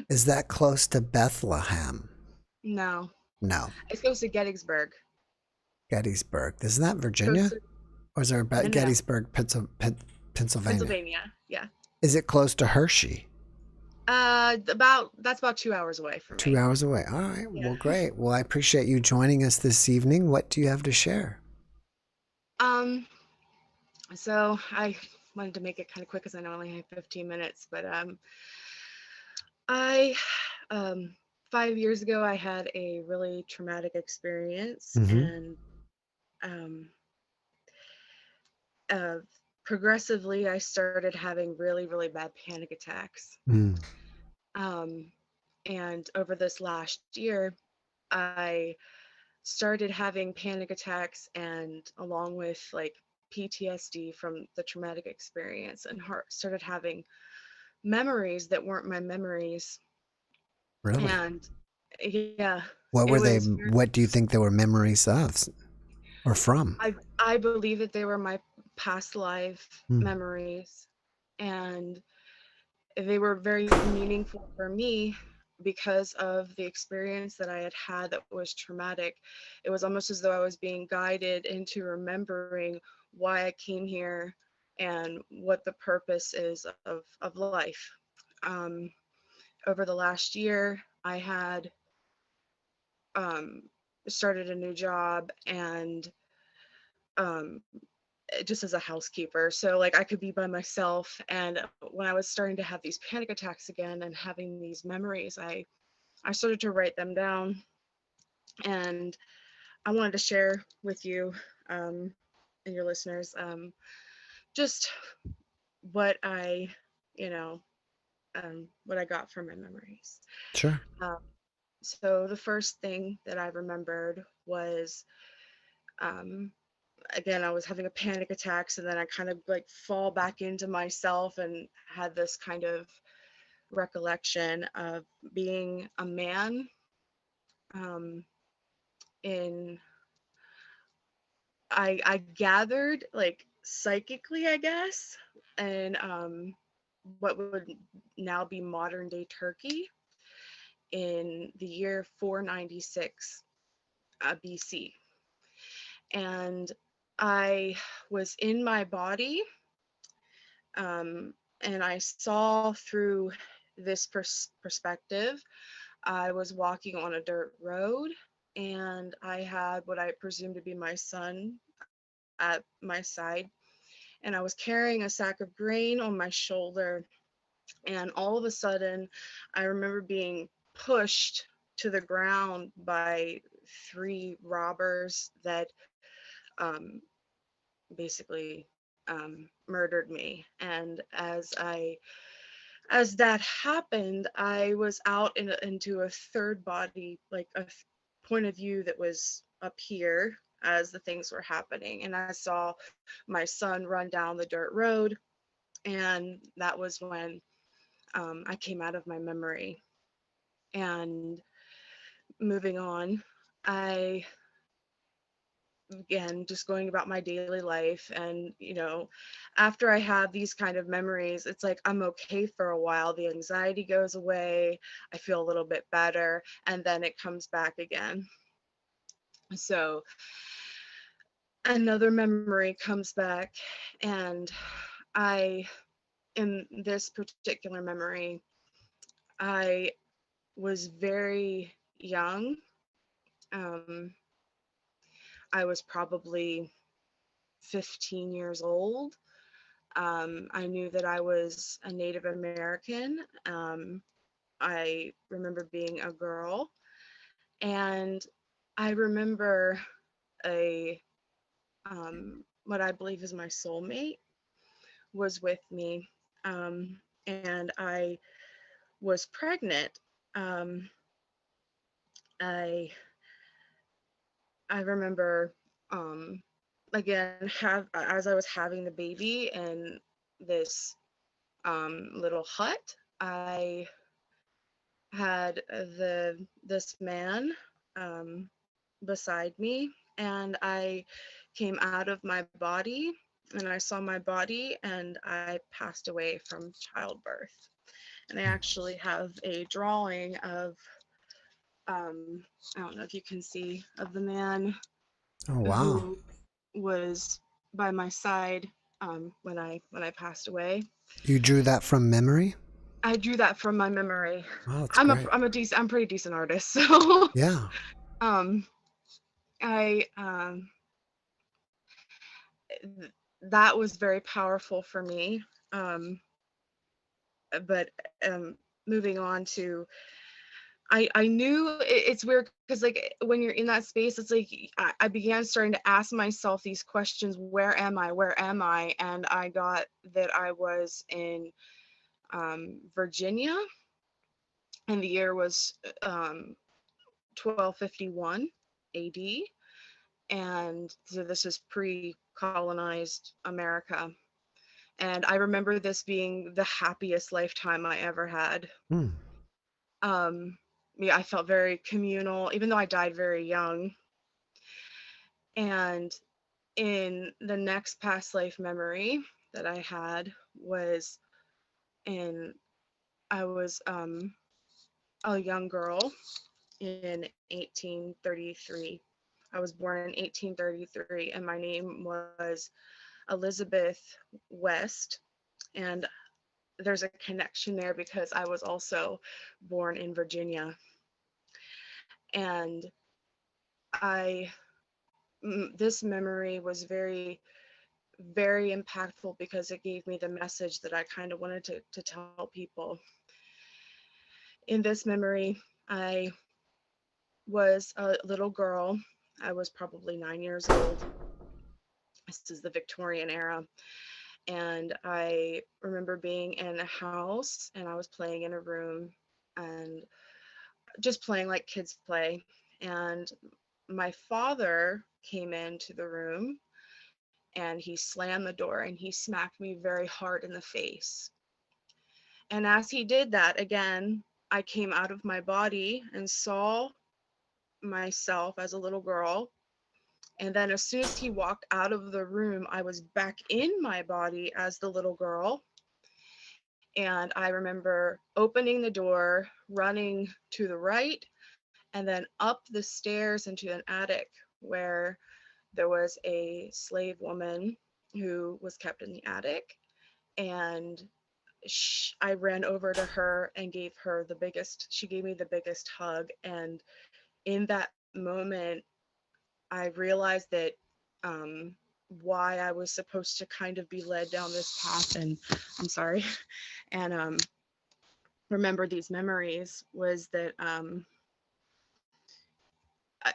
Speaker 1: Is that close to Bethlehem?
Speaker 11: No.
Speaker 1: No.
Speaker 11: It's close to Gettysburg.
Speaker 1: Gettysburg. Isn't that Virginia? Or is there Gettysburg, Pennsylvania?
Speaker 11: Pennsylvania, yeah.
Speaker 1: Is it close to Hershey?
Speaker 11: That's about 2 hours away from me.
Speaker 1: 2 hours away. All right.
Speaker 11: Yeah.
Speaker 1: Well, great. Well, I appreciate you joining us this evening. What do you have to share?
Speaker 11: So I wanted to make it kind of quick because I know I only have 15 minutes, but I 5 years ago I had a really traumatic experience, and progressively I started having really, really bad panic attacks. And over this last year, I started having panic attacks, and along with like PTSD from the traumatic experience, and started having memories that weren't my memories.
Speaker 1: Really?
Speaker 11: And yeah.
Speaker 1: What were they? What do you think they were memories of or from?
Speaker 11: I believe that they were my past life
Speaker 1: Hmm.
Speaker 11: memories, and they were very meaningful for me because of the experience that I had had that was traumatic. It was almost as though I was being guided into remembering why I came here and what the purpose is of life. Um, Over the last year, I had um, started a new job, and um, just as a housekeeper. So like I could be by myself. And when I was starting to have these panic attacks again and having these memories, I started to write them down. And I wanted to share with you and your listeners just what I, you know, what I got from my memories.
Speaker 1: Sure.
Speaker 11: Um, so the first thing that I remembered was um, again, I was having a panic attacks, and then I kind of like fall back into myself and had this kind of recollection of being a man um, in I gathered like psychically, I guess, and what would now be modern day Turkey in the year 496 BC. And I was in my body, and I saw through this perspective. I was walking on a dirt road, and I had what I presumed to be my son at my side, and I was carrying a sack of grain on my shoulder. And all of a sudden, I remember being pushed to the ground by three robbers that um, basically murdered me. And as that happened, I was out into a third body, like a point of view that was up here as the things were happening. And I saw my son run down the dirt road. And that was when I came out of my memory. And moving on, I again just going about my daily life. And after I have these kind of memories, it's like I'm okay for a while. The anxiety goes away, I feel a little bit better, and then it comes back again. So another memory comes back, and in this particular memory, I was very young. um I was probably 15 years old. I knew that I was a Native American. I remember being a girl, and I remember a what I believe is my soulmate was with me, and I was pregnant. Um, I I remember again as I was having the baby in this little hut. I had this man um, beside me, and I came out of my body, and I saw my body, and I passed away from childbirth. And I actually have a drawing of I don't know if you can see, of the man
Speaker 1: Oh, wow.
Speaker 11: who was by my side when I passed away.
Speaker 1: You drew that from memory?
Speaker 11: I drew that from my memory.
Speaker 1: Oh, that's great.
Speaker 11: I'm pretty decent artist, so
Speaker 1: Yeah.
Speaker 11: um I that was very powerful for me. Um but moving on to I knew it's weird because like when you're in that space, it's like I began starting to ask myself these questions: where am I? Where am I? And I got that I was in Virginia, and the year was 1251 AD. And so this is pre-colonized America. And I remember this being the happiest lifetime I ever had.
Speaker 1: Hmm.
Speaker 11: Yeah, I felt very communal, even though I died very young. And in the next past life memory that I had was I was a young girl in 1833. I was born in 1833, and my name was Elizabeth West. And there's a connection there because I was also born in Virginia. And this memory was very, very impactful because it gave me the message that I kind of wanted to tell people. In this memory, I was a little girl. I was probably 9 years old. This is the Victorian era. And I remember being in a house, and I was playing in a room and just playing like kids play. And my father came into the room, and he slammed the door and he smacked me very hard in the face. And as he did that, again, I came out of my body and saw myself as a little girl. And then as soon as he walked out of the room, I was back in my body as the little girl. And I remember opening the door, running to the right, and then up the stairs into an attic where there was a slave woman who was kept in the attic. And I ran over to her and gave her she gave me the biggest hug. And in that moment, I realized that why I was supposed to kind of be led down this path, and I'm sorry, and remember these memories was that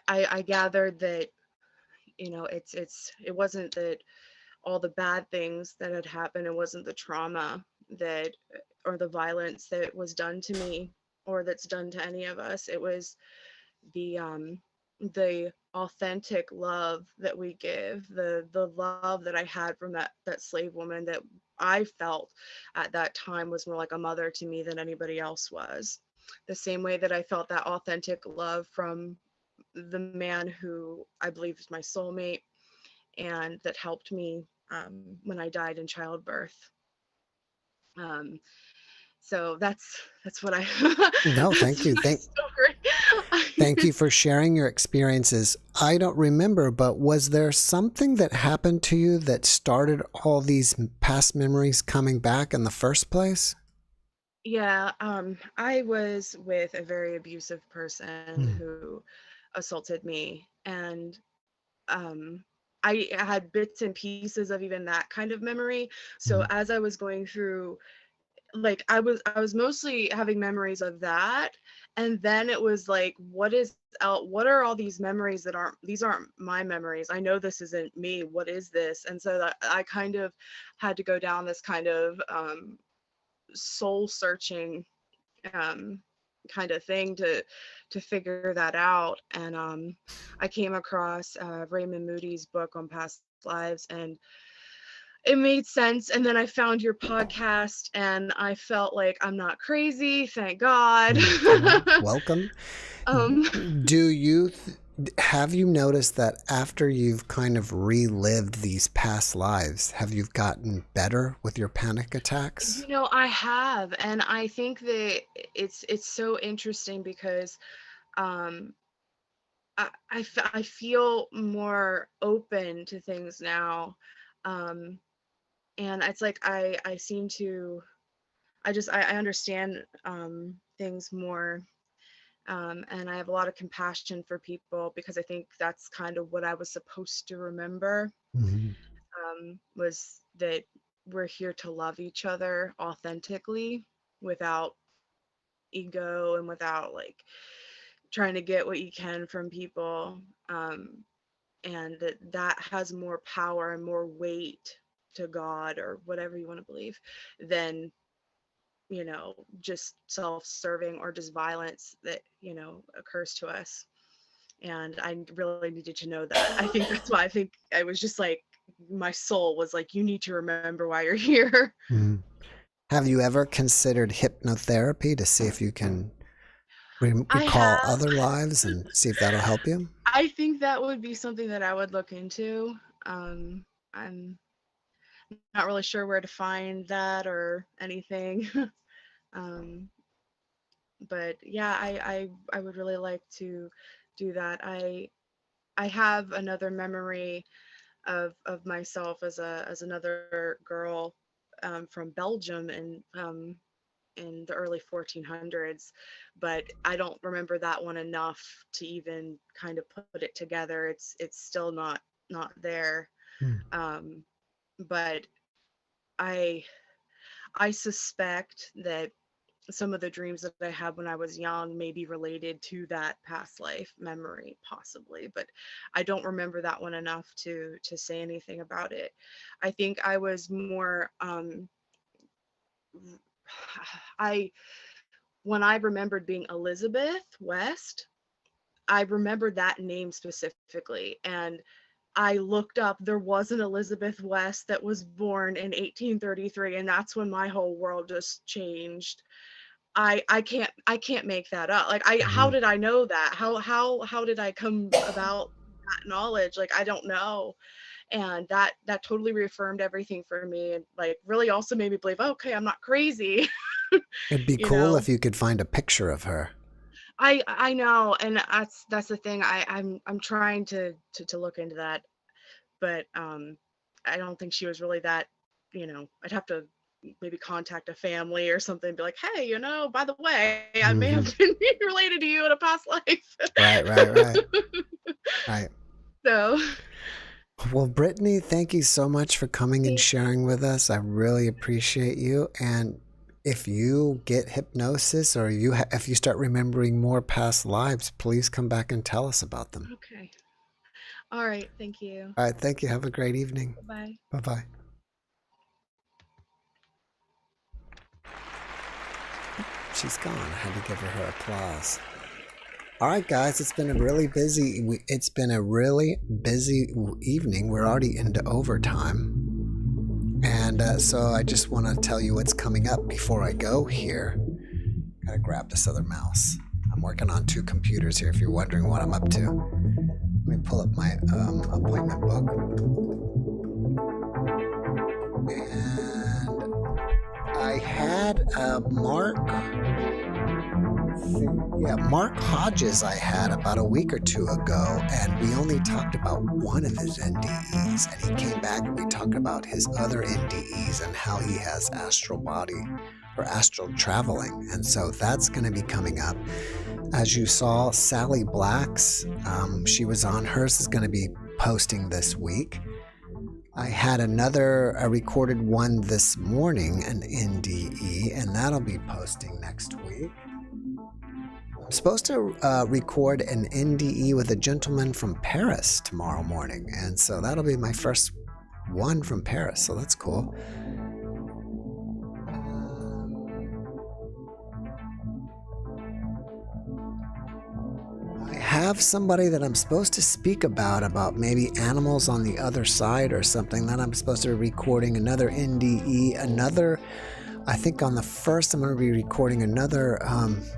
Speaker 11: I gathered that, you know, it wasn't that all the bad things that had happened, it wasn't the trauma that or the violence that was done to me or that's done to any of us. It was the authentic love that we give, the love that I had from that slave woman that I felt at that time was more like a mother to me than anybody else was. The same way that I felt that authentic love from the man who I believe is my soulmate and that helped me when I died in childbirth. So that's what I
Speaker 1: No, thank you. Thank you for sharing your experiences. I don't remember, but was there something that happened to you that started all these past memories coming back in the first place?
Speaker 11: Yeah, I was with a very abusive person who assaulted me, and I had bits and pieces of even that kind of memory. So as I was going through, like I was mostly having memories of that, and then it was like, what are all these memories that aren't my memories? I know this isn't me. What is this? And so that I kind of had to go down this kind of soul searching kind of thing to figure that out. And I came across Raymond Moody's book on past lives, and it made sense. And then I found your podcast, and I felt like I'm not crazy. Thank God.
Speaker 1: Welcome. Have you noticed that after you've kind of relived these past lives, have you gotten better with your panic attacks?
Speaker 11: You know, I have, and I think that it's so interesting because I feel more open to things now, and it's like I seem to I understand things more. And I have a lot of compassion for people because I think that's kind of what I was supposed to remember, was that we're here to love each other authentically without ego and without like trying to get what you can from people. And that has more power and more weight to God or whatever you want to believe than, you know, just self-serving or just violence that, you know, occurs to us. And I really needed to know that. I think that's why I think I was just like, my soul was like, you need to remember why you're here.
Speaker 1: Have you ever considered hypnotherapy to see if you can recall other lives and see if that'll help you?
Speaker 11: I think that would be something that I would look into. I'm not really sure where to find that or anything. um, but yeah, I would really like to do that. I have another memory of myself as another girl from Belgium in the early 1400s, but I don't remember that one enough to even kind of put it together. It's still not there.
Speaker 1: Hmm.
Speaker 11: But I I suspect that some of the dreams that I had when I was young may be related to that past life memory, possibly, but I don't remember that one enough to say anything about it. I think I was more I when I remembered being Elizabeth West, I remembered that name specifically. And I looked up, there was an Elizabeth West that was born in 1833, and that's when my whole world just changed. I can't make that up. Like how
Speaker 1: Mhm.
Speaker 11: did I know that? How did I come about that knowledge? Like I don't know. And that totally reaffirmed everything for me, and like really also made me believe, okay, I'm not crazy.
Speaker 1: It'd be
Speaker 11: you
Speaker 1: cool
Speaker 11: know.
Speaker 1: if you could find a picture of her.
Speaker 11: I know, and that's the thing. I'm trying to look into that, but I don't think she was really that, I'd have to maybe contact a family or something and be like, hey, by the way, I may
Speaker 1: Hmm.
Speaker 11: have been related to you in a past life.
Speaker 1: Right, right, right, right.
Speaker 11: So
Speaker 1: Well, Brittany, thank you so much for coming and
Speaker 11: thank
Speaker 1: sharing with us. I really appreciate you. And if you get hypnosis or if you start remembering more past lives, please come back and tell us about them.
Speaker 11: okay. All right, thank you.
Speaker 1: All right, thank you. Have a great evening.
Speaker 11: Bye.
Speaker 1: Bye-bye. She's gone. I had to give her applause. All right, guys, it's been a really busy evening. We're already into overtime. And so I just want to tell you what's coming up before I go here. Gotta grab this other mouse. I'm working on 2 computers here if you're wondering what I'm up to. Let me pull up my appointment book. And I had Mark Hodges I had about a week or 2 ago, and we only talked about one of his NDEs, and he came back and we talked about his other NDEs and how he has astral body or astral traveling, and so that's going to be coming up. As you saw, Sally Black's, she was on, hers is going to be posting this week. I had a recorded one this morning, an NDE, and that'll be posting next week. I'm supposed to record an NDE with a gentleman from Paris tomorrow morning, and so that'll be my first one from Paris, so that's cool. I have somebody that I'm supposed to speak about maybe animals on the other side or something. Then I'm supposed to be recording another NDE, I think on the 1st I'm going to be recording another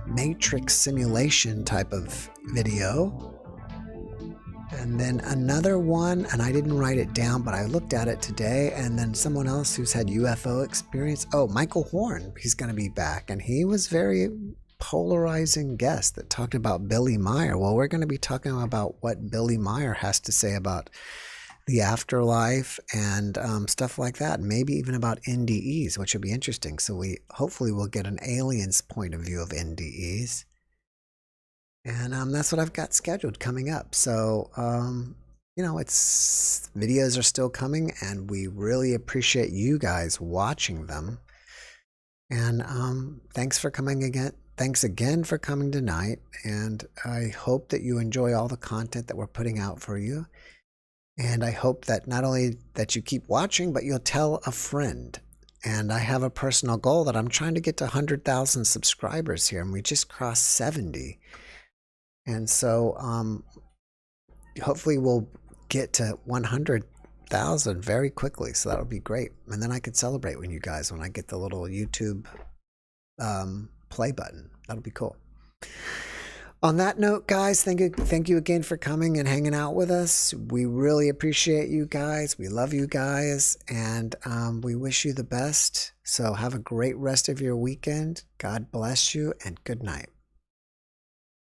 Speaker 1: matrix simulation type of video. And then another one, and I didn't write it down, but I looked at it today, and then someone else who's had UFO experience. Oh, Michael Horn, he's going to be back, and he was very polarizing guest that talked about Billy Meyer. Well, we're going to be talking about what Billy Meyer has to say about the afterlife and stuff like that, maybe even about NDEs, which would be interesting. So we hopefully will get an alien's point of view of NDEs, and that's what I've got scheduled coming up. So it's videos are still coming, and we really appreciate you guys watching them. And thanks for coming again. Thanks again for coming tonight, and I hope that you enjoy all the content that we're putting out for you. And I hope that not only that you keep watching, but you'll tell a friend. And I have a personal goal that I'm trying to get to 100,000 subscribers here, and we just crossed 70. And so hopefully we'll get to 100,000 very quickly, so that'll be great. And then I could celebrate with you guys when I get the little YouTube play button. That'll be cool. On that note, guys, thank you again for coming and hanging out with us. We really appreciate you guys. We love you guys, and we wish you the best. So have a great rest of your weekend. God bless you, and good night.